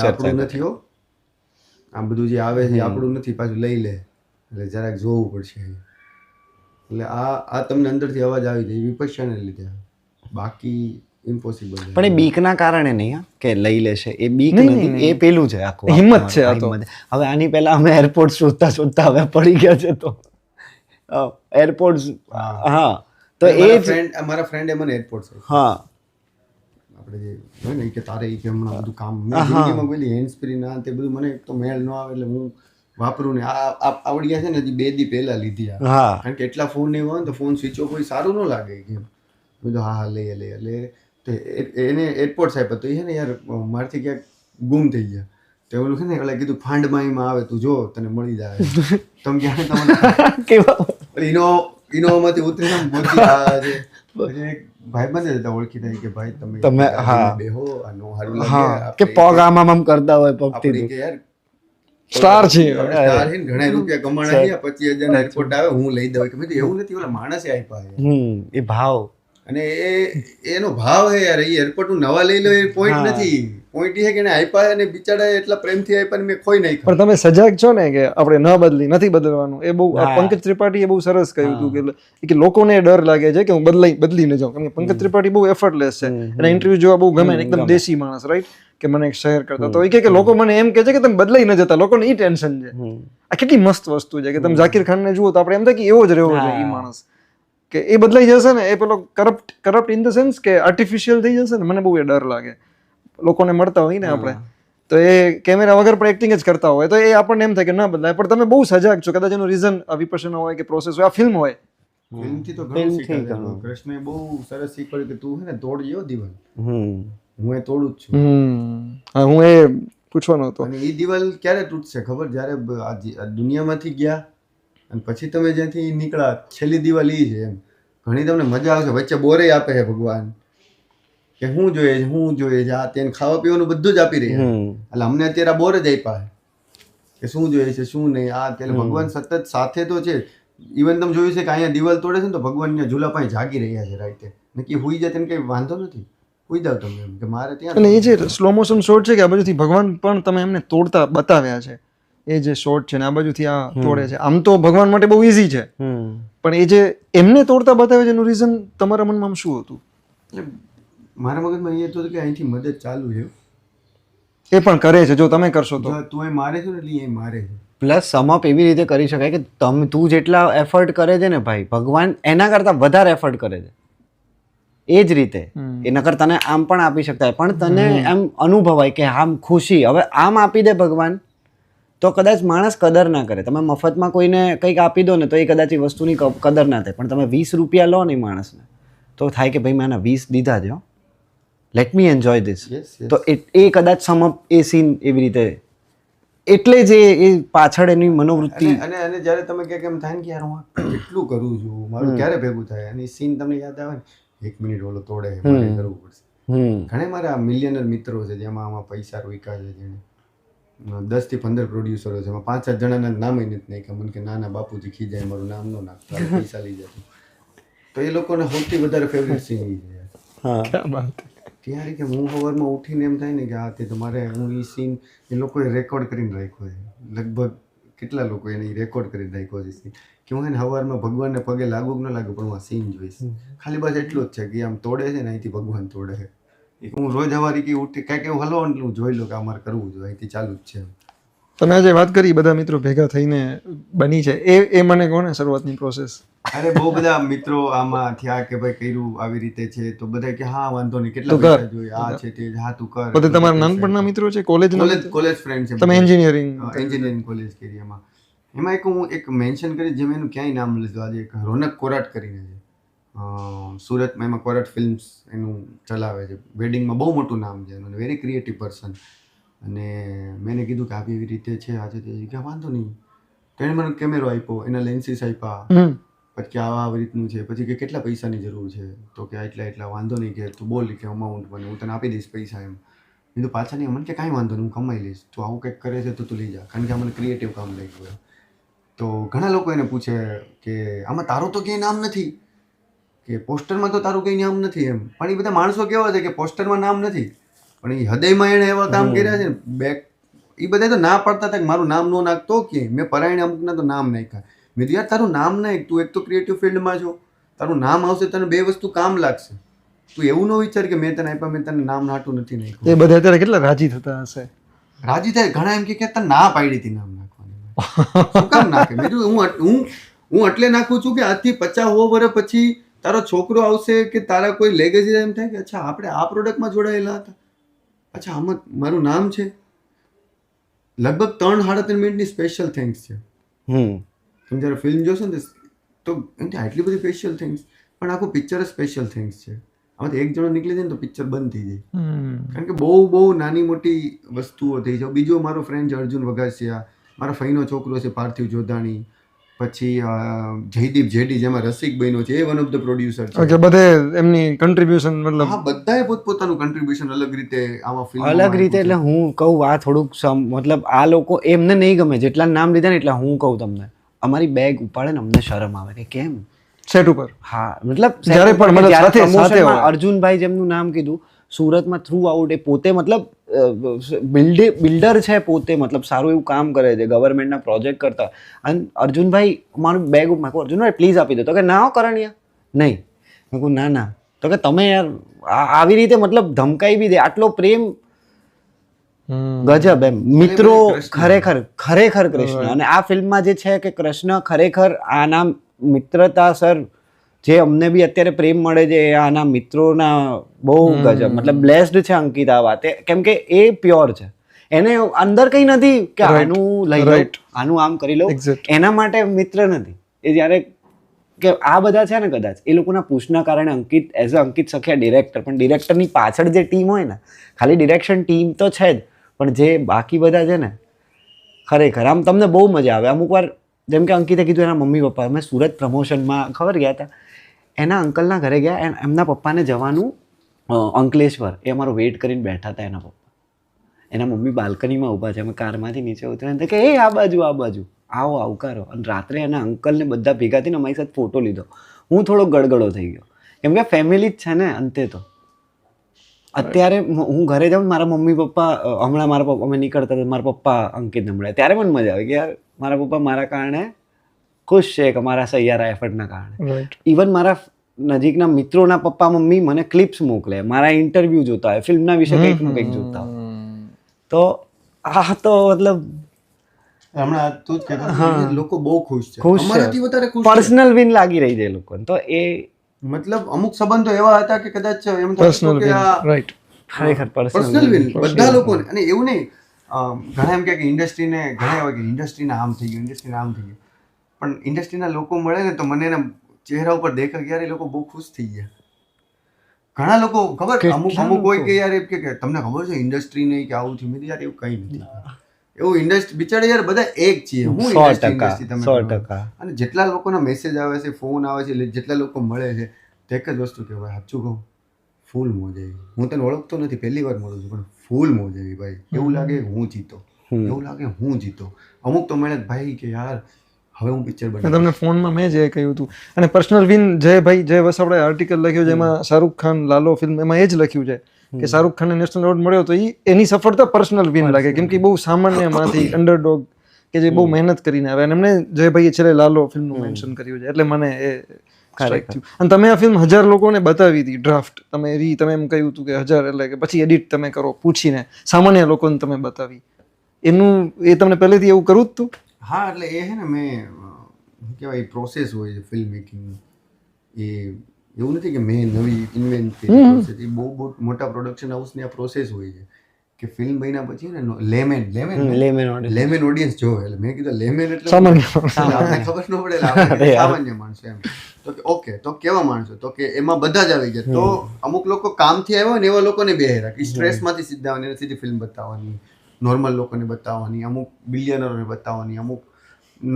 આપણું નથી હો, આ બધું જે આવે છે આપણું નથી, પાછું લઈ લે એટલે જરાક જોવું પડશે. એટલે આ તમને અંદરથી અવાજ આવી જાય વિપશ્યના લીધે, બાકી ઇમ્પોસિબલ. પણ એ બીકના કારણે નહીં કે લઈ લેશે, એ બીક નથી, એ પેલું છે આખું હિંમત છે આ તો. હવે આની પહેલા અમે એરપોર્ટ શોધતા શોધતા હવે પડી ગયા છે તો એરપોર્ટ. હા, તો એ મારા ફ્રેન્ડે મને એરપોર્ટ હા આપણે જે હોય ને કે તારે કે હમણાં બધું કામ જિંદગીમાં પેલી હેન્ડ સ્પ્રી ના તે બધું મને એક તો મેળ ન આવે એટલે હું વાપરું ને આ આવડ્યા છે ને હજી 2 દી પહેલા લીધી આ. કારણ કે એટલા ફોન નહીં હોય ને તો ફોન સ્વિચ ઓફ હોય સારું ન લાગે કે બધું હા લઈએ એટલે તો એને એરપોર્ટ સાહેબ તો એ છે ને યાર મારથી ક્યાંક ગુમ થઈ ગયા તો એવું છે ને એટલે કીધું ફાંડમાં આવે તું જો તને મળી જાય. તમે ક્યાં તમને કેવા ઇનોવામાંથી ઉતરીને પહોંચી આવ્યા છે. પછી એક ભાઈ બંધ હતા ઓળખીતા કે ભાઈ તમે બેહો આ નો હારું લાગે કે પગ આમ કરતા હોય પગથી કે યાર સ્ટાર છે ઘણા રૂપિયા કમાણા છે 25,000 એરપોર્ટ આવે હું લઈ દઉં કે મેં એવું નથી ઓલા માણસે આપ્યા એ ભાવ. અને એનો ભાવ હે યાર, એ એરપોર્ટ હું નવા લઈ લો એ પોઈન્ટ નથી. પોઈન્ટ એ છે કે એને આપ્યા અને બિચારા એટલા પ્રેમથી આપ્યા ને મેં ખોઈ નાખ્યા. પણ તમે સજાગ છો ને કે આપણે ન બદલી નથી બદલવાનું, એ બહુ પંકજ ત્રિપાઠીએ બહુ સરસ કહ્યું હતું કે લોકોને ડર લાગે છે કે હું બદલી ન જાઉં, કારણ કે પંકજ ત્રિપાઠી બહુ એફર્ટલેસ છે, એના ઇન્ટરવ્યુ જોવા બહુ ગમે, એકદમ દેશી માણસ, રાઈટ, કે મને એક શહેર કરતા તો એ કે લોકો મને એમ કહે છે કે તમે બદલાઈ ન જતા, લોકોને એ ટેન્શન છે. આ કેટલી મસ્ત વસ્તુ છે કે તમે ઝાકિર ખાનને જુઓ તો આપણે એમ થાય કે એવો જ રહેવો છે એ માણસ, કે એ બદલાઈ જશે ને, એ પેલો કરપ્ટ ઇન ધ સેન્સ કે આર્ટિફિશિયલ થઈ જશે ને, મને બહુ એ ડર લાગે. લોકોને મળતા હોય ને આપણે તો એ કેમેરા વગર પણ એક્ટિંગ જ કરતા હોય તો એ આપણને એમ થાય કે ના બદલાય, પણ તમે બહુ સજાગ છો, કદાચ એનું રીઝન વિપર્સના હોય કે પ્રોસેસ હોય, આ ફિલ્મ હોય. ફિલ્મથી તો ઘણું શીખાય. કૃષ્ણે બહુ સરસ શીખવાડ્યું કે તું હે ને તોડજો દિવાલ, હું એ તોડું જ છું. હા, હું એ પૂછવાનો હતો. અને એ દિવાલ ક્યારે તૂટશે ખબર? જ્યારે આ દુનિયામાંથી ગયા અને પછી તમે જ્યાંથી નીકળ્યા, છેલ્લી દિવાલ ઈ છે એમ. ઘણી તમને મજા આવશે, વચ્ચે બોરે આપે છે ભગવાન કે શું જોઈએ છે, આ તેને ખાવા પીવાનું બધું જ આપી રહ્યા, એટલે અમને અત્યારે આ બોર જ આપ્યા કે શું જોઈએ છે શું નહીં. આ ત્યારે ભગવાન સતત સાથે તો છે. ઇવન તમે જોયું છે કે અહીંયા દિવાલ તોડે છે ને તો ભગવાન ત્યાં ઝૂલા પાસે જાગી રહ્યા છે રાઈતે, નક્કી હુઈ જાય તેને કઈ વાંધો નથી, હુઈ જાવ તમે એમ કે મારે ત્યાં. અને એ જે સ્લો મોશન શોટ છે કે આ બાજુથી ભગવાન પણ તમે એમને તોડતા બતાવ્યા છે, એ જે શોટ છે ને આ બાજુથી આ તોડે છે, આમ તો ભગવાન માટે બહુ ઈઝી છે, પણ એ જે એમને તોડતા બતાવે છે એનું રીઝન તમારા મનમાં શું હતું? મારા મગજમાં એ હતું કે અહીંથી મદદ ચાલુ છે, એ પણ કરે છે, જો તમે કરશો તો તું એ મારે છે ને એટલે એ મારે છે. પ્લસ સમઅપ એવી રીતે કરી શકાય કે તું જેટલા એફર્ટ કરે છે ને ભાઈ, ભગવાન એના કરતા વધારે એફર્ટ કરે છે. એ જ રીતે એના કરતા તને આમ પણ આપી શકતા, પણ તને એમ અનુભવાય કે આમ ખુશી, હવે આમ આપી દે ભગવાન તો કદાચ માણસ કદર ના કરે. તમે મફતમાં કોઈને કંઈક આપી દો ને તો એ કદાચ એ વસ્તુની કદર ના થાય, પણ તમે 20 રૂપિયા લો ને માણસને તો થાય કે ભાઈ મેં આના 20 દીધા છે, લેટ મી એન્જોય ધીસ. તો એ કદાચ સમઅપ એ સીન એવી રીતે, એટલે જ એ પાછળ એની મનોવૃત્તિ. અને જ્યારે તમે કે કેમ થાય કે યાર હું કેટલું કરું છું, મારું ક્યારે ભેગું થાય, અને સીન તમને યાદ આવે ને 1 મિનિટ ઓલો તોડે મારે કરવું પડશે. ઘણા મારા મિલિયનર મિત્રો છે જેમાં આમાં પૈસા રોક્યા છે, જેને 10 થી 15 પ્રોડ્યુસરો છે, એમાં 5-7 જણાના નામ નથી નાખ્યા. મને કે નાના બાપુજી ખીજાય મારું નામ ન નાખતા, પૈસા લઈ જતું. તો એ લોકોને સૌથી વધારે ફેવરેટ સીન છે. ત્યારે કે હું સવારમાં ઉઠીને એમ થાય ને કે આ તે તમારે હું એ સીન એ લોકોએ રેકોર્ડ કરીને રાખ્યો છે, લગભગ કેટલા લોકો એને રેકોર્ડ કરીને રાખ્યો છે સીન, કે હું એને સવારમાં ભગવાનને પગે લાગુ કે ન લાગુ પણ હું આ સીન જોઈશ. ખાલી બસ એટલું જ છે કે આમ તોડે છે ને અહીંથી ભગવાન તોડે છે. હું રોજ સવારે કે ઉઠી કાંઈક એવું હલો એટલે હું જોઈ લો કે અમારે કરવું જોઈએ, અહીંથી ચાલુ જ છે. તમે આજે વાત કરી બધા મિત્રો ભેગા થઈને બની છે, એ મને કહો ને શરૂઆતની પ્રોસેસ. અરે બહુ બધા મિત્રો આમાં થયા કે ભાઈ કર્યું આવી રીતે છે, તો બધા કે હા વાંધો નહીં, કેટલા પૈસા જોઈએ, આ છે તે, હા તું કર. બધા તમારા નાનપણના મિત્રો છે, કોલેજ ફ્રેન્ડ છે. તમે એન્જિનિયરિંગ કોલેજ કરી. એમાં એક હું એક મેન્શન કરી જેમ એનું ક્યાંય નામ લીધું, આજે એક રોનક કોરાટ કરીને છે સુરતમાં, એમાં કોરાટ ફિલ્મ્સ એનું ચલાવે છે, વેડિંગમાં બહુ મોટું નામ છે એનું, વેરી ક્રિએટિવ પર્સન. અને મેં કીધું કે આવી એવી રીતે છે આજે તે, કે વાંધો નહીં. તો એણે મને કેમેરો આપ્યો, એના લેન્સીસ આપ્યા, પછી આવી રીતનું છે, પછી કે કેટલા પૈસાની જરૂર છે, તો કે એટલા વાંધો નહીં, કે તું બોલ કે અમાઉન્ટ મને હું તને આપી દઈશ પૈસા એમ. કીધું પાછા નહીં, મને કે કાંઈ વાંધો નહીં, હું કમાઈ લઈશ, તું આવું કંઈક કરે છે તો તું લઈ જા, કારણ કે આ મને ક્રિએટિવ કામ લાગ્યું. તો ઘણા લોકો એને પૂછે કે આમાં તારું તો ક્યાંય નામ નથી, કે પોસ્ટરમાં તો તારું કંઈ નામ નથી એમ. પણ એ બધા માણસો કેવા છે કે પોસ્ટરમાં નામ નથી, પણ એ હૃદયમાં એણે એવા કામ કર્યા છે ને બેક. એ બધા તો ના પાડતા હતા કે મારું નામ ન નાખતો, કે મેં પરાયણે અમુકના તો નામ નાખ્યા. મેં કીધું યાર તારું નામ નાખ, તું એક તો ક્રિએટિવ ફિલ્ડમાં છો, તારું નામ આવશે તને 2 વસ્તુ કામ લાગશે. તું એવું ન વિચાર કે મેં તને આપ્યા, મેં તને નામ નાટું નથી નાખ્યું. એ બધા અત્યારે કેટલા રાજી થતા હશે. રાજી થાય ઘણા, એમ કે તને ના પાડી હતી નામ નાખવાની, શું કામ નાખે? મેં કીધું હું એટલે નાખું છું કે આજથી 50-100 વર્ષ પછી તારો છોકરો આવશે કે તારા કોઈ લેગેસી, એમ થાય કે અચ્છા આપણે આ પ્રોડક્ટમાં જોડાયેલા હતા, અચ્છા આમાં મારું નામ છે. લગભગ 3-3.5 મિનિટની સ્પેશિયલ થેન્ક્સ છે. તમે જ્યારે ફિલ્મ જોશો ને તો એમ આટલી બધી સ્પેશિયલ થેન્ક્સ, પણ આખું પિક્ચર જ સ્પેશિયલ થેન્ક્સ છે. આમાંથી એક જણો નીકળી જાય ને તો પિક્ચર બંધ થઈ જાય, કારણ કે બહુ નાની મોટી વસ્તુઓ થઈ જાય. બીજો મારો ફ્રેન્ડ છે અર્જુન વઘાસિયા, મારા ફઈનો છોકરો છે પાર્થિવ જોધાણી, પછી જયદીપ જેડી જેમાં રસિક બન્યો છે, એ વન ઓફ ધ પ્રોડ્યુસર છે. બધે એમની કન્ટ્રીબ્યુશન, મતલબ હા બધાએ પોતપોતાનું કન્ટ્રીબ્યુશન અલગ રીતે આમાં ફિલ્મ અલગ રીતે. એટલે હું કહું આ થોડુંક મતલબ આ લોકો એમને નહીં ગમે જેટલા નામ લીધા ને, એટલે હું કહું તમને અમારી બેગ ઉપાડે ને અમને શરમ આવે કે કેમ સેટ ઉપર હા મતલબ જ્યારે પણ મતલબ જ્યારે સાથે promotion માં હોય. અર્જુનભાઈ જેમનું નામ કીધું સુરતમાં થ્રુ આઉટ એ પોતે મતલબ બિલ્ડર છે પોતે, મતલબ સારું એવું કામ કરે છે, ગવર્મેન્ટના પ્રોજેક્ટ કરતા. અને અર્જુનભાઈ મારું બેગ મેં કહું અર્જુનભાઈ પ્લીઝ આપી દો, તો કે ના હો કરણ્યા નહીં. મેં કહું ના ના, તો કે તમે યાર આવી રીતે મતલબ ધમકાઈ બી દે, આટલો પ્રેમ ગજબ એમ. મિત્રો ખરેખર કૃષ્ણ. અને આ ફિલ્મમાં જે છે કે કૃષ્ણ ખરેખર આના મિત્રતા સર જે અમને બી અત્યારે પ્રેમ મળે છે એ આના મિત્રોના બહુ ગજબ, મતલબ બ્લેસ્ડ છે અંકિત આ વાતે, કેમ કે એ પ્યોર છે. એને અંદર કઈ નથી કે આનું લઈ લઉં, આનું આમ કરી લઉં, એના માટે મિત્ર નથી એ. જ્યારે કે આ બધા છે ને કદાચ એ લોકોના પુશના કારણે Ankit as a Ankit Sakhiya director, પણ ડિરેક્ટરની પાછળ જે ટીમ હોય ને, ખાલી ડિરેક્શન ટીમ તો છે જ, પણ જે બાકી બધા છે ને ખરેખર આમ તમને બહુ મજા આવે. અમુક વાર જેમ કે અંકિતે કીધું એના મમ્મી પપ્પા, અમે સુરત પ્રમોશનમાં ખબર ગયા હતા, એના અંકલના ઘરે ગયા, એમના પપ્પાને જવાનું અંકલેશ્વર, એ અમારો વેઇટ કરીને બેઠા હતા એના પપ્પા. એના મમ્મી બાલ્કનીમાં ઊભા છે, અમે કારમાંથી નીચે ઉતરીને કે એ આ બાજુ આવો આવકારો. અને રાત્રે એના અંકલને બધા ભેગા થઈને અમારી સાથે ફોટો લીધો. હું થોડો ગડગડો થઈ ગયો, કેમ કે ફેમિલી જ છે ને અંતે તો. અત્યારે હું ઘરે જાઉં, મારા મમ્મી પપ્પા હમણાં મારા પપ્પા અમે નીકળતા હતા, મારા પપ્પા અંકિતને મળ્યા, ત્યારે મને મજા આવે કે યાર મારા પપ્પા મારા કારણે ખુશ છે કે મારા સહિયારા એફર્ટના કારણે. ઇવન મારા નજીકના મિત્રોના પપ્પા મમ્મી મને ક્લિપ્સ મોકલે, મારા ઇન્ટરવ્યૂ જોતા હોય, ફિલ્મના વિશે કંઈક જોતા હોય. તો આ તો મતલબ હમણાં તું જ કહેતો લોકો બહુ ખુશ છે, અમારાથી વધારે ખુશ છે. પર્સનલ વિન લાગી રહી છે એ લોકોને. તો એ મતલબ અમુક સંબંધો એવા હતા કે કદાચ એમ થતું કે આ રાઈટ ખરેખર પર્સનલ વિન બધા લોકોને. અને એવું નહીં, ઘણા એમ કે ઇન્ડસ્ટ્રીને ઘણા એવા કે ઇન્ડસ્ટ્રીના આમ થઈ ગયું, ઇન્ડસ્ટ્રીના આમ થઈ ગયું, પણ ઇન્ડસ્ટ્રીના લોકો મળે ને તો મને એના ચહેરા ઉપર દેખાય કે યાર એ લોકો બહુ ખુશ થઈ ગયા. ઘણા લોકો ખબર અમુક હોય કે યાર એમ કે તમને ખબર છે ઇન્ડસ્ટ્રી નહીં કે આવું થયું, યાર એવું કંઈ નથી એવું. ઇન્ડસ્ટ્રી બિચારા યાર બધા એક છીએ. હું ઇન્ડસ્ટ્રી તમે 100%. અને જેટલા લોકોના મેસેજ આવે છે, ફોન આવે છે, જેટલા લોકો મળે છે, તો એક જ વસ્તુ કે ભાઈ સાચું કહું ફૂલ મોજ આવી. હું તને ઓળખતો નથી, પહેલી વાર મળું છું, પણ ફૂલ મોજ આવી ભાઈ. એવું લાગે હું જીતો, એવું લાગે હું જીતો. અમુક તો મળે ભાઈ કે યાર હવે હું પિક્ચર બનાવું. તમને ફોનમાં મેં જે કહ્યું હતું. અને પર્સનલ વિન જય વસાવડાએ આર્ટિકલ લખ્યું છે, એમાં શાહરૂખ ખાન લાલો ફિલ્મ એમાં એ જ લખ્યું છે કે શાહરૂખ ખાનને નેશનલ એવોર્ડ મળ્યો તો એની સફળતા પર્સનલ વિન લાગે, કેમ કે બહુ સામાન્યમાંથી અંડરડોગ કે જે બહુ મહેનત કરીને આવે. અને એમને જયભાઈએ છેલ્લે લાલો ફિલ્મનું મેન્શન કર્યું છે, એટલે મને એ સ્ટ્રાઇક થયું. અને તમે આ ફિલ્મ 1000 લોકોને બતાવી હતી ડ્રાફ્ટ, તમે એમ કહ્યું હતું કે 1000 એટલે કે પછી એડિટ તમે કરો પૂછીને સામાન્ય લોકોને તમે બતાવી, એનું એ તમને પહેલેથી એવું કરવું જ હતું? હા, એટલે એ છે ને મેં શું કહેવાય પ્રોસેસ હોય છે ફિલ્મ મેકિંગ. એ એવું નથી કે મેં નવી ઇન્વેન્ટ કરી પ્રોસેસ. એ બહુ મોટા પ્રોડક્શન હાઉસની આ પ્રોસેસ હોય છે કે ફિલ્મ બન્યા પછી ને લેમેન ઓડિયન્સ જોવે. એટલે મેં કીધું લેમેન એટલે સામાન્ય આપણે ખબર ન પડે, આપણે સામાન્ય માણસો એમ. તો કે ઓકે, તો કેવા માણસો? તો કે એમાં બધા જ આવી ગયા. તો અમુક લોકો કામથી આવ્યા હોય ને એવા લોકોને બેહેરા કે સ્ટ્રેસમાંથી સીધા આવવાની, સીધી ફિલ્મ બતાવવાની, નોર્મલ લોકોને બતાવવાની, અમુક બિલિયનરોને બતાવવાની, અમુક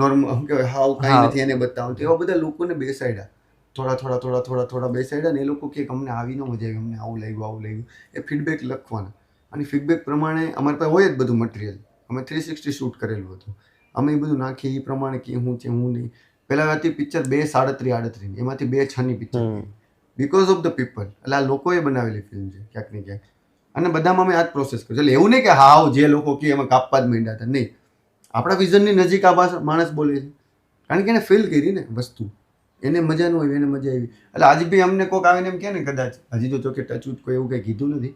નોર્મલ શું કહેવાય હાવ કાંઈ નથી એને બતાવવાનું. એવા બધા લોકોને બેસાડ્યા, થોડા બેસાડ્યા ને એ લોકો કે અમને આવી ન મજા આવી, અમને આવું લાગ્યું. એ ફીડબેક લખવાના, અને ફીડબેક પ્રમાણે અમારી પાસે હોય જ બધું મટીરિયલ. અમે 360 શૂટ કરેલું હતું, અમે એ બધું નાખીએ એ પ્રમાણે કે હું છે હું નહીં. પહેલાં હતી પિક્ચર 2 37 એમાંથી 2 6ની picture because of the people. એટલે આ લોકોએ બનાવેલી ફિલ્મ છે ક્યાંક ને ક્યાંક. અને બધામાં અમે આ જ પ્રોસેસ કર્યો. એટલે એવું નહીં કે હાવ જે લોકો કે એમાં કાપવા જ માંડ્યા હતા, નહીં. આપણા વિઝનની નજીક આ માણસ બોલે છે, કારણ કે એને ફીલ કરી ને વસ્તુ, એને મજા ન આવી, એને મજા આવી. એટલે આજે બી અમને કોઈક આવીને એમ કહે ને, કદાચ હજી તો જોકે ટચવુડ કોઈ એવું કંઈ કીધું નથી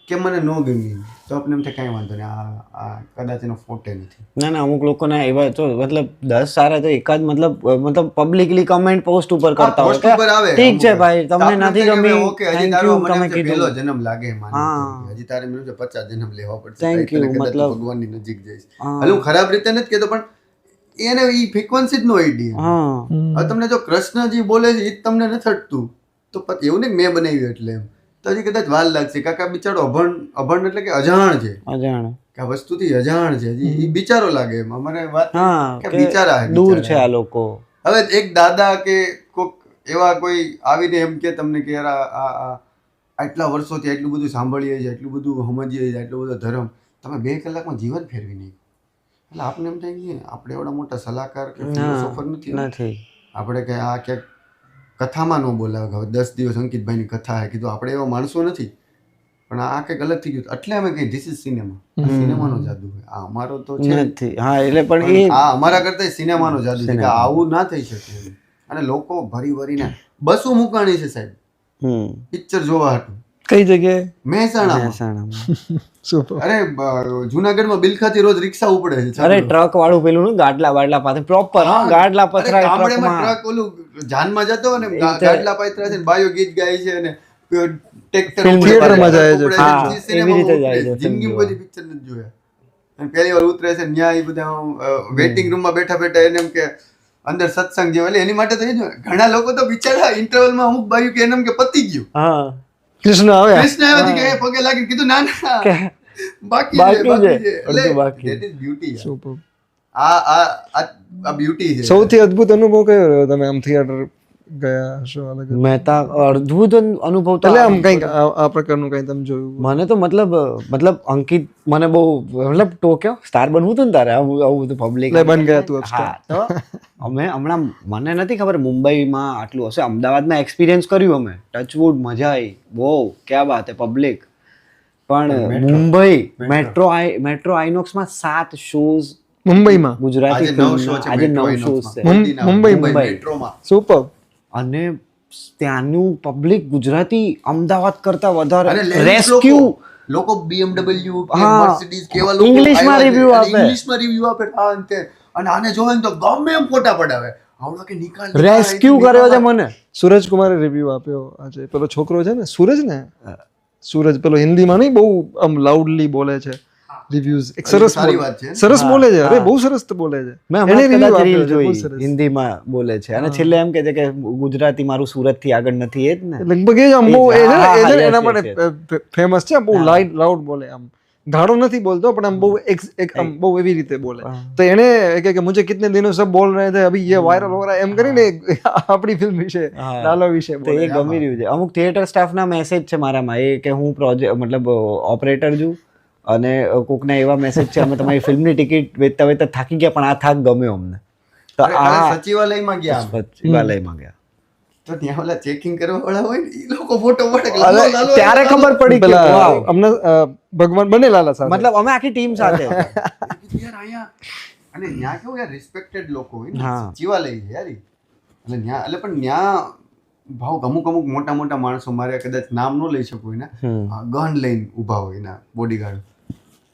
કે મને ન ગમી, તો આપણે એમ થાય કાંઈ વાંધો નહીં, આ કદાચ એનો ફોટે નથી. ના અમુક લોકોના એવા તો મતલબ 10 સારા તો એકાદ મતલબ પબ્લિકલી કમેન્ટ પોસ્ટ ઉપર કરતા હોય કે ઠીક છે ભાઈ તમને નથી ગમી, થેન્ક યુ, તમે કીધું પહેલો જન્મ લાગે માને, હજી તારે મને 50 જન્મ લેવા પડશે, થેન્ક યુ, મતલબ ભગવાનની નજીક જઈશ. એટલે હું ખરાબ રીતે નથી કહેતો, પણ એને ઈ ફ્રીક્વન્સી જ નો આઈડિયા. હવે તમને જો કૃષ્ણજી બોલે છે એ જ તમને નથી અટતું, તો એવું નહીં મેં બનાવ્યું એટલે એમ, તો હજી કદાચ વાર લાગશે. કાકા બિચારો અભણ એટલે કે અજાણ છે, કે આ વસ્તુથી અજાણ છે, હજી એ બિચારો લાગે એમ. અમારે વાત કે બિચારા દૂર છે આ લોકો. હવે એક દાદા કે કોઈક એવા કોઈ આવીને એમ કે તમને કે યાર આ આટલા વર્ષોથી આટલું બધું સાંભળીએ છીએ, આટલું બધું સમજીએ છીએ, આટલો બધો ધર્મ, તમે 2 કલાકમાં જીવન ફેરવી નહીં. એટલે આપણે એમ થાય કે આપણે એવડા મોટા સલાહકાર કે ફિલોસોફર નથી. આપણે કે આ ક્યાંક કથામાં ન બોલાવે હવે 10 દિવસ અંકિતભાઈની કથા હે કીધું આપણે એવા માણસો નથી પણ આ કંઈક અલગ થઈ ગયું એટલે અમે કહી ધીસ ઇઝ સિનેમા સિનેમાનો જાદુ હોય આ અમારો તો છે નથી. હા એટલે પણ એ આ અમારા કરતા સિનેમાનો જાદુ છે કે આવું ના થઈ શકે એમ. અને લોકો ભરી ભરીને બસો મુકાણી છે સાહેબ પિક્ચર જોવા હતું કઈ જગ્યાએ? મહેસાણામાં. મહેસાણામાં. સુપર. અરે જુનાગઢમાં બિલખાથી રોજ રિક્ષા ઉપડે છે અરે ટ્રક વાળું પેલું ને ગાડલા બાડલા પાસે પ્રોપર ગાડલા પથરા ગામડેમાં ટ્રકમાં ટ્રક ઓલું જાનમાં જતો અને ગાડલા પાથરા છે ને બાયો ગીત ગાય છે અને ટ્રેક્ટર થિયેટરમાં જાય છે. હા, એવી રીતે જાય છે. જિંદગી બધી પિક્ચર નથી જોયા અને પહેલી વાર ઉતરે છે ન્યા એ બધા વેઇટિંગ રૂમમાં બેઠા બેઠા એને એમ કે અંદર સત્સંગ જેવું એટલે એની માટે તો એ જ ઘણા લોકો તો બિચારા ઇન્ટરવલમાં અમુક બાયું કે એમ કે પતી ગયું હા કૃષ્ણ આવ્યા. કૃષ્ણ આવ્યો કે એ પગે લાગીને કીધું ના ના બાકી બાકી છે છે, અડધું બાકી. that is beauty યાર. સુપર. આ બ્યુટી છે. સૌથી અદ્ભુત અનુભવ કયો રહ્યો તમે આમ થિયેટર ગયા હશો અલગ? મહેતા અદ્ભુત અનુભવ તો એટલે આમ કંઈક આ પ્રકારનું કંઈ તમે જોયું? મને તો મતલબ અંકિત મને બહુ મતલબ ટોક્યો સ્ટાર બનવું હતું ને તારે આવું બધું પબ્લિક એટલે બન ગયા તું હા તો અમે હમણાં મને નથી ખબર મુંબઈમાં આટલું હશે અમદાવાદમાં એક્સપિરિયન્સ કર્યું અમે ટચવુડ મજા આવી બહુ ક્યાં વાત હે પબ્લિક પણ મુંબઈ મેટ્રો આઈનોક્સમાં 7 શોઝ મુંબઈમાં ગુજરાતી આજે 9 શો છે આજે Metro 9 Inox શોઝ માં. છે મુંબઈ મેટ્રોમાં. સુપર. અને ત્યાંનું પબ્લિક ગુજરાતી અમદાવાદ કરતા વધારે અને ladies રેસ્ક્યુ લોકો BMW હા. મર્સિડીઝ કેવા લોકો ઇંગ્લિશમાં આવ્યા છે. review અને આપે. ઇંગ્લિશમાં review આપે આ અને તે. અને આને જોવે ને તો ગમે એમ ફોટા પડાવે આવડો કે નિકાલ રેસ્ક્યુ કર્યો છે મને સૂરજ કુમારે રિવ્યુ આપ્યો આજે. પેલો છોકરો છે ને સૂરજ ને સૂરજ પેલો હિન્દીમાં નહીં બહુ આમ લાઉડલી બોલે છે રિવ્યુઝ. એક સરસ સારી બોલે. વાત છે. સરસ બોલે છે. અરે બહુ સરસ તો બોલે છે. મેં એને હમણાં review કદાચ આપ્યો રીલ છે, બહુ જોઈ સરસ. હિન્દીમાં બોલે છે અને છેલ્લે એમ કહે છે કે ગુજરાતી મારું સુરત થી આગળ નથી એ જ ને લગભગ એ જ આમ બહુ એ છે ને, હા, એ છે ને yes, એના yes, માટે ફેમસ છે. બહુ લાઉડ બોલે આમ ગાળો નથી બોલતો પણ આમ બહુ એક આમ બહુ એવી રીતે બોલે. તો એને કહે કે મુझे कितने दिनों से बोल रहे थे अभी ये वायरल हो रहा है એમ કરીને આપણી ફિલ્મ વિશે લાલો વિશે તો બોલે. એ ગમી રહ્યું છે અમુક થિયેટર સ્ટાફના મેસેજ છે મારામાં એ કે હું પ્રોજેક્ટ મતલબ ઓપરેટર છું અને કોકના એવા મેસેજ છે અમે તમારી ફિલ્મની ટિકિટ વેચતા વેચતા થાકી ગયા પણ આ થાક ગમ્યો અમને તો અરે, આ કાલે સચિવાલયમાં ગયા અમે. સચિવાલયમાં ગયા તો ત્યાં ઓલા ચેકિંગ કરવા વાળા હોય ને એ લોકો ફોટો પાડે કે અરે, લાલો, લાલો, ત્યારે લાલો. ખબર પડી કે પેલા વાવ. અમને ભગવાન બને લાલા સાથે. મતલબ અમે આખી ટીમ સાથે હતા. યાર અહીંયા અને ન્યા કેવું યાર રિસ્પેક્ટેડ લોકો હોય ને હા. સચિવાલય છે યાર ઈ. એટલે ન્યા એટલે પણ ન્યા ભાવ અમુક મોટા મોટા માણસો મારે કદાચ નામ ન લઈ શકું એના ગન લઈને ઊભા હોય એના બોડીગાર્ડ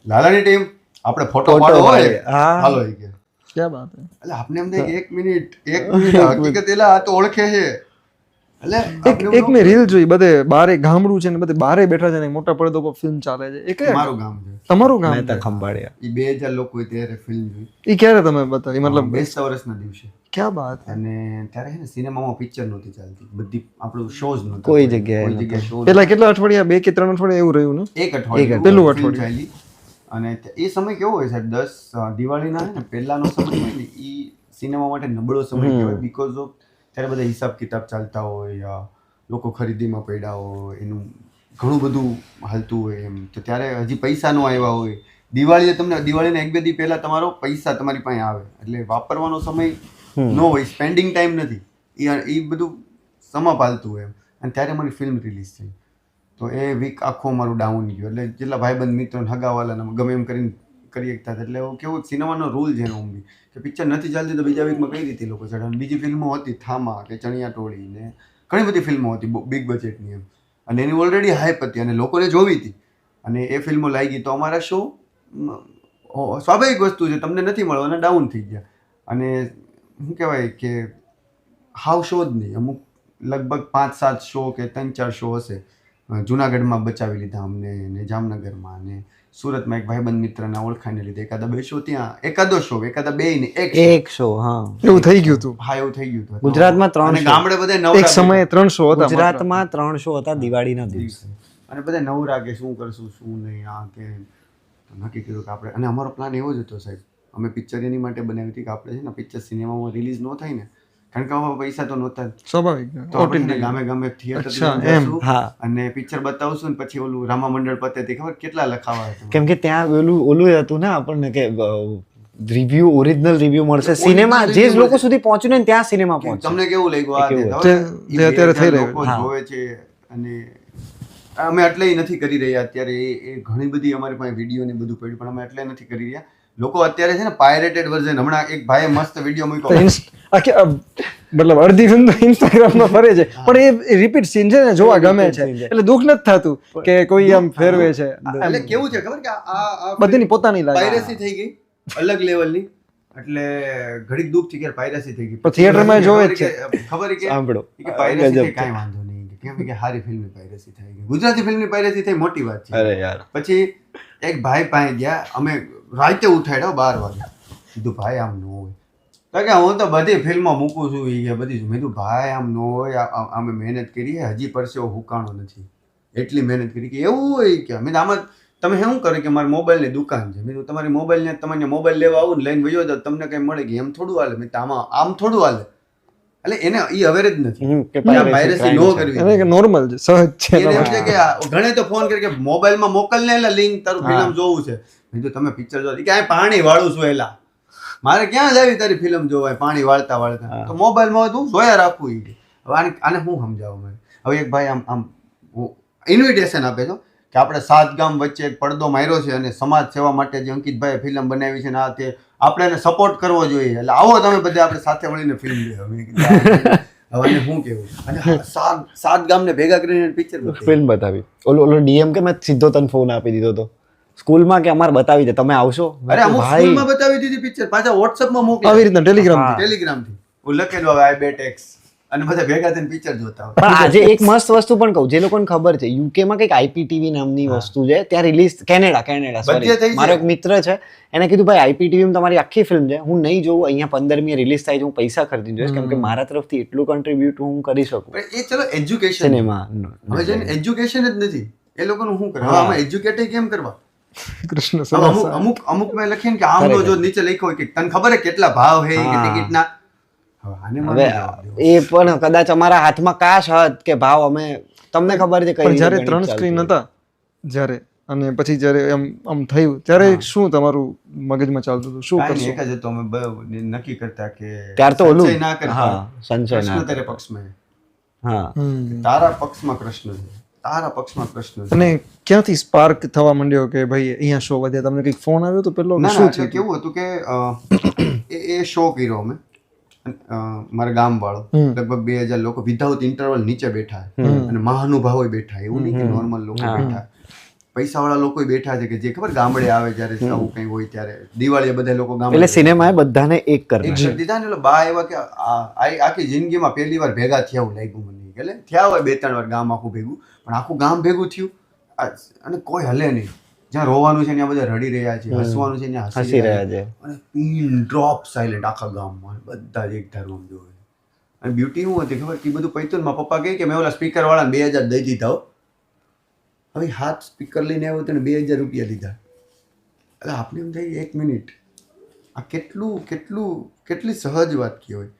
લાલાની ટીમ આપણે ફોટો પાડવો હોય હા. હાલો ઈ કે ક્યાં બાત હે. એટલે આપણે એમ થાય કે એક મિનિટ હકીકત એલા આ તો ઓળખે છે એટલે આપણે એક મેં રીલ જોઈ બધે બારે ગામડું છે ને બધે બારે બેઠા છે ને મોટા પડદો પર ફિલ્મ ચાલે છે. એ કયા મારું ગામ છે તમારું ગામ? મહેતા ખંભાળિયા ઈ 2000 લોકો ત્યારે ફિલ્મ જોઈ એ ક્યારે તમે બતાવી મતલબ? 20 વર્ષના દિવસે ક્યાં બાત હે. અને ત્યારે છે ને સિનેમામાં પિક્ચર નહોતી ચાલતી બધી આપણું શોઝ નહોતા કોઈ જગ્યાએ કોઈ જગ્યાએ show પેલા કેટલા અઠવાડિયા 2 કે 3 અઠવાડિયા એવું રહ્યું ને? એક અઠવાડિયું પહેલું film અઠવાડિયું. ચાલી. અને એ સમય કેવો હોય સાહેબ 10 દિવાળીના છે ને પહેલાનો સમય હોય ને એ સિનેમા માટે નબળો સમય કહેવાય બીકોઝ ઓફ ત્યારે બધા હિસાબ કિતાબ ચાલતા હોય લોકો ખરીદીમાં પડ્યા હોય એનું ઘણું બધું હાલતું હોય એમ તો ત્યારે હજી પૈસા નો આવ્યા હોય દિવાળીએ તમને દિવાળીના 1-2 દી પહેલા તમારો પૈસા તમારી પાસે આવે એટલે વાપરવાનો સમય ન હોય સ્પેન્ડિંગ ટાઈમ નથી એ બધું સમાપ હાલતું હોય એમ અને ત્યારે મારી ફિલ્મ રિલીઝ થઈ તો એ વીક આખો મારું ડાઉન ગયો એટલે જેટલા ભાઈબંધ મિત્રો હગાવાલા ગમે એમ કરીને કરી શકતા હતા એટલે કેવું સિનેમાનો રૂલ છે એનો ઊંઘી કે પિક્ચર નથી ચાલતી તો બીજા વીકમાં કઈ રીતે લોકો ચડે બીજી ફિલ્મો હતી થામા કે ચણિયા ટોળી ને ઘણી બધી ફિલ્મો હતી બિગ બજેટની એમ અને એની ઓલરેડી હાઈપ હતી અને લોકોને જોવી હતી અને એ ફિલ્મો લાગી તો અમારા શો સ્વાભાવિક વસ્તુ છે તમને નથી મળવાના ડાઉન થઈ ગયા અને શું કહેવાય કે હાવ શો જ નહીં અમુક લગભગ 5-7 શો કે 3-4 શો હશે જુનાગઢમાં બચાવી લીધા અમને ને જામનગરમાં ને સુરતમાં એક ભાઈબંધ મિત્રના ઓળખાણને લીધે એકાદા 2 શો ત્યાં એકાદો શો એકાદા 2 ને એક શો હા એવું થઈ ગયું હતું. હા એવું થઈ ગયું હતું ગુજરાતમાં 3 અને શો ગામડે બધા નવરા એક સમયે 3 શો હતા ગુજરાતમાં 3 શો હતા દિવાળીના દિવસે અને બધા નવરા કે શું કરશું શું નહીં આ કે નક્કી કર્યું કે આપણે અને અમારો પ્લાન એવો જ હતો સાહેબ અમે પિક્ચર એની માટે બનાવી હતી કે આપણે છે ને પિક્ચર સિનેમામાં રિલીઝ ન થાય ને કારણ કે આમાં પૈસા તો નહોતા જ. સ્વાભાવિક. તો આપણે ગામે ગામે થિયેટર હા. અને પિક્ચર બતાવશું ને પછી ઓલું રામા મંડળ પતે તે ખબર કેટલા લખાવા હતા કેમ કે ત્યાં ઓલું હતું ને આપણને કે રિવ્યુ ઓરિજિનલ રિવ્યુ મળશે સિનેમા જે review લોકો સુધી પહોંચ્યું ને ત્યાં સિનેમા કે પહોંચશે. તમને કેવું લાગ્યું આ કેવું? દેખાવ? જે ઈ અત્યારે 2000 થઈ રહ્યું. લોકો જોવે છે અને અમે એટલે નથી કરી રહ્યા અત્યારે એ ઘણી બધી અમારી પાસે વિડીયો ને બધું પડ્યું પણ અમે એટલે નથી કરી રહ્યા. લોકો અત્યારે છે ને પાયરેટેડ વર્ઝન, હમણાં એક ભાઈએ મસ્ત વિડીયો મૂક્યો, મતલબ અડધી ફિલ્મ તો ઇન્સ્ટાગ્રામમાં ફરે છે પણ એ રિપીટ સીન છે ને જોવા ગમે છે એટલે દુઃખ નથી થતું કે કોઈ આમ ફેરવે છે. એટલે કેવું છે ખબર કે આ બધીની પોતાની લાગે. પાયરેસી થઈ ગઈ અલગ લેવલની, એટલે ઘડીક દુઃખ થી કે પાયરેસી થઈ ગઈ પણ થિયેટરમાં જોવે જ છે. ખબર કે સાંભળો પાયરેસી થઈ કાંઈ વાંધો નહીં, કેમ કે સારી ફિલ્મની પાયરેસી થઈ ગઈ, ગુજરાતી ફિલ્મની પાયરેસી થઈ મોટી વાત છે. અરે યાર પછી એક ભાઈ પાસે ગયા, અમે રાતે ઉઠાડ્યો 12 વાગે, કીધું ભાઈ આમ ન હોય, તો કે હું તો બધી ફિલ્મો મૂકું છું એ કે બધી, મેં કીધું ભાઈ આમ ન હોય, અમે મહેનત કરી હજી પરસેવો હુકાણો નથી, એટલી મહેનત કરી કે એવું હોય કે મેં આમાં તમે શું કરો કે મારી મોબાઈલની દુકાન છે, મેં કીધું તમારી મોબાઈલને તમારે મોબાઈલ લેવા આવું ને લઈને વયો જાવ તમને કંઈ મળે કે એમ થોડું હાલે, મેં આમાં આમ થોડું હાલે, એટલે એને એ અવેર જ નથી કે કે આ piracy ન કરવી. એને કે નોર્મલ છે, સહજ છે. એને એમ છે કે ઘણે તો ફોન કરી કે મોબાઈલમાં મોકલ ને એલા લિંક તારું ફિલ્મ જોવું છે, મેં કીધું તમે પિક્ચર જો કે આ પાણી વાળું છું એલા, મારે ક્યાં જાવી તારી ફિલ્મ જોવાય પાણી વાળતા વાળતા, તો મોબાઈલમાં તું જોયા રાખવું ઈ. હવે આને હું સમજાવું મારે. હવે એક ભાઈ આમ ઇન્વિટેશન આપે છે કે આપણે 7 ગામ વચ્ચે એક પડદો માર્યો છે અને સમાજ સેવા માટે જે અંકિતભાઈ ફિલ્મ બનાવી છે ને આ તે આપણે એને સપોર્ટ કરવો જોઈએ, એટલે આવો તમે બધા આપણે સાથે મળીને ફિલ્મ જોઈએ. હવે શું કેવું, અને 7 ગામને ભેગા કરીને પિક્ચર ફિલ્મ બતાવી. ઓલો ડીએમ કે મેં સીધો તને ફોન આપી દીધો તો સ્કૂલમાં કે અમારે બતાવી દે તમે આવશો. અરે અમુક સ્કૂલમાં બતાવી દીધી પિક્ચર, પાછા વોટ્સએપમાં મોકલી આવી રીતના ટેલિગ્રામથી. ટેલિગ્રામથી હું લખેલું હવે આઈ બેટ એક્સ અને બધા ભેગા થઈને પિક્ચર જોતા હોય. પણ આજે એક મસ્ત વસ્તુ પણ કહું, જે લોકોને ખબર છે યુકેમાં કંઈક આઈપીટીવી નામની વસ્તુ છે, ત્યાં રિલીઝ કેનેડા બધે સોરી થઈ મારો એક મિત્ર છે એને કીધું ભાઈ આઈપીટીવીમાં તમારી આખી ફિલ્મ છે, હું નહીં જોઉં, અહીંયા 15મી રિલીઝ થાય છે, હું પૈસા ખરીદી જોઈશ કેમ કે મારા તરફથી એટલું કન્ટ્રીબ્યુટ હું કરી શકું પણ એ ચલો એજ્યુકેશન, સિનેમા. હવે જેને એજ્યુકેશન જ નથી એ લોકોનું શું કરે, હવે આમાં એજ્યુકેટ કેમ કરવા? કૃષ્ણ હવે અમુક મેં લખીને કે આમનો જો નીચે લખ્યો હોય કે તને ખબર છે કેટલા ભાવ છે કે ટિકિટના, હવે એ પણ કદાચ અમારા હાથમાં કાશ હત કે ભાવ અમે તમને ખબર છે કઈ પણ જ્યારે રીતે 3 સ્ક્રીન હતા જ્યારે અને પછી જ્યારે આમ થયું ત્યારે શું તમારું મગજમાં ચાલતું હતું, શું કાંઈ નહીં, કરશો? એક જ હતો, અમે નક્કી કરતા કે ત્યાર તો ઓલું સંચય ના કરતા, હા સંચય કૃષ્ણ ના તારે પક્ષમાં, હા તારા પક્ષમાં કૃષ્ણ છે, તારા પક્ષમાં કૃષ્ણ છે. અને ક્યાંથી સ્પાર્ક થવા માંડ્યો કે ભાઈ અહીંયા શો વધ્યા, તમને કંઈક ફોન આવ્યો તો પેલો ના શું ના, એટલે થયું? કેવું હતું કે એ શો કર્યો અમે મારા ગામ વાળો, લગભગ 2000 લોકો વિધાઉટ ઇન્ટરવલ નીચે બેઠા અને મહાનુભાવો બેઠા, એવું નહીં કે નોર્મલ લોકો બેઠા, પૈસા વાળા લોકો બેઠા છે કે જે ખબર ગામડે આવે જ્યારે આવું કંઈ હોય ત્યારે દિવાળીએ બધા લોકો ગામડે એટલે સિનેમાએ બધાને એક કરી એક કરી દીધા ને, એટલે બા એવા કે આખી જિંદગીમાં પહેલી વાર ભેગા થયા એવું લાગ્યું મને, એટલે થયા હોય 2-3 વાર ગામ આખું ભેગું, પણ આખું ગામ ભેગું થયું અને કોઈ હલે નહીં, જ્યાં રોવાનું છે ત્યાં બધા રડી રહ્યા છે, હસવાનું છે ત્યાં હસી રહ્યા છે, અને પિન ડ્રોપ સાયલેન્ટ આખા ગામમાં, બધા જ એક ધારું આમ જોવે. અને બ્યુટી શું હતી ખબર કે બધું પૈતું ને મારા પપ્પા કહે કે મેં ઓલા સ્પીકર વાળાને 2000 દઈ દીધા હો. હવે હાથ સ્પીકર લઈને આવ્યો તો 2000 રૂપિયા લીધા, એટલે આપણે એમ થઈ 1 મિનિટ આ કેટલી સહજ વાત કહેવાય.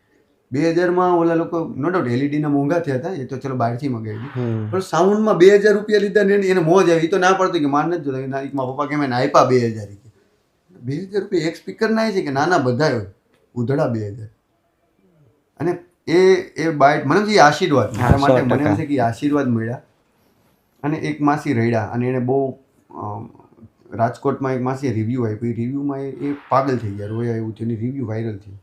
2000માં ઓલા લોકો નો ડાઉટ એલઈડીના મોંઘા થયા હતા, એ તો ચલો બહારથી મંગાવી, પણ સાઉન્ડમાં 2000 રૂપિયા લીધા ને એને મોજ આવી, તો ના પડતો કે માર નથી જોતા, મારા પપ્પા કે મેં આપ્યા 2000, 2000 રૂપિયા એક સ્પીકર ના છે કે નાના બધા હોય ઉધડા 2000. અને એ બાઇટ મને જે આશીર્વાદ મારા માટે મને એમ છે કે આશીર્વાદ મળ્યા. અને એક માસી રડ્યા અને એને બહુ રાજકોટમાં એક માસીએ રિવ્યૂ આપ્યું, રિવ્યૂમાં એ પાગલ થઈ ગયા, રોયા એવું થયું, એની રિવ્યૂ વાયરલ થઈ.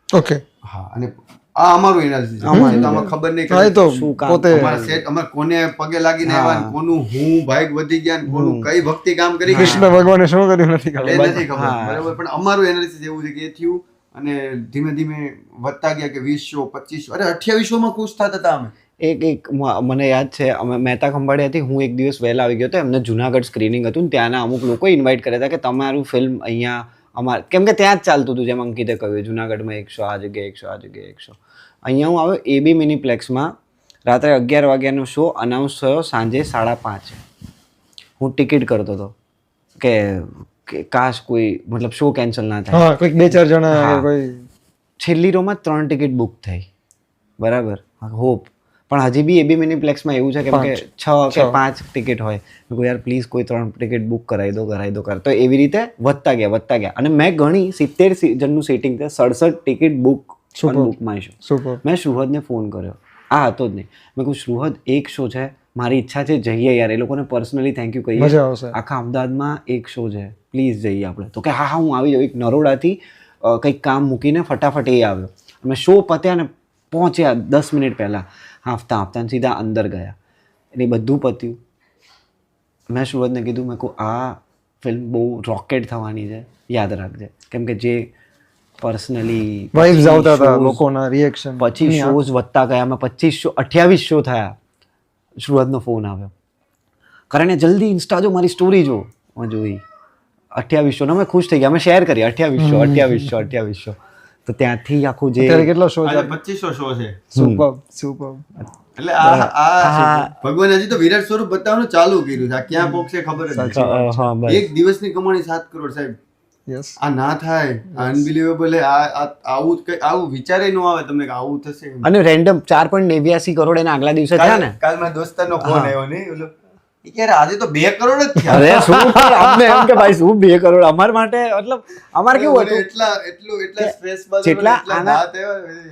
ઓકે હા, અને આ અમારું એનાલિસિસ છે, આમાં ખબર નહીં હા, એ તો પોતે અમારા સેટ અમારે કોને પગે લાગીને આવ્યા ને કોનું હું ભાઈક વધી ગયા ને કોનું કઈ ભક્તિ કામ કરી કૃષ્ણ ભગવાને શું કર્યું નથી ખબર. એ નથી ખબર બરાબર, પણ અમારું એનાલિસિસ એવું છે કે એ થયું અને ધીમે ધીમે વધતા ગયા કે 20 શો 25 શો, અરે 28 શોમાં ખુશ થતા હતા અમે. એક મને યાદ છે અમે મહેતા ખંભાળી હતી, હું એક દિવસ વહેલા આવી ગયો હતો, એમને જુનાગઢ સ્ક્રીનિંગ હતું ને ત્યાંના અમુક લોકો ઇન્વાઇટ કર્યા હતા કે તમારું ફિલ્મ અહીંયા અમારે, કેમ કે ત્યાં જ ચાલતું હતું જેમ અંકિતે કહ્યું જુનાગઢમાં 1 શો, આ જગ્યાએ 1 શો, આ જગ્યાએ 1 શો. અહીંયા હું આવ્યો એબી મિનીપ્લેક્સમાં, રાત્રે 11 વાગ્યાનો શો અનાઉન્સ થયો, સાંજે 5:30 હું ટિકિટ કરતો હતો કે કાશ કોઈ મતલબ શો કેન્સલ ના થાય. હા, કોઈક 2-4 જણા કોઈ છેલ્લી રોમાં 3 ટિકિટ બુક થઈ બરાબર, હોપ પણ હજી બી એબી મિનીપ્લેક્સમાં એવું છે કેમ કે 6 કે 5 ટિકિટ હોય. મેં કહ્યું યાર પ્લીઝ કોઈ 3 ટિકિટ બુક કરાવી દો. તો એવી રીતે વધતા ગયા અને મેં ઘણી 70 જણનું સીટિંગ છે, 67 ટિકિટ બુક બુકમાં છે. સુપર. મેં શ્રુહદને ફોન કર્યો, આ હતો જ નહીં. મેં કહ્યું શ્રુહદ એક શો છે, મારી ઈચ્છા છે જઈએ યાર, એ લોકોને પર્સનલી થેન્ક યુ કહીએ, મજા આવશે. આખા અમદાવાદમાં એક શો છે, પ્લીઝ જઈએ આપણે. તો કે હા હું આવી જાઉં. એક નરોડાથી કંઈક કામ મૂકીને ફટાફટ એ આવ્યો. અમે શો પત્યા ને પહોંચ્યા 10 મિનિટ પહેલાં, હાંફતા સીધા અંદર ગયા. એટલે બધું પત્યું. મેં શ્રુહદને કીધું, મેં કહું આ ફિલ્મ બહુ રોકેટ થવાની છે, યાદ રાખજે. કેમ કે જે પર્સનલી વાઇબ્સ આવતા હતા, લોકોના રિએક્શન, પછી શોઝ વધતા ગયા. અમે 28 શો થયા. શ્રુહદનો ફોન આવ્યો, કારણ એ જલ્દી ઇન્સ્ટા જો, મારી સ્ટોરી જો. મેં જોઈ 28 શો, અમે ખુશ થઈ ગયા. અમે શેર કરી 28 શો. તો ત્યાંથી આખું જે કેટલો શો છે? 2500 શો છે. સુપર. એટલે આ ભગવાન હજી તો વિરાટ સ્વરૂપ બતાવવાનું ચાલુ કર્યું છે. આ ક્યાં પહોંચશે ખબર જ નથી. એક દિવસની કમાણી 7 કરોડ સાહેબ. યસ. આ ના થાય, અનબિલીવેબલ. આવું વિચારે ન આવે તમને કે આવું થશે. અને રેન્ડમ 4.89 કરોડ એના આગલા દિવસે થયા ને. કાલ મારા દોસ્તારનો ફોન આવ્યો ને, ઓલો યાર આજે તો 2 કરોડ જ થયા. અરે શું અમને એમ કે ભાઈ શું 2 કરોડ અમાર માટે, મતલબ અમાર કેવું હતું, એટલા સ્ટ્રેસ બાદ જેટલા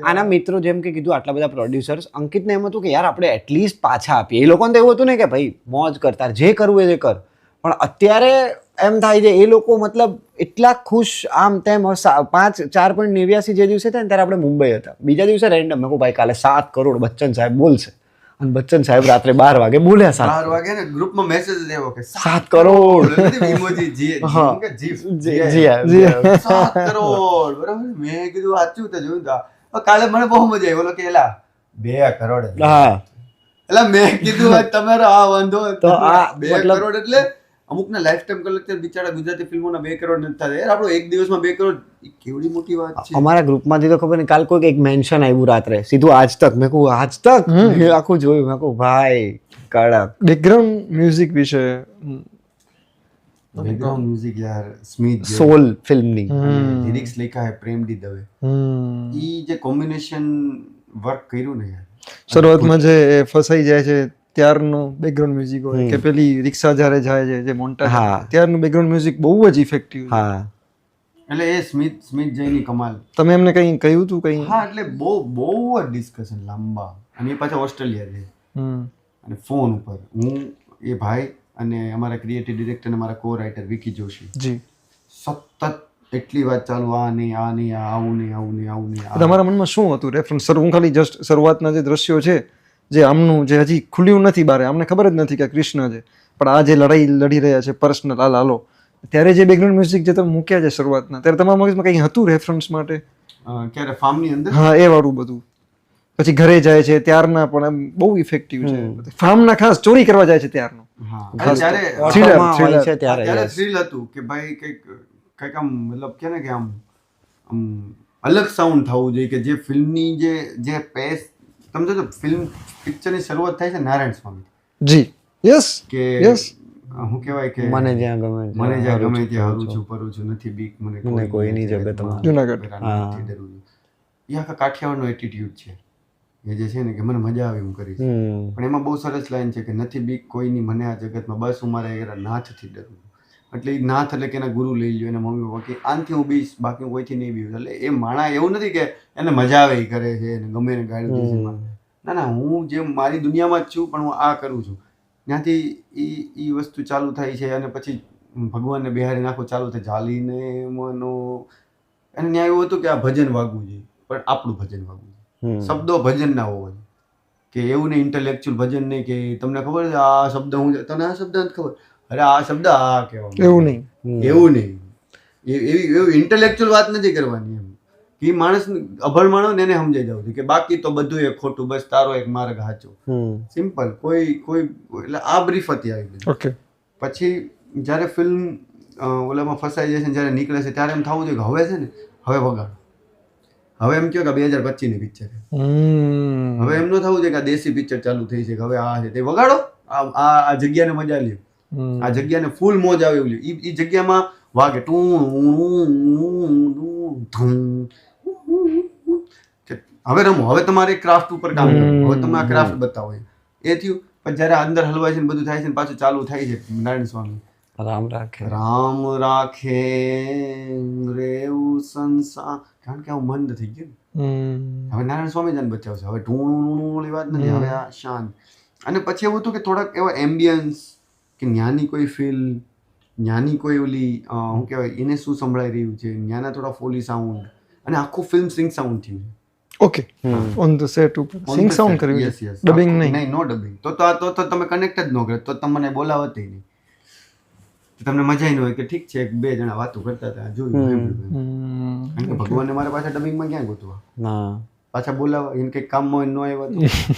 આના મિત્રો જેમ કે કીધું, આટલા બધા પ્રોડ્યુસર્સ, અંકિતને એમ હતું કે યાર આપણે એટલીસ્ટ પાછા આપીએ. એ લોકોને તો એવું હતું ને કે ભાઈ મોજ કરતા, જે કરવું એ કર. પણ અત્યારે એમ થાય છે એ લોકો મતલબ એટલા ખુશ આમ તેમ. 4.89 જે દિવસે થાય ને ત્યારે આપણે મુંબઈ હતા, બીજા દિવસે રેન્ડમ. મેં કહું ભાઈ કાલે 7 કરોડ બચ્ચન સાહેબ બોલશે. અને બચ્ચન સાહેબ રાત્રે 12 વાગે બોલ્યા. 12 વાગે ને ગ્રુપમાં મેસેજ આવ્યો કે 7 કરોડ ઇમોજી જી 7 કરોડ. બરાબર. મેં કીધું સાચું તો જોયું તો કાલે મને બહુ મજા આવી. બોલો કે એલા 2 કરોડ. હા એટલે મેં કીધું તમારો આ વાંધો તો આ 2 કરોડ એટલે અમુકના લાઈફ ટાઈમ કલેક્ટર બિચારા ગુજરાતી ફિલ્મોના 2 કરોડ નથી થતા યાર. આપણો એક દિવસમાં 2 કરોડ કેવડી મોટી વાત છે. અમારા ગ્રુપમાંથી તો ખબર નહીં, કાલ કોઈક એક મેન્શન આવ્યું રાત્રે સીધું આજ તક. મેં કહું આજ તક આખું જોયું. મેં કહું ભાઈ કડક. બેકગ્રાઉન્ડ મ્યુઝિક વિશે, બેકગ્રાઉન્ડ મ્યુઝિક યાર સ્મિત સોલ ફિલ્મની લિરિક્સ લખ્યા હે પ્રેમદી દવે. ઈ જે કોમ્બિનેશન વર્ક કર્યું ને યાર. શરૂઆતમાં જે ફસાઈ જાય છે ત્યારનું બેકગ્રાઉન્ડ મ્યુઝિક હોય, કે પેલી રિક્ષા જ્યારે જાય છે જે મોન્ટા, ત્યારનું બેકગ્રાઉન્ડ મ્યુઝિક બહુ જ ઇફેક્ટિવ. હા એટલે એ સ્મિત જયની કમાલ. તમે એમને કંઈ કહ્યું હતું કંઈ? હા એટલે બહુ જ ડિસ્કશન લાંબા. અને એ પાછા ઓસ્ટ્રેલિયા છે. અને ફોન ઉપર હું, એ ભાઈ અને અમારા ક્રિએટિવ ડિરેક્ટર અને મારા કો રાઇટર વિકી જોશી જી સતત એટલી વાત ચાલુ, આ નહીં આવું નહીં. તમારા મનમાં શું હતું રેફરન્સ? સર હું ખાલી જસ્ટ શરૂઆતના જે દ્રશ્યો છે જે આમનું જે હજી ખુલ્યું નથી બારે, અમને ખબર જ નથી કે કૃષ્ણ છે, પણ આ જે લડાઈ લડી રહ્યા છે પર્સનલ હાલો, ત્યારે જે બેકગ્રાઉન્ડ મ્યુઝિક જે તમે મૂક્યા છે શરૂઆતના, ત્યારે તમારા મગજમાં કંઈ હતું રેફરન્સ માટે? ક્યારે ફાર્મની અંદર? હા એ વાળું બધું. પછી ઘરે જાય છે ત્યારના પણ એમ બહુ ઇફેક્ટિવ છે. ફાર્મના ખાસ ચોરી કરવા જાય છે ત્યારનું. ત્યારે થ્રિલ હતું કે ભાઈ કંઈક આમ મતલબ કે ને કે આમ અલગ સાઉન્ડ થવું જોઈએ, કે જે ફિલ્મની જે પેસ સમજો તો ફિલ્મ પિક્ચરની શરૂઆત થાય છે નારાયણ સ્વામી. જી યસ કે શું કહેવાય કે મને જ્યાં ગમે ત્યાં હરું છું પરું છું, નથી બીક મને કોઈની જગતમાં, જુનાગઢ. નથી ડરવું. એ આખા કાઠિયાવાડનો એટીટ્યુડ છે એ જે છે ને કે મને મજા આવે હું કરીશ. પણ એમાં બહુ સરસ લાઈન છે કે નથી બીક કોઈની મને આ જગતમાં, બસ હું મારા નાથથી ડરું. એટલે એ નાથ એટલે કે એના ગુરુ લઈ લ્યો, એના મમ્મી પપ્પા કે આનથી હું બીશ, બાકી કોઈથી નહીં બીશ. એટલે એ માણા એવું નથી કે એને મજા આવે એ કરે છે એને ગમે એને ગાડી દે છે. ના હું જે મારી દુનિયામાં જ છું પણ હું આ કરું છું. ત્યાંથી એ વસ્તુ ચાલુ થાય છે. અને પછી ભગવાનને બિહારી નાખો ચાલુ થાય જાલીને મનો. અને ત્યાં એવું હતું કે આ ભજન વાગવું જોઈએ, પણ આપણું ભજન વાગવું જોઈએ. શબ્દો ભજન ના હોવા જોઈએ, કે એવું નહીં ઇન્ટેલેક્ચ્યુઅલ ભજન નહીં કે તમને ખબર છે આ શબ્દ હું, તને આ શબ્દ નથી ખબર, અરે આ શબ્દ આ કહેવાય, એવું નહીં. એવી ઇન્ટેલેક્ચ્યુઅલ વાત નથી કરવાની એમ કે માણસ અભણ માણસ ને એને સમજાઈ જવું કે બાકી તો બધું એક ખોટું, બસ તારો એક માર્ગ સાચો, સિમ્પલ. કોઈ એટલે આ બ્રીફ હતી આવી બધી. ઓકે. પછી જ્યારે ફિલ્મ ઓલામાં ફસાઈ જાય છે જ્યારે નીકળે છે ત્યારે એમ થવું જોઈએ કે હવે છે ને હવે વગાડો, હવે એમ કહો કે 2025ની પિક્ચર છે, હવે એમ ન થવું જોઈએ કે આ દેશી પિક્ચર ચાલુ થઈ છે કે હવે આ છે તે વગાડો, આ જગ્યાને મજા લ્યો, આ જગ્યાને ફૂલ મોજ આવે એવું લ્યો. એ જગ્યામાં વાગે હવે રમો, હવે તમારે ક્રાફ્ટ ઉપર કામ કરવું, હવે તમે આ ક્રાફ્ટ બતાવો એ થયું. પણ જ્યારે અંદર હલવાય છે ને બધું થાય છે ને પાછું ચાલુ થાય છે નારાયણ સ્વામી રામ રાખે રામ રાખે રેવું સંસાર, કારણ કે આવું મંદ થઈ ગયું ને. હવે નારાયણ સ્વામી જ આને બચાવશે, હવે ઢૂંઢ ઓલી વાત નથી, હવે આ શાંત. અને પછી એવું હતું કે થોડાક એવા એમ્બિયન્સ કે જ્ઞાની કોઈ ફીલ, જ્ઞાની કોઈ ઓલી શું કહેવાય એને શું સંભળાઈ રહ્યું છે, જ્ઞાના થોડા ફોલી સાઉન્ડ, અને આખું ફિલ્મ સિંગ સાઉન્ડ થયું છે. ઓકે ઓન ધ સેટ ઉપર સિંગ સાઉન્ડ કર્યું Yes, છે, yes. ડબિંગ નહીં. નહીં, નો ડબિંગ. તો તમે કનેક્ટ જ ન કરે, તો તમને બોલાવત નહીં. તમને મજા ન હોય કે ઠીક છે એક બે જણા વાતો કરતા હતા જોયું. કારણ કે ભગવાનને મારા પાછા ડબિંગમાં ક્યાં ગોતવા, ના પાછા બોલાવા એને કંઈક કામમાં ન આવ્યા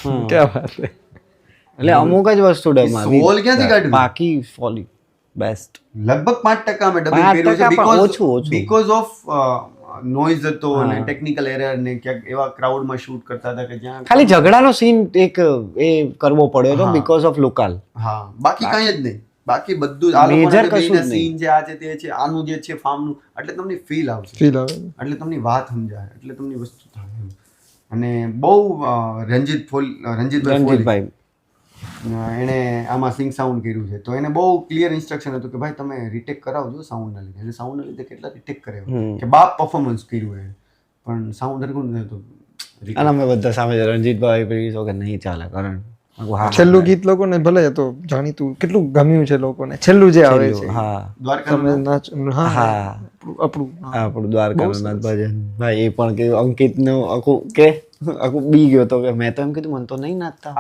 તો ક્યાં વાત છે. એટલે અમુક જ વસ્તુ ડબમાં સોલ ક્યાંથી કાઢવી? બાકી ફોલી બેસ્ટ લગભગ 5% અમે ડબિંગ 5% કર્યું છે પણ ઓછું. બીકોઝ ઓફ નોઇઝ હતો અને ટેકનિકલ એરર ને ક્યાંક એવા ક્રાઉડમાં શૂટ કરતા હતા કે જ્યાં ખાલી ઝઘડાનો સીન એક એ કરવો પડ્યો હતો બીકોઝ ઓફ લોકલ. હા, બાકી કાંઈ જ નહીં. બાકી બધું Major કશું જ નહીં. સીન છે, આ છે તે છે, આનું જે છે ફાર્મનું, એટલે તમને ફીલ આવશે, ફીલ આવે. એટલે તમને વાત સમજાય, એટલે તમને વસ્તુ થાય એમ. અને બહુ રંજીતભાઈ ફોલી, એણે આમાં સિંગ સાઉન્ડ કર્યું છે, તો એને બહુ ક્લિયર ઇન્સ્ટ્રક્શન હતું કે ભાઈ તમે રીટેક કરાવજો સાઉન્ડના લીધે. એટલે સાઉન્ડના લીધે કેટલા રીટેક કર્યા કે બાપ પરફોર્મન્સ કર્યું એ, પણ સાઉન્ડ હરખું નથી થતું. અને અમે બધા સામે રણજીતભાઈ પેલી કે નહીં ચાલે કારણ છેલ્લું ગીત લોકોને ભલે તો જાણીતું કેટલું ગમ્યું છે લોકોને, છેલ્લું જે આવે છે હા દ્વારકા તમે નાચ હા હા આપણું આપણું દ્વારકાનાથ ભજન ભાઈ એ પણ કે અંકિતનું આખું બી ગયો તો કે મેં તો એમ કીધું મને તો નહીં નાચતા.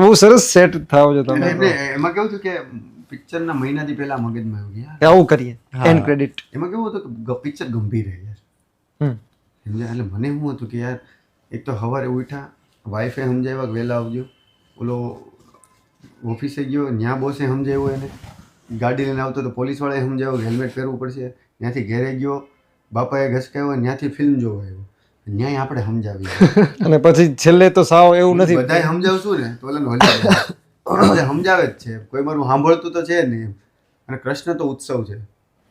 બહુ સરસ સેટ થાવ છો તમે. એમાં કેવું હતું કે પિક્ચરના મહિનાથી પહેલા મગજમાં આવ્યું કે યાર કે આવું કરીએ એન્ડ ક્રેડિટ. એમાં કેવું હતું કે પિક્ચર ગંભીર છે યાર. એટલે મને શું હતું કે યાર એક તો સવારે ઉઠ્યા, વાઈફે સમજાવ્યા કે વહેલા આવજો, ઓલો ઓફિસે ગયો ત્યાં બોસે સમજાવ્યો એને, ગાડી લઈને આવતો તો પોલીસવાળાએ સમજાવ્યો કે હેલ્મેટ પહેરવું પડશે, ત્યાંથી ઘેરે ગયો, બાપાએ ઘસકાયો, ત્યાંથી ફિલ્મ જોવા આવ્યો, ન્યાય આપણે સમજાવી. અને પછી છેલ્લે તો સાવ એવું નથી. બધાય સમજાવશું ને તો ઓલાને હલી જાય. બધા સમજાવે જ છે, કોઈ મારું સાંભળતું તો છે ને એમ. અને કૃષ્ણ તો ઉત્સવ છે,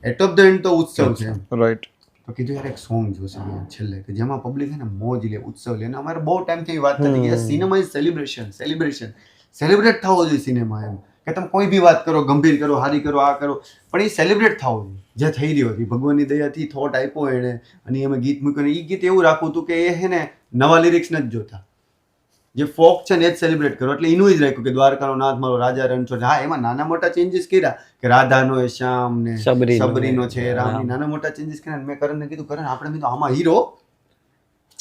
એટ ઓફ ધ એન્ડ તો ઉત્સવ છે એમ. રાઈટ. તો કીધું યાર એક સોંગ જોશે છેલ્લે કે જેમાં પબ્લિક છે ને મોજ લે, ઉત્સવ લે. અને અમારે બહુ ટાઈમથી વાત થતી કે સિનેમા ઇઝ સેલિબ્રેશન, સેલિબ્રેટ થવો જોઈએ સિનેમા એમ. કે તમે કોઈ બી વાત કરો, ગંભીર કરો, હારી કરો, આ કરો, પણ એ સેલિબ્રેટ થવો જોઈએ જે થઈ રહ્યો હતી. ભગવાનની દયાથી થોટ આપ્યો એણે, અને એમાં ગીત મૂક્યું. એ ગીત એવું રાખવું હતું કે એ છે ને નવા લિરિક્સ નથી જોતા, જે ફોક છે ને એ જ સેલિબ્રેટ કરો. એટલે એનું જ રાખ્યું કે દ્વારકાનો નાથ મારો રાજા રણછોડ. હા, એમાં નાના મોટા ચેન્જીસ કર્યા કે રાધાનો એ શ્યામ ને સબરીનો છે, રામની નાના મોટા ચેન્જીસ કર્યા. મેં કરણને કીધું કરણ આપણે મેં તો આમાં હીરો,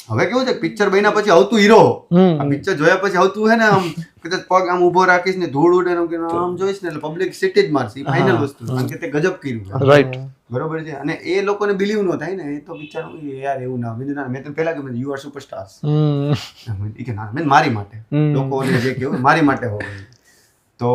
હવે કેવું છે પિક્ચર બન્યા પછી આવતું હીરો, આ પિક્ચર જોયા પછી આવતું હે ને આમ કદાચ પગ આમ ઊભો રાખીશ ને ધૂળ ઉડે ને આમ જોઈશ ને એટલે પબ્લિક સીટી જ મારશે. ફાઇનલ વસ્તુ, કારણ કે તે ગજબ કર્યું. રાઈટ. બરોબર છે. અને એ લોકોને બિલીવ ન થાય ને, એ તો બિચારા યાર એવું ના. મેં તો પહેલા કહ્યું યુ આર સુપરસ્ટાર્સ, કે ના મેં મારી માટે, લોકોને જે કહેવું મારી માટે હોવું. તો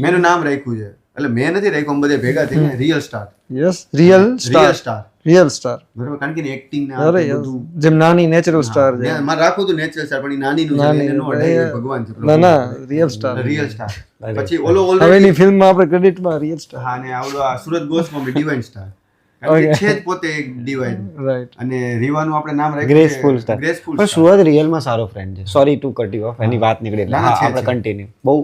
મેનું નામ રાખ્યું છે, એટલે મેં નથી રાખ્યું, બધે ભેગા થઈને real star. Yes, real star, real star. બરોબર, કારણ કે એક્ટિંગ ને અરે બધું જેમ નાની નેચરલ સ્ટાર છે. મારે રાખવું હતું નેચરલ સ્ટાર, પણ એ નાની નું છે, એને નો અડાય, ભગવાન છે. ના ના, રિયલ સ્ટાર. Real star. પછી ઓલો હવેની ફિલ્મમાં આપણે ક્રેડિટમાં રિયલ સ્ટાર. હા, ને આવડો આ સુરત ગોસ્વામી ડિવાઇન સ્ટાર, કારણ કે છે જ પોતે એક ડિવાઇન. રાઈટ. અને રીવાનું આપણે નામ રાખ્યું ગ્રેસફુલ સ્ટાર. ગ્રેસફુલ. પણ સુરત રિયલમાં સારો ફ્રેન્ડ છે. Sorry to cut you off, એની વાત નીકળી એટલે હા આપણે કન્ટિન્યુ. બહુ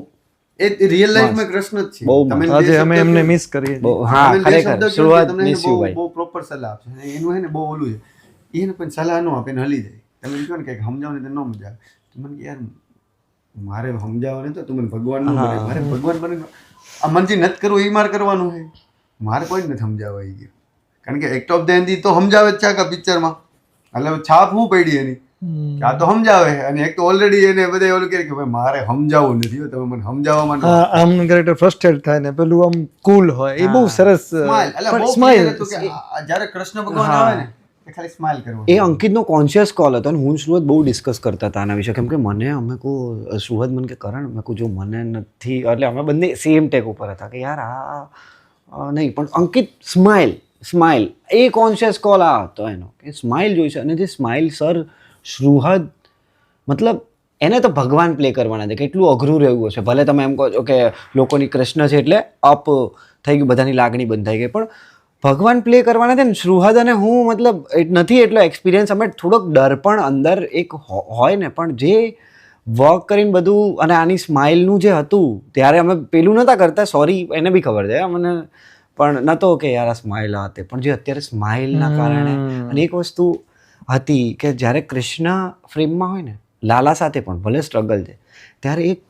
એ રિયલ લાઈફમાં કૃષ્ણ જ છે. બહુ તમે આજે અમે એમને મિસ કરીએ છીએ. હા ખરેખર સુરત મિસ યુ ભાઈ. બહુ પ્રોપર સલાહ આપશે. એનું હે ને બહુ ઓલું છે, એને પણ સલાહ ન આપે ને હલી જાય. તમે એમ કહો ને કે સમજાવો ને તો ન મજા આવે. તો મને કે યાર મારે સમજાવવા ને તો તું મને ભગવાન નું બને, મારે ભગવાન બને આ મનથી નથી કરવું, એ મારે કરવાનું છે. મારે કોઈ નથી સમજાવવા એ ગયું, કારણ કે એક્ટ ઓફ ધ એન્ડ તો સમજાવે જ છે કે પિક્ચરમાં, એટલે છાપ હું પડી એની કે આ તો સમજાવે. અને એક તો ઓલરેડી એને બધા ઓલું કહે કે ભાઈ મારે સમજાવવું નથી, તમે મને સમજાવવામાં હા, આમનું કેરેક્ટર ફ્રસ્ટ્રેટ થાય ને પેલું આમ કુલ હોય, એ બહુ સરસ સ્માઈલ હતું કે જ્યારે કૃષ્ણ ભગવાન આવે ને એ ખાલી સ્માઈલ કરવો. એ અંકિતનો કોન્શિયસ કોલ હતો અને હું સુરત બહુ ડિસ્કસ કરતા હતા આના વિશે, કેમ કે મને અમે કહું સુરત મને કે કરણ મેં કહું જો મને નથી, એટલે અમે બંને સેમ ટેક ઉપર હતા કે યાર આ નહીં, પણ અંકિત સ્માઇલ એ કોન્શિયસ કોલ આ હતો એનો કે સ્માઇલ જોઈશે. અને જે સ્માઇલ સર સુહદ મતલબ એને તો ભગવાન પ્લે કરવાના છે, કેટલું અઘરું રહ્યું હશે. ભલે તમે એમ કહો છો કે લોકોની કૃષ્ણ છે એટલે અપ થઈ ગયું, બધાની લાગણી બંધાઈ ગઈ, પણ ભગવાન પ્લે કરવાના છે ને શ્રુહદ અને હું મતલબ નથી એટલો એક્સપિરિયન્સ, અમે થોડોક ડર પણ અંદર એક હોય ને, પણ જે વર્ક કરીને બધું, અને આની સ્માઇલનું જે હતું ત્યારે અમે પેલું નહોતા કરતા, સોરી એને બી ખબર છે મને, પણ નહોતો કે યાર આ સ્માઇલ આ તે, પણ જે અત્યારે સ્માઇલના કારણે, અને એક વસ્તુ હતી કે જ્યારે કૃષ્ણ ફ્રેમમાં હોય ને લાલા સાથે પણ ભલે સ્ટ્રગલ છે ત્યારે એક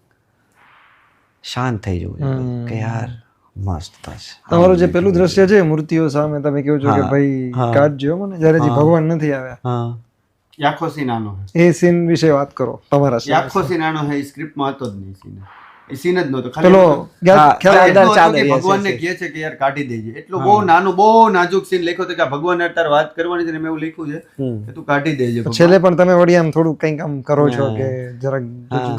શાંત થઈ જવું કે યાર મસ્ત થશે. તમારું જે પેલું દ્રશ્ય છે મૂર્તિઓ સામે તમે કહો છો કે ભાઈ કાઢજો મને, જ્યારે જે ભગવાન નથી આવ્યા, હા એ આખો સીન આનો એ સીન વિશે વાત કરો તમારા એ આખો સીન આનો હે, સ્ક્રિપ્ટમાં હતો જ નહીં સીન, એ સીન જ નહોતો. પેલો ભગવાનને કહે છે કે યાર કાઢી દેજે, એટલો બહુ નાનો બહુ નાજુક સીન લખ્યો હતો કે ભગવાન અત્યારે વાત કરવાની છે ને મેં એવું લખ્યું છે કે તું કાઢી દેજે. છેલ્લે પણ તમે વળી આમ થોડું કંઈક આમ કરો છો કે જરાક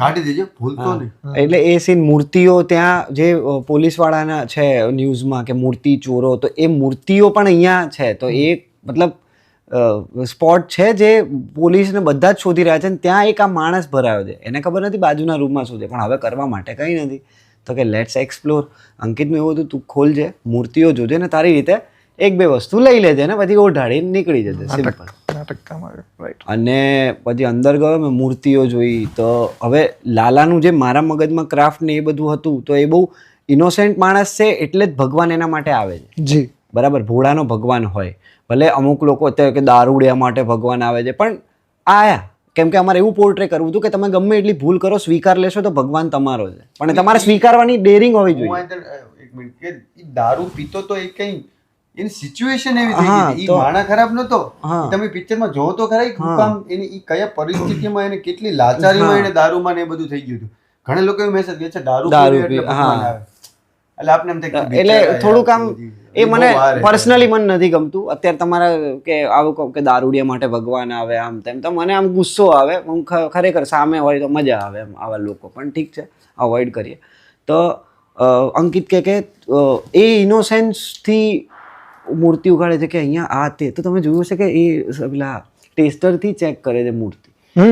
કાઢી દેજે, ભૂલતો નહીં. એટલે એ સીન મૂર્તિઓ ત્યાં જે પોલીસ વાળાના છે ન્યૂઝમાં કે મૂર્તિ ચોરો, તો એ મૂર્તિઓ પણ અહીંયા છે, તો એ મતલબ સ્પોટ છે જે પોલીસને બધા જ શોધી રહ્યા છે, અને ત્યાં એક આ માણસ ભરાયો છે, એને ખબર નથી બાજુના રૂમમાં શું છે, પણ હવે કરવા માટે કંઈ નથી, તો કે લેટ્સ એક્સપ્લોર. અંકિતનું એવું હતું તું ખોલજે, મૂર્તિઓ જોજે ને તારી રીતે એક બે વસ્તુ લઈ લેજે ને પછી ઓઢાડીને નીકળી જજે, સિમ્પલ. અને પછી અંદર ગયો, મેં મૂર્તિઓ જોઈ, તો હવે લાલાનું જે મારા મગજમાં ક્રાફ્ટ ને એ બધું હતું, તો એ બહુ ઇનોસેન્ટ માણસ છે એટલે જ ભગવાન એના માટે આવે છે. જી બરાબર, ભોળાનો ભગવાન હોય, ભલે અમુક લોકો અત્યારે કે દારૂડિયા માટે ભગવાન આવે છે, પણ આયા કેમ કે અમારે એવું પોર્ટ્રે કરવું હતું કે તમે ગમે એટલી ભૂલ કરો સ્વીકાર લેશો તો ભગવાન તમારો છે, પણ તમારે સ્વીકારવાની ડેરિંગ હોવી જોઈએ. એક મિનિટ કે ઈ દારૂ પીતો તો એ કઈ એની સિચ્યુએશન એવી થઈ ગઈ, ઈ માણા ખરાબ નતો. તમે પિક્ચરમાં જોવો તો ખરા હું કામ એની ઈ કયા પરિસ્થિતિમાં એને કેટલી લાચારીમાં એને દારૂમાં ને એ બધું થઈ ગયું હતું. ઘણા લોકો એવું મેસેજ કહે છે દારૂ પીવે એટલે ભગવાન આવે, એટલે આપને એમ થાય કે એટલે થોડુંક આમ એ મને પર્સનલી મને નથી ગમતું. અત્યારે તમારા કે આવું કહું કે દારૂડિયા માટે ભગવાન આવે આમ તેમ, તો મને આમ ગુસ્સો આવે. હું ખરેખર સામે હોય તો મજા આવે એમ આવા લોકો, પણ ઠીક છે અવોઇડ કરીએ. તો અંકિત કે એ ઇનોસેન્સથી મૂર્તિ ઉગાડે છે કે અહીંયા આ તે, તો તમે જોયું છે કે એ પેલા ટેસ્ટરથી ચેક કરે છે મૂર્તિ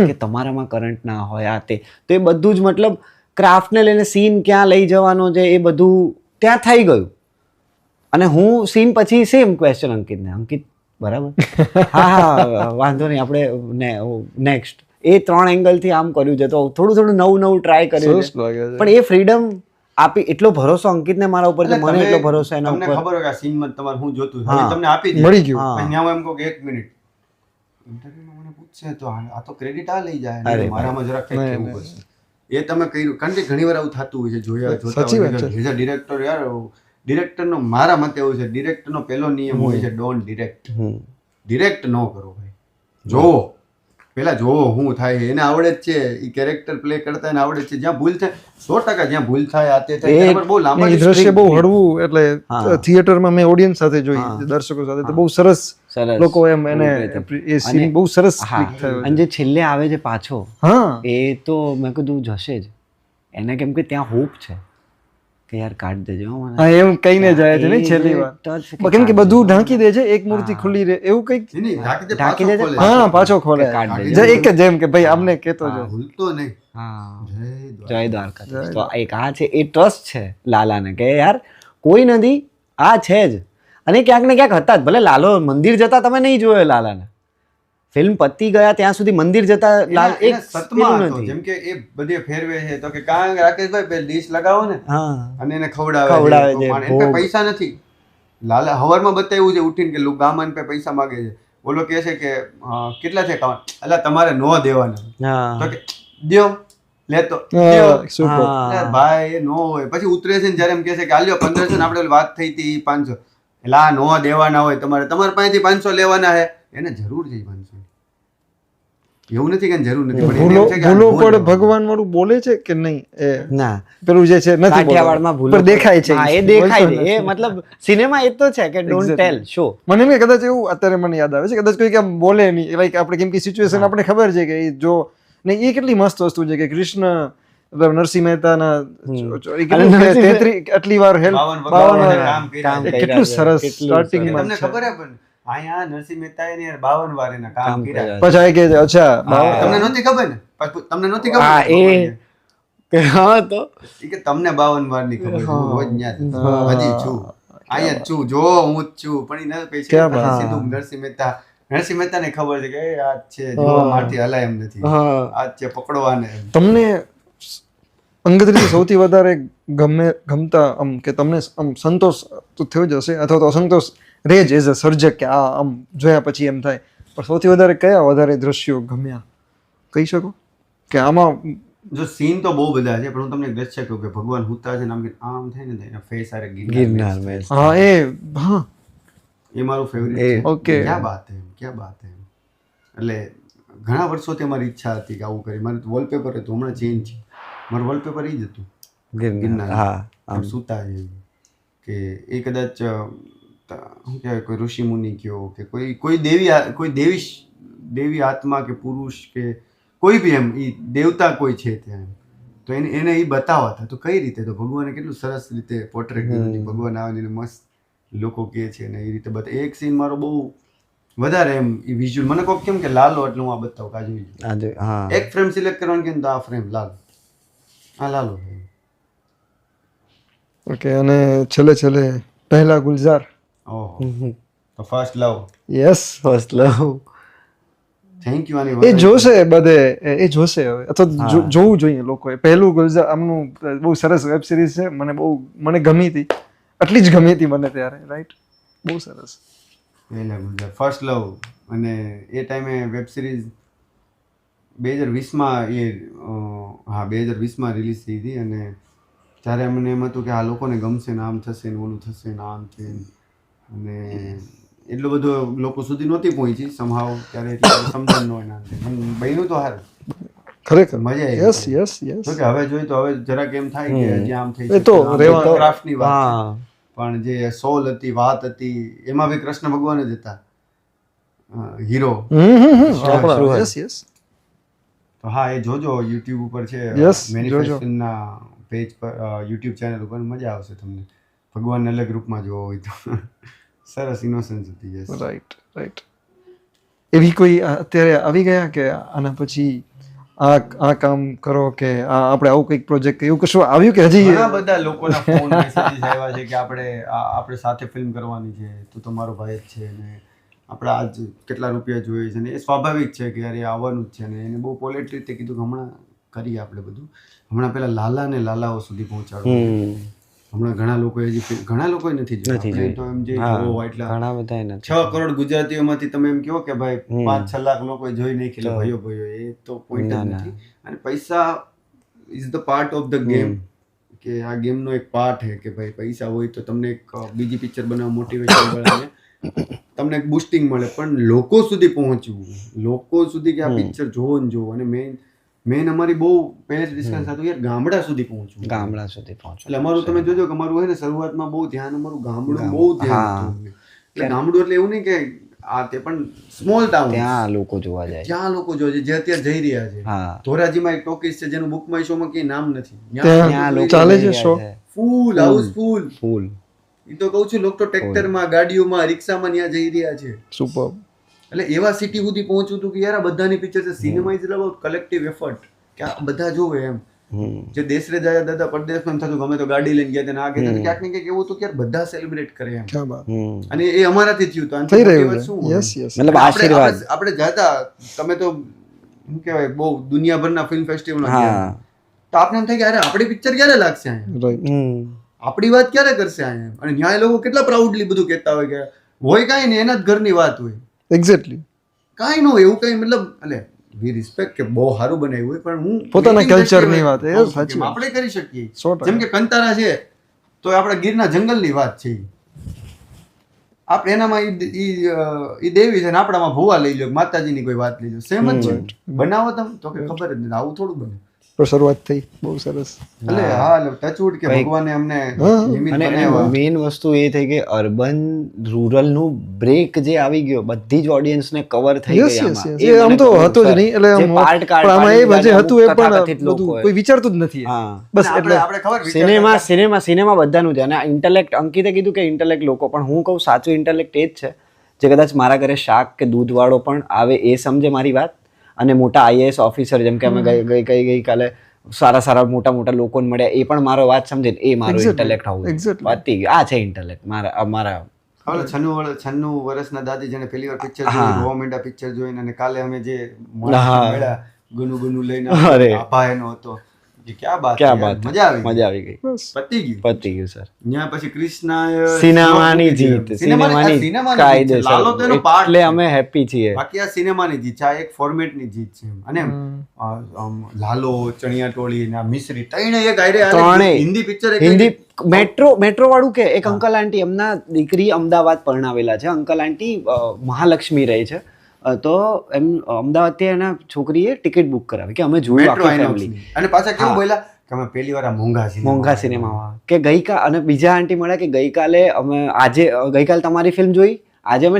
કે તમારામાં કરંટ ના હોય આ તે, તો એ બધું જ મતલબ ક્રાફ્ટને લઈને સીન ક્યાં લઈ જવાનો છે એ બધું ત્યાં થઈ ગયું. અને હું સીન પછી સેમ ક્વેશ્ચન અંકિતને, અંકિત બરાબર હા વાંધો નહીં આપણે નેક્સ્ટ એ 3 એંગલથી આમ કર્યું છે, તો થોડું નવું ટ્રાય કર્યું છે, પણ એ ફ્રીડમ આપી, એટલો ભરોસો અંકિતને મારા ઉપર છે, મને એટલો ભરોસો એના ઉપર. તમને ખબર હોય કે આ સીનમાં તમારે હું જોતું તમને આપી દે, મળી ગયું. અહીંયા હું એમ કહું કે 1 મિનિટ ઇન્ટરવ્યુમાં મને પૂછશે તો આ તો ક્રેડિટ આ લઈ જાય, મારામાં જરા કંઈક કેવું પડશે. એ તમે કર્યું, કારણ કે ઘણી વાર આવું થતું હોય છે, જોતા ડિરેક્ટર યાર, ડિરેક્ટરનો મારા મતે એવું છે, ડિરેક્ટરનો પહેલો નિયમ હોય છે ડોન્ટ ડિરેક્ટ. ડિરેક્ટ ન કરો ભાઈ, જોવો પેલા જોવો શું થાય. એને આવડે જ છે, એ કેરેક્ટર પ્લે કરતા એને આવડે છે, જ્યાં ભૂલ થાય 100% જ્યાં ભૂલ થાય આ તે થાય, બહુ લાંબા દ્રશ્ય બહુ હળવું, એટલે થિયેટરમાં મેં ઓડિયન્સ સાથે જોઈ, દર્શકો સાથે, તો બહુ સરસ લોકો એમ એને એ સીન બહુ સરસ ક્લિક થયો. અને જે છેલ્લે આવે છે પાછો, હા એ તો મેં કીધું જશે જ એને, કેમ કે ત્યાં હોપ છે કે યાર કાઢ દેજો મને. હા એમ કહીને જાય છે ને છેલ્લી વાર, કેમ કે બધું ઢાંકી દે છે, એક મૂર્તિ ખુલ્લી રહે એવું કંઈક ઢાંકી દે છે, હા પાછો ખોલે એક જ જેમ કે ભાઈ અમને કેતો જો ભૂલતો નહીં. હા જય દ્વારકા. તો એક આ છે એ ટ્રસ્ટ છે લાલાને કે યાર કોઈ નથી, આ છે જ. અને ક્યાંક ને ક્યાંક હતા જ, ભલે લાલો મંદિર જતા તમે નહીં જોયો લાલાને, ફિલ્મ પતી ગયા ત્યાં સુધી મંદિર જતા લાલ એક સતમાં હતો, જેમ કે એ બધી ફેરવે છે તો કે કાં રાકેશભાઈ પે ડીશ લગાવો ને અને એને ખવડાવે છે, એને પૈસા નથી. લાલા હવારમાં બતાવ્યું છે ઉઠીને કે ગામન પે પૈસા માંગે છે, બોલો કે છે કે કેટલા છે કામ, એટલે તમારે નો દેવાના, તો કે દ્યો લેતો ભાઈ એ નો હોય. પછી ઉતરે છે ને જયારે એમ કે છે કે આલ્યો 1500 ને આપણે વાત થઈ હતી 500, એટલે આ નો દેવાના હોય, તમારા પાસેથી 500 લેવાના છે, એને જરૂર છે 500. એવું નથી કે જરૂર નથી, ભૂલો પણ ભગવાન વાળું બોલે છે કે નહીં, એ ના પેલું જે છે નથી કાઠિયાવાડમાં ભૂલો દેખાય છે. હા એ દેખાય છે, એ મતલબ સિનેમા એ તો છે કે ડોન્ટ ટેલ શો. મને એમ કદાચ એવું અત્યારે મને યાદ આવે છે, કદાચ કોઈ આમ બોલે નહીં, લાઈક આપણે કેમ કે સિચ્યુએશન આપણે ખબર છે કે જો નહીં, એ કેટલી મસ્ત વસ્તુ છે કે કૃષ્ણ નરસિંહ મહેતાના આટલી વાર હેલ્પ 52 કેટલું સરસ સ્ટાર્ટિંગમાં તમને ખબર હે. પણ અહીંયા નરસિંહ મહેતાએ ને 52 વાર એના કામ કર્યા. પછી કે અચ્છા તમને નહોતી ખબર ને, તમને નહોતી ખબર. હા એ હા તો કે તમને 52 વાર ની ખબર, હું રોજ ન્યા હજી છું. અહીંયા જ છું જો હું જ છું પણ એ કઈ છે ક્યાં વાત. સીધું નરસિંહ મહેતાને ખબર છે કે એ આ જ છે જો મારથી હલાય એમ નથી હા આ જ છે પકડવાને એમ. તમને અંગત રીતે સૌથી વધારે ગમતા આમ કે તમને આમ સંતોષ તો થયો જ હશે અથવા તો અસંતોષ રહે જ એઝ અ સર્જક કે આ આમ જોયા પછી એમ થાય પણ સૌથી વધારે કયા વધારે દ્રશ્યો ગમ્યા કહી શકો કે આમાં જો સીન તો બહુ બધા છે પણ હું તમને દ્રશ્ય કહું કે ભગવાન હુતા છે ને આમ થાય ને એના ફેસ આરે ગિરનાર મેં હા એ હા એ મારું ફેવરિટ છે. Okay. ક્યાં બાત હે ક્યાં બાત હે એટલે ઘણા વર્ષોથી મારી ઈચ્છા હતી કે આવું કરી મારું વોલપેપર હતું હમણાં ચેન્જ છે મારું વોલપેપર એ જ હતું ગિરનાર હા આમ સૂતા છે કે એ કદાચ શું કહેવાય કોઈ ઋષિ મુનિ કયો કે કોઈ દેવી આત્મા કે પુરુષ કે કોઈ બી એમ એ દેવતા કોઈ છે ત્યાં એમ. તો એને એ બતાવવા હતા તો કઈ રીતે તો ભગવાને કેટલું સરસ રીતે પોર્ટ્રેટ કર્યું છે. ભગવાન આવે ને મસ્ત લોકો કહે છે ને એ રીતે બતા એક સીન મારો બહુ વધારે એમ એ વિઝ્યુઅલ મને કોક કેમ કે લાલો એટલે હું આ બતાવું કાજુ આજે હા એક ફ્રેમ સિલેક્ટ કરવાનું કે આ ફ્રેમ લાલ આ લાલો ઓકે અને છેલ્લે પહેલા ગુલઝાર ઓહો તો first love yes first love thank you આની એ જોશે બધે એ જોશે હવે અથવા જોવું જોઈએ લોકોએ પહેલું ગુલઝાર આમનું બહુ સરસ વેબ સિરીઝ છે મને ગમી હતી આટલી જ ગમી હતી મને ત્યારે રાઈટ બહુ સરસ પહેલા ગુલઝાર ફર્સ્ટ લવ અને એ ટાઈમે વેબ સિરીઝ 2020માં હા 2020માં રિલીઝ થઈ હતી અને ત્યારે મને એમ હતું કે આ લોકોને ગમશે ને આમ થશે ને ઓલું થશે ને આમ છે અને એટલું બધું લોકો સુધી નહોતી પહોંચી સમહાવ ત્યારે એટલું સમજણ ન હોય ના બન્યું તો હારું ખરેખર મજા આવી યસ યસ યસ જો કે હવે જોઈ તો હવે જરાક એમ થાય કે હજી આમ થઈ એ તો રહેવા- ક્રાફ્ટની વાત છે. હા પણ જે સોલ હતી વાત હતી એમાં બી કૃષ્ણ ભગવાન જ હતા હીરો યસ યસ તો હા એ જોજો યુટ્યુબ ઉપર છે Yes, મેનિફેસ્ટેશનના પેજ પર યુટ્યુબ ચેનલ ઉપર મજા આવશે તમને ભગવાન અલગ રૂપમાં જોવો હોય તો સરસ ઇનોસન્સ હતી યસ રાઈટ એવી કોઈ અત્યારે આવી ગયા કે આના પછી આ કામ કરો કે આપણે આવું કંઈક પ્રોજેક્ટ એવું કશું આવ્યું કે હજી ઘણા બધા લોકોના ફોન મેસેજીસ આવ્યા છે કે આપણે સાથે ફિલ્મ કરવાની છે તું તો મારો ભાઈ જ છે ને આપણે આજ કેટલા રૂપિયા જોઈએ છે ને એ સ્વાભાવિક છે કે યાર એ આવવાનું જ છે ને એને બહુ પોલેટ રીતે કીધું કે હમણાં કરીએ આપણે બધું હમણાં પેલા લાલા ને લાલાઓ સુધી પહોંચાડો હમણાં ઘણા લોકો ઘણા લોકો નથી જોયા તો એમ જે જોવો એટલા ઘણા બધા નથી 6 કરોડ ગુજરાતીઓમાંથી તમે એમ કહો કે ભાઈ 5-6 લાખ લોકો જોઈ નહીં કે ભાઈઓ એ તો પોઈન્ટ જ નથી અને પૈસા is the part of the game કે આ ગેમનો એક પાર્ટ છે કે ભાઈ પૈસા હોય તો તમને એક બીજી પિક્ચર બનાવવા મોટિવેશન મળે ને તમને એક બુસ્ટિંગ મળે પણ લોકો સુધી પહોંચવું લોકો સુધી કે આ પિક્ચર જોવો ને જોવો અને મેઇન અમારી બહુ પહેલેથી ડિસ્કશન થતું યાર ગામડા સુધી પહોંચવું ગામડા સુધી પહોંચો એટલે અમારું તમે જોજો કે અમારું હોય ને શરૂઆતમાં બહુ ધ્યાન અમારું ગામડું બહુ ધ્યાન હતું અમને. એટલે ગામડું એટલે એવું નહીં કે આ તે પણ સ્મોલ ટાઉન ત્યાં લોકો જોવા જાય ત્યાં લોકો જોજે જે અત્યારે જઈ રહ્યા છે હા ધોરાજીમાં એક ટોકીઝ છે જેનું બુક માય શોમાં કઈ નામ નથી ત્યાં લોકો ચાલે છે શો ફૂલ હાઉસફુલ ફૂલ એ તો કહું છું લોકો તો ટ્રેક્ટરમાં ગાડીઓમાં રિક્ષામાં ત્યાં જઈ રહ્યા છે સુપર એટલે એવા સિટી સુધી પહોંચવું હતું કે યાર આ બધાની પિક્ચર છે cinema is about collective effort કે આ બધા જોવે એમ જે દેશ રે જાય દાદા પરદેશમાં થતું ગમે તો ગાડી લઈને ગયા તેને આ ગયા ક્યાંક ને ક્યાંક એવું હતું કે યાર બધા સેલિબ્રેટ કરે એમ ક્યાં વાત અને એ અમારાથી થયું તો થઈ આનાથી રહ્યું મોટી વાત છે શું હોય? યસ યસ મતલબ આશીર્વાદ આપણે જતા તમે તો શું કહેવાય બહુ દુનિયાભરના ફિલ્મ ફેસ્ટિવલ હા તો આપણે એમ થાય કે અરે આપણી પિક્ચર ક્યારે લાગશે અહીંયા રાઈટ આપણી વાત ક્યારે કરશે અહીંયા અને ન્યાય લોકો કેટલા પ્રાઉડલી બધું કહેતા હોય કે હોય કાંઈ નહીં એના જ ઘરની વાત હોય એક્ઝેક્ટલી કાંઈ ન હોય એવું કંઈ મતલબ એટલે વી રિસ્પેક્ટ કે બહુ સારું બનાવ્યું હોય પણ હું પોતાના making culture ની દ્રષ્ટિએ વાત, એ કહું છું સાચી કે વાત. આપણે કરી શકીએ 100%. જેમ કે કંતારા છે તો આપણા ગીરના જંગલની વાત છે ઈ. આપણે એનામાં ઈ દેવી છે ને આપણામાં ભુવા લઈ લો માતાજીની કોઈ વાત લઈ લો સેમ જ છે બનાવો તમે તો કે ખબર જ નથી આવું થોડું બને તો શરૂઆત થઈ બહુ સરસ એટલે હા ટચવુડ કે ભગવાને અમને નિમિત્ત અને બનાવ્યા. મેઇન વસ્તુ એ થઈ કે અર્બન રૂરલનું બ્રેક જે આવી ગયો બધી જ ઓડિયન્સને કવર થઈ યસ ગઈ યસ આમાં. યસ એ આમ તો હતું જ નહીં એટલે જે આમ part પણ આમાં એ કાઢવાની જે હતું એ અમુક તથાકથિત પણ બધું લોકોએ. કોઈ વિચારતું જ નથી હા બસ આપણે એટલે આપણે ખબર વિચારતા સિનેમા બધાનું છે અને ઇન્ટેલેક્ટ અંકિતે કીધું કે ઇન્ટેલેક્ટ લોકો પણ હું કહું સાચું ઇન્ટેલેક્ટ એ જ છે જે કદાચ મારા ઘરે શાક કે દૂધવાળો પણ આવે એ સમજે મારી વાત અને મોટા આઈએએસ ઓફિસર જેમ કે અમે ગઈકાલે સારા સારા મોટા મોટા લોકોને મળ્યા, એ પણ મારો વાત સમજે ને, એ મારો Exactly. ઇન્ટેલેક્ટ હોવું Exactly. પતી ગયું. આ છે ઇન્ટેલેક્ટ મારા હવે 96 વર્ષના દાદી જેને પહેલી વાર પિક્ચર હા. જોયું, રોવા માંડ્યા પિક્ચર જોઈને, અને કાલે અમે જે હા. મળ્યા ગુનુ લઈને અરે. આભા એનો હતો, કે ક્યાં બાત ક્યાં યાર, બાત, મજા આવી ગઈ. બસ પતી ગયું. પતી ગયું સર. ત્યાં પછી ક્રિષ્ના સિનેમાની જીત, સિનેમાની કાયદેસર, લાલો તો એનો part એટલે છે. અમે હેપી છીએ. બાકી આ સિનેમાની જીત છે, આ એક ફોર્મેટની જીત છે. અને લાલો, ચણિયા ટોળી ને આ મિશ્રી ત્રણે એક હારે ત્રણેય. હિન્દી પિક્ચર હિન્દી મેટ્રો વાળું કે એક અંકલ આંટી, એમના દીકરી અમદાવાદ પરણાવેલા છે. અંકલ આંટી મહાલક્ષ્મી રહે છે, તો એમ અમદાવાદથી એના છોકરીએ ટિકિટ બુક કરાવી કે અમે જોયું મેટ્રો આખી આઈનોક્સ ફેમિલી. અને પાછા કેવું હા. બોલ્યા કે અમે પહેલી વાર આ મોંઘા સિનેમામાં કે અને બીજા આંટી મળ્યા કે ગઈકાલે તમારી ફિલ્મ જોઈ, આજે અમે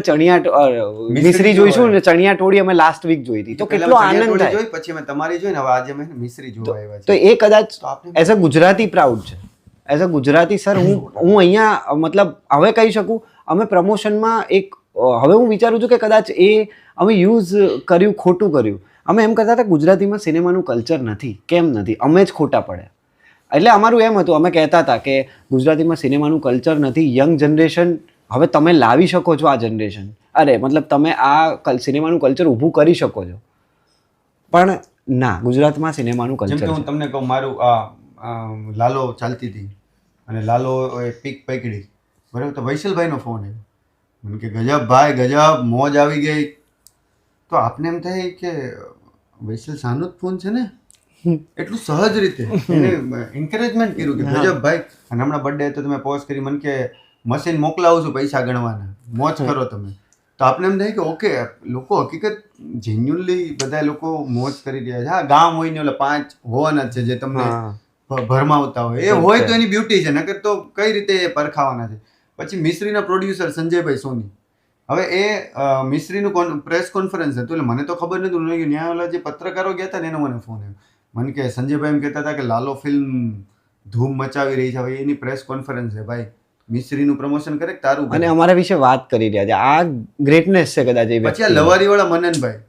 મિશ્રી જોઈશું ને ચણિયા ટોળી અમે લાસ્ટ વીક જોઈ હતી, તો કેટલો આનંદ થાય. જોઈ, પછી અમે તમારી જોઈ ને હવે આજે અમે મિશ્રી જોવા આવ્યા તો છે. એ કદાચ તો આપણે એઝ અ ગુજરાતી પ્રાઉડ છે. એઝ અ ગુજરાતી સર હું અહીંયા મતલબ હવે કહી શકું, અમે પ્રમોશનમાં હવે હું વિચારું છું કે કદાચ એ અમે યુઝ કર્યું, ખોટું કર્યું. અમે એમ કહેતા હતા ગુજરાતીમાં સિનેમાનું કલ્ચર નથી, કેમ નથી, અમે જ ખોટા પડ્યા. એટલે અમારું એમ હતું, અમે કહેતા હતા કે ગુજરાતીમાં સિનેમાનું કલ્ચર નથી, યંગ જનરેશન હવે તમે લાવી શકો છો, આ જનરેશન મતલબ તમે આ સિનેમાનું કલ્ચર ઊભું કરી શકો છો. પણ ના, ગુજરાતમાં સિનેમાનું જેમ કે કલ્ચર હું તમને કહું, મારું આ લાલો ચાલતી હતી અને લાલો એ પીક પકડી, બરાબર, તો વૈશલભાઈનો ફોન આવ્યો, મને કે ગજબ ભાઈ ગજબ, મોજ આવી ગઈ. તો આપને એમ થાય કે વૈશલ શાહનો જ ફોન છે ને, એટલું સહજ રીતે એને એન્કરેજમેન્ટ કર્યું કે ગજબ ભાઈ. અને હમણાં બર્થડે હતો, તમે પોઝ કરી મને કે મશીન મોકલાવું છું પૈસા ગણવાના, મોજ કરો તમે. તો આપણે એમ થાય કે ઓકે, લોકો હકીકત જેન્યુઅનલી બધા લોકો મોજ કરી રહ્યા છે. હા, ગામ હોય ને ઓલા 5 હોવાના જ છે જે તમને ભરમાવતા હોય, એ હોય તો એની બ્યુટી છે, નકર તો કઈ રીતે એ પરખાવાના છે. પછી મિશ્રીના પ્રોડ્યુસર સંજયભાઈ સોની, હવે એ મિશ્રીનું પ્રેસ કોન્ફરન્સ હતું, એટલે મને તો ખબર નતું, ત્યાં ઓલા જે પત્રકારો ગયા હતા ને એનો મને ફોન આવ્યો. મને કે સંજયભાઈ એમ કહેતા હતા કે લાલો ફિલ્મ ધૂમ મચાવી રહી છે, હવે એની પ્રેસ કોન્ફરન્સ છે ભાઈ, મિશ્રીનું પ્રમોશન કરે કે તારું. અને અમારા વિશે વાત કરી રહ્યા છે, આ ગ્રેટનેસ છે કદાચ. પછી આ લવારીવાળા મનનભાઈ,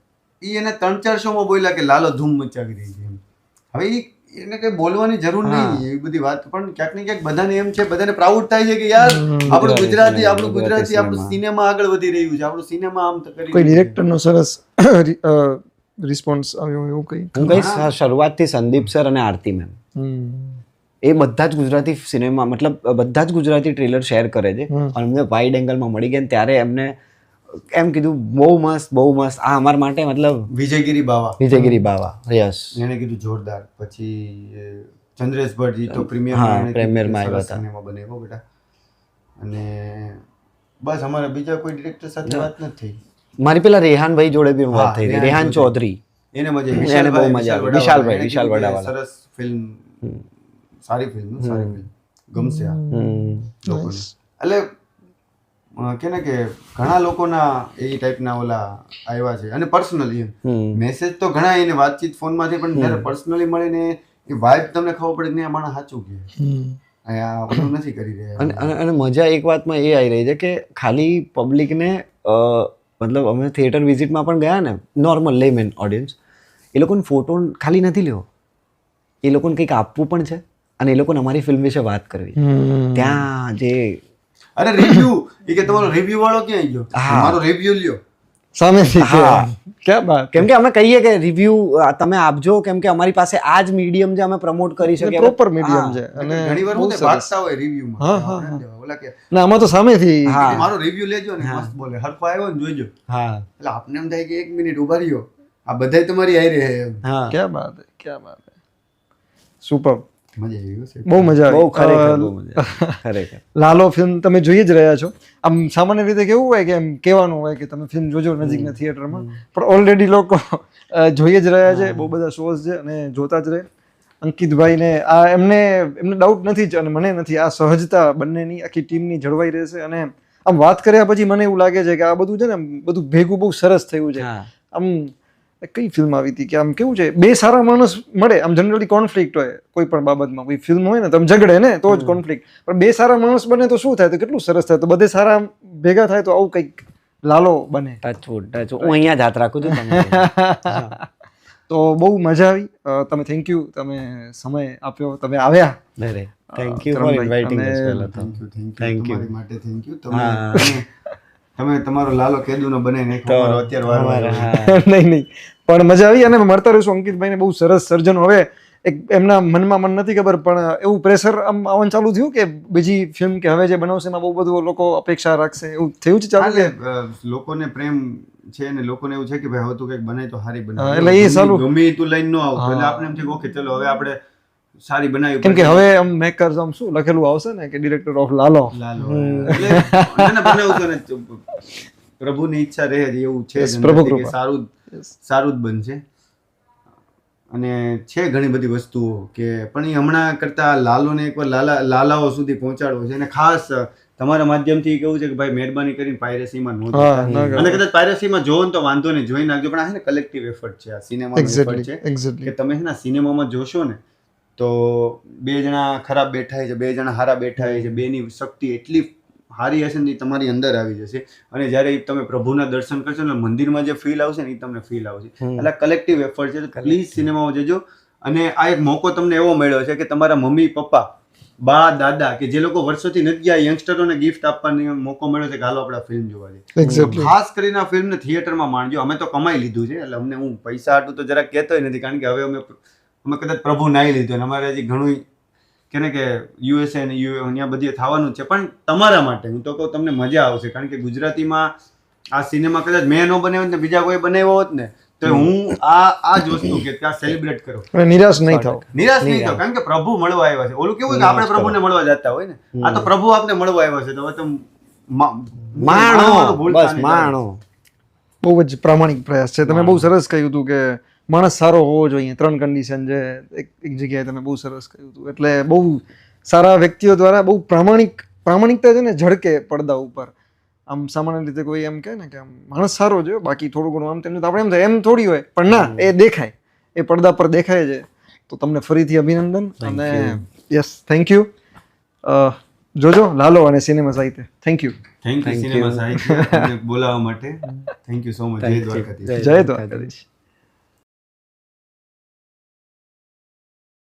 એ એને 3-4 શોમાં બોલ્યા કે લાલો ધૂમ મચાવી રહી છે. હવે એને કઈ બોલવાની જરૂર નહીં, એ બધી વાત. પણ ક્યાંક ને ક્યાંક બધાને એમ છે, બધાને પ્રાઉડ થાય છે કે યાર આપણું ગુજરાતી આપણું સિનેમા આગળ વધી રહ્યું છે, આપણું સિનેમા આમ કરી. કોઈ ડિરેક્ટરનો સરસ રિસ્પોન્સ આવ્યો એવું કંઈ? હું કહીશ શરૂઆતથી સંદીપ સર અને આરતી મેમ, એ બધા જ ગુજરાતી સિનેમા, મતલબ બધા જ ગુજરાતી ટ્રેલર શેર કરે છે. અને અમને વાઇડ એંગલમાં મળી ગયા, ત્યારે એમને એમ કીધું બહુ મસ્ત, આ અમારા માટે, મતલબ વિજયગીરી બાવા, યસ, એને કીધું જોરદાર. પછી ચંદ્રેશ ભટ્ટ તો પ્રીમિયરમાં આવ્યા હતા, સિનેમા બનાવ્યો બેટા. અને બસ અમારે બીજા કોઈ ડિરેક્ટર સાથે વાત નથી થઈ. મારી પેલા રેહાનભાઈ જોડે બી વાત થઈ હતી, રેહાન ચૌધરી, એને મજા એને બહુ મજા આવી. વિશાલ વડાવાલા, સરસ ફિલ્મ, સારી ફિલ્મ ગમશે આ લોકોને. એટલે કે ને કે ઘણા લોકોના એ ટાઈપના ઓલા આવ્યા છે. અને પર્સનલી મેસેજ તો ઘણા એને વાતચીત ફોનમાંથી, પણ જ્યારે પર્સનલી મળીને એ વાઇબ તમને ખબર પડે ને આ માણસ સાચું કે અહીંયા બધું નથી કરી રહ્યા. અને મજા એક વાતમાં એ આવી રહી છે કે ખાલી પબ્લિકને, મતલબ અમે થિયેટર વિઝિટમાં પણ ગયા ને, નોર્મલ લેમેન ઓડિયન્સ, એ લોકોને ફોટો ખાલી નથી લેવો, એ લોકોને કંઈક આપવું પણ છે, અને એ લોકોને અમારી ફિલ્મ વિશે વાત કરવી. ત્યાં જે રિવ્યુ, એ કે તમારો રિવ્યુ વાળો ક્યાં ગયો, મારો રિવ્યુ લ્યો સામેથી. ક્યાં બાત. કેમ કે અમે કહીએ કે રિવ્યુ તમે આપજો, કેમ કે અમારી પાસે આ જ મીડિયમ છે, અમે પ્રમોટ કરી શકીએ, પ્રોપર મીડિયમ છે. અને ઘણી વાર હું વાંચતા હોય રિવ્યુમાં, ઓલા કે ના, આમાં તો સામેથી મારો રિવ્યુ લેજો ને મસ્ત બોલે, હરખો આવ્યો ને જોઈજો. એટલે આપને એમ થાય કે 1 મિનિટ ઉભા રહ્યો, આ બધાય તમારી આઈ રહે. ક્યાં બાત હે, ક્યાં બાત હે, સુપર. મજા આવી ગઈ, બહુ મજા બહુ આવી. ખરેખર લાલો ફિલ્મ તમે જોઈ જ રહ્યા છો. આમ સામાન્ય રીતે કેવું હોય કે એમ કહેવાનું હોય કે તમે ફિલ્મ જોજો નજીકના થિયેટરમાં, પણ ઓલરેડી લોકો જોઈ જ રહ્યા છે, બહુ બધા શોઝ છે અને જોતા જ રહે. અંકિતભાઈને આ એમને ડાઉટ નથી જ, અને મને નથી, આ સહજતા બંનેની આખી ટીમની જળવાઈ રહેશે. અને આમ વાત કર્યા પછી મને એવું લાગે છે કે આ બધું છે ને, બધું ભેગું બહુ સરસ થયું છે. આમ કઈ ફિલ્મ આવી હતી કે આમ કેવું છે, બે સારા માણસ મળે, આમ જનરલી કોન્ફ્લિક્ટ હોય કોઈ પણ બાબતમાં, કોઈ ફિલ્મ હોય ને તમે ઝઘડે ને તો જ કોન્ફ્લિક્ટ, પણ બે સારા માણસ બને તો શું થાય, તો કેટલું સરસ થાય. તો બધે સારા ભેગા થાય તો આવું કંઈક લાલો બને. ટચ હું અહીંયા જ હાથ રાખું છું. તો બહુ મજા આવી. તમે થેન્ક યુ, તમે સમય આપ્યો, તમે આવ્યા. અરે thank you for Karanbhai, inviting અને અસ પહેલા તો થેન્ક યુ તમારી માટે થેન્ક યુ. હા. તમે તમારો લાલો કેદુનો બનાવીને તો તમારો અત્યારે વાર અમારા, આવ્યો. હા. નહીં પણ મજા આવી અને મળતા રહીશું. અંકિતભાઈને બહુ સરસ સર્જનો. હવે એક એમના મનમાં મને નથી ખબર પણ એવું પ્રેશર આમ આવવાનું ચાલુ થયું કે બીજી ફિલ્મ કે હવે જે બનાવશે એમાં બહુ બધું લોકો અપેક્ષા રાખશે, એવું થયું છે ચાલુ કે? લોકોને પ્રેમ છે ને લોકોને એવું છે કે ભાઈ હવે તું કંઈક બનાય તો સારી હા, બનાય. એટલે એ સારું. ગમે ઈ તું લઈને ન આવતો એટલે આપણે એમ થયું ઓકે ચલો હવે આપણે સારી બનાવી. કેમ કે હવે આમ મેકર્સ આમ શું લખેલું આવશે ને કે ડિરેક્ટર ઓફ લાલો. લાલો એટલે એને બનાવશો ને પ્રભુની ઈચ્છા રહે છે એવું છે Yes, જ પ્રભુ અંદરથી કે કૃપા. સારું જ બનશે. અને છે ઘણી બધી વસ્તુઓ કે પણ એ હમણાં કરતા લાલોને એકવાર લાલાઓ સુધી પહોંચાડવો છે અને ખાસ તમારા માધ્યમથી કેવું છે કે ભાઈ મહેરબાની કરીને પાયરેસીમાં ન હા, જોતા. ના અને કદાચ પાયરેસીમાં જોવો ને તો વાંધો નહીં, જોઈ નાખજો. પણ આ છે ને કલેક્ટિવ એફર્ટ છે, આ સિનેમાનો એફર્ટ એક્ઝેક્ટલી છે એક્ઝેક્ટલી. કે તમે છે ને સિનેમામાં જોશો ને તો 2 જણા ખરાબ બેઠા છે, 2 જણા હારા બેઠા છે, બેની શક્તિ એટલી હારી હશે ને એ તમારી અંદર આવી જશે. અને જ્યારે તમે પ્રભુના દર્શન કરશો ને મંદિરમાં જે ફીલ આવશે ને એ તમને ફીલ આવશે. એટલે કલેક્ટિવ એફર્ટ છે. પ્લીઝ સિનેમામાં જજો. અને આ એક મોકો તમને એવો મળ્યો છે કે તમારા મમ્મી પપ્પા, બા દાદા કે જે લોકો વર્ષોથી નથી ગયા, યંગસ્ટરોને ગિફ્ટ આપવાનો મોકો મળ્યો છે કે હાલો આપણે ફિલ્મ જોવા જઈએ. એક્ઝેક્ટલી. ખાસ કરીને આ ફિલ્મને થિયેટરમાં માણજો. અમે તો કમાઈ લીધું છે એટલે અમને હું પૈસા હાટું તો જરાક કહેતોય નથી કારણ કે હવે અમે કદાચ પ્રભુ નાઈ લીધું અને અમારે હજી ઘણું કે ને કે યુએસએ અને અહીંયા બધી થવાનું છે. પણ તમારા માટે હું તો કહું તમને મજા આવશે કારણ કે ગુજરાતીમાં આ સિનેમા કદાચ મેં ન બનાવ્યો ને બીજા કોઈ બનાવ્યો હોત ને તો હું આ જ વસ્તુ કે ત્યાં સેલિબ્રેટ કરો. અને નિરાશ નહીં થાવ. નિરાશ નહીં થાવ કારણ કે પ્રભુ મળવા આવ્યા છે. ઓલું કેવું કે આપણે પ્રભુને મળવા જતા હોય ને, આ તો પ્રભુ આપને મળવા આવ્યા છે. તો હવે તો માણો, બસ માણો. બહુ જ પ્રામાણિક પ્રયાસ છે. તમે બહુ સરસ કહ્યું હતું કે માણસ સારો હોવો જોઈએ. 3 કન્ડિશન છે એક જગ્યાએ તમે બહુ સરસ કહ્યું હતું. એટલે બહુ સારા વ્યક્તિઓ દ્વારા બહુ પ્રામાણિકતા છે ને ઝળકે પડદા ઉપર. આમ સામાન્ય રીતે કોઈ એમ કહે ને કે આમ માણસ સારો છે બાકી થોડું ઘણું આમ તેમ તો આપણે એમ થાય એમ થોડી હોય પણ ના, એ દેખાય, એ પડદા પર દેખાય છે. તો તમને ફરીથી અભિનંદન અને યસ થેન્ક યુ. જોજો લાલો અને સિનેમા સાહિત્ય. Thank you. Thank you cinema સાહિત્ય બોલાવવા માટે. Thank you so much. જય દ્વારકાધીશ. જય દ્વારકાધીશ.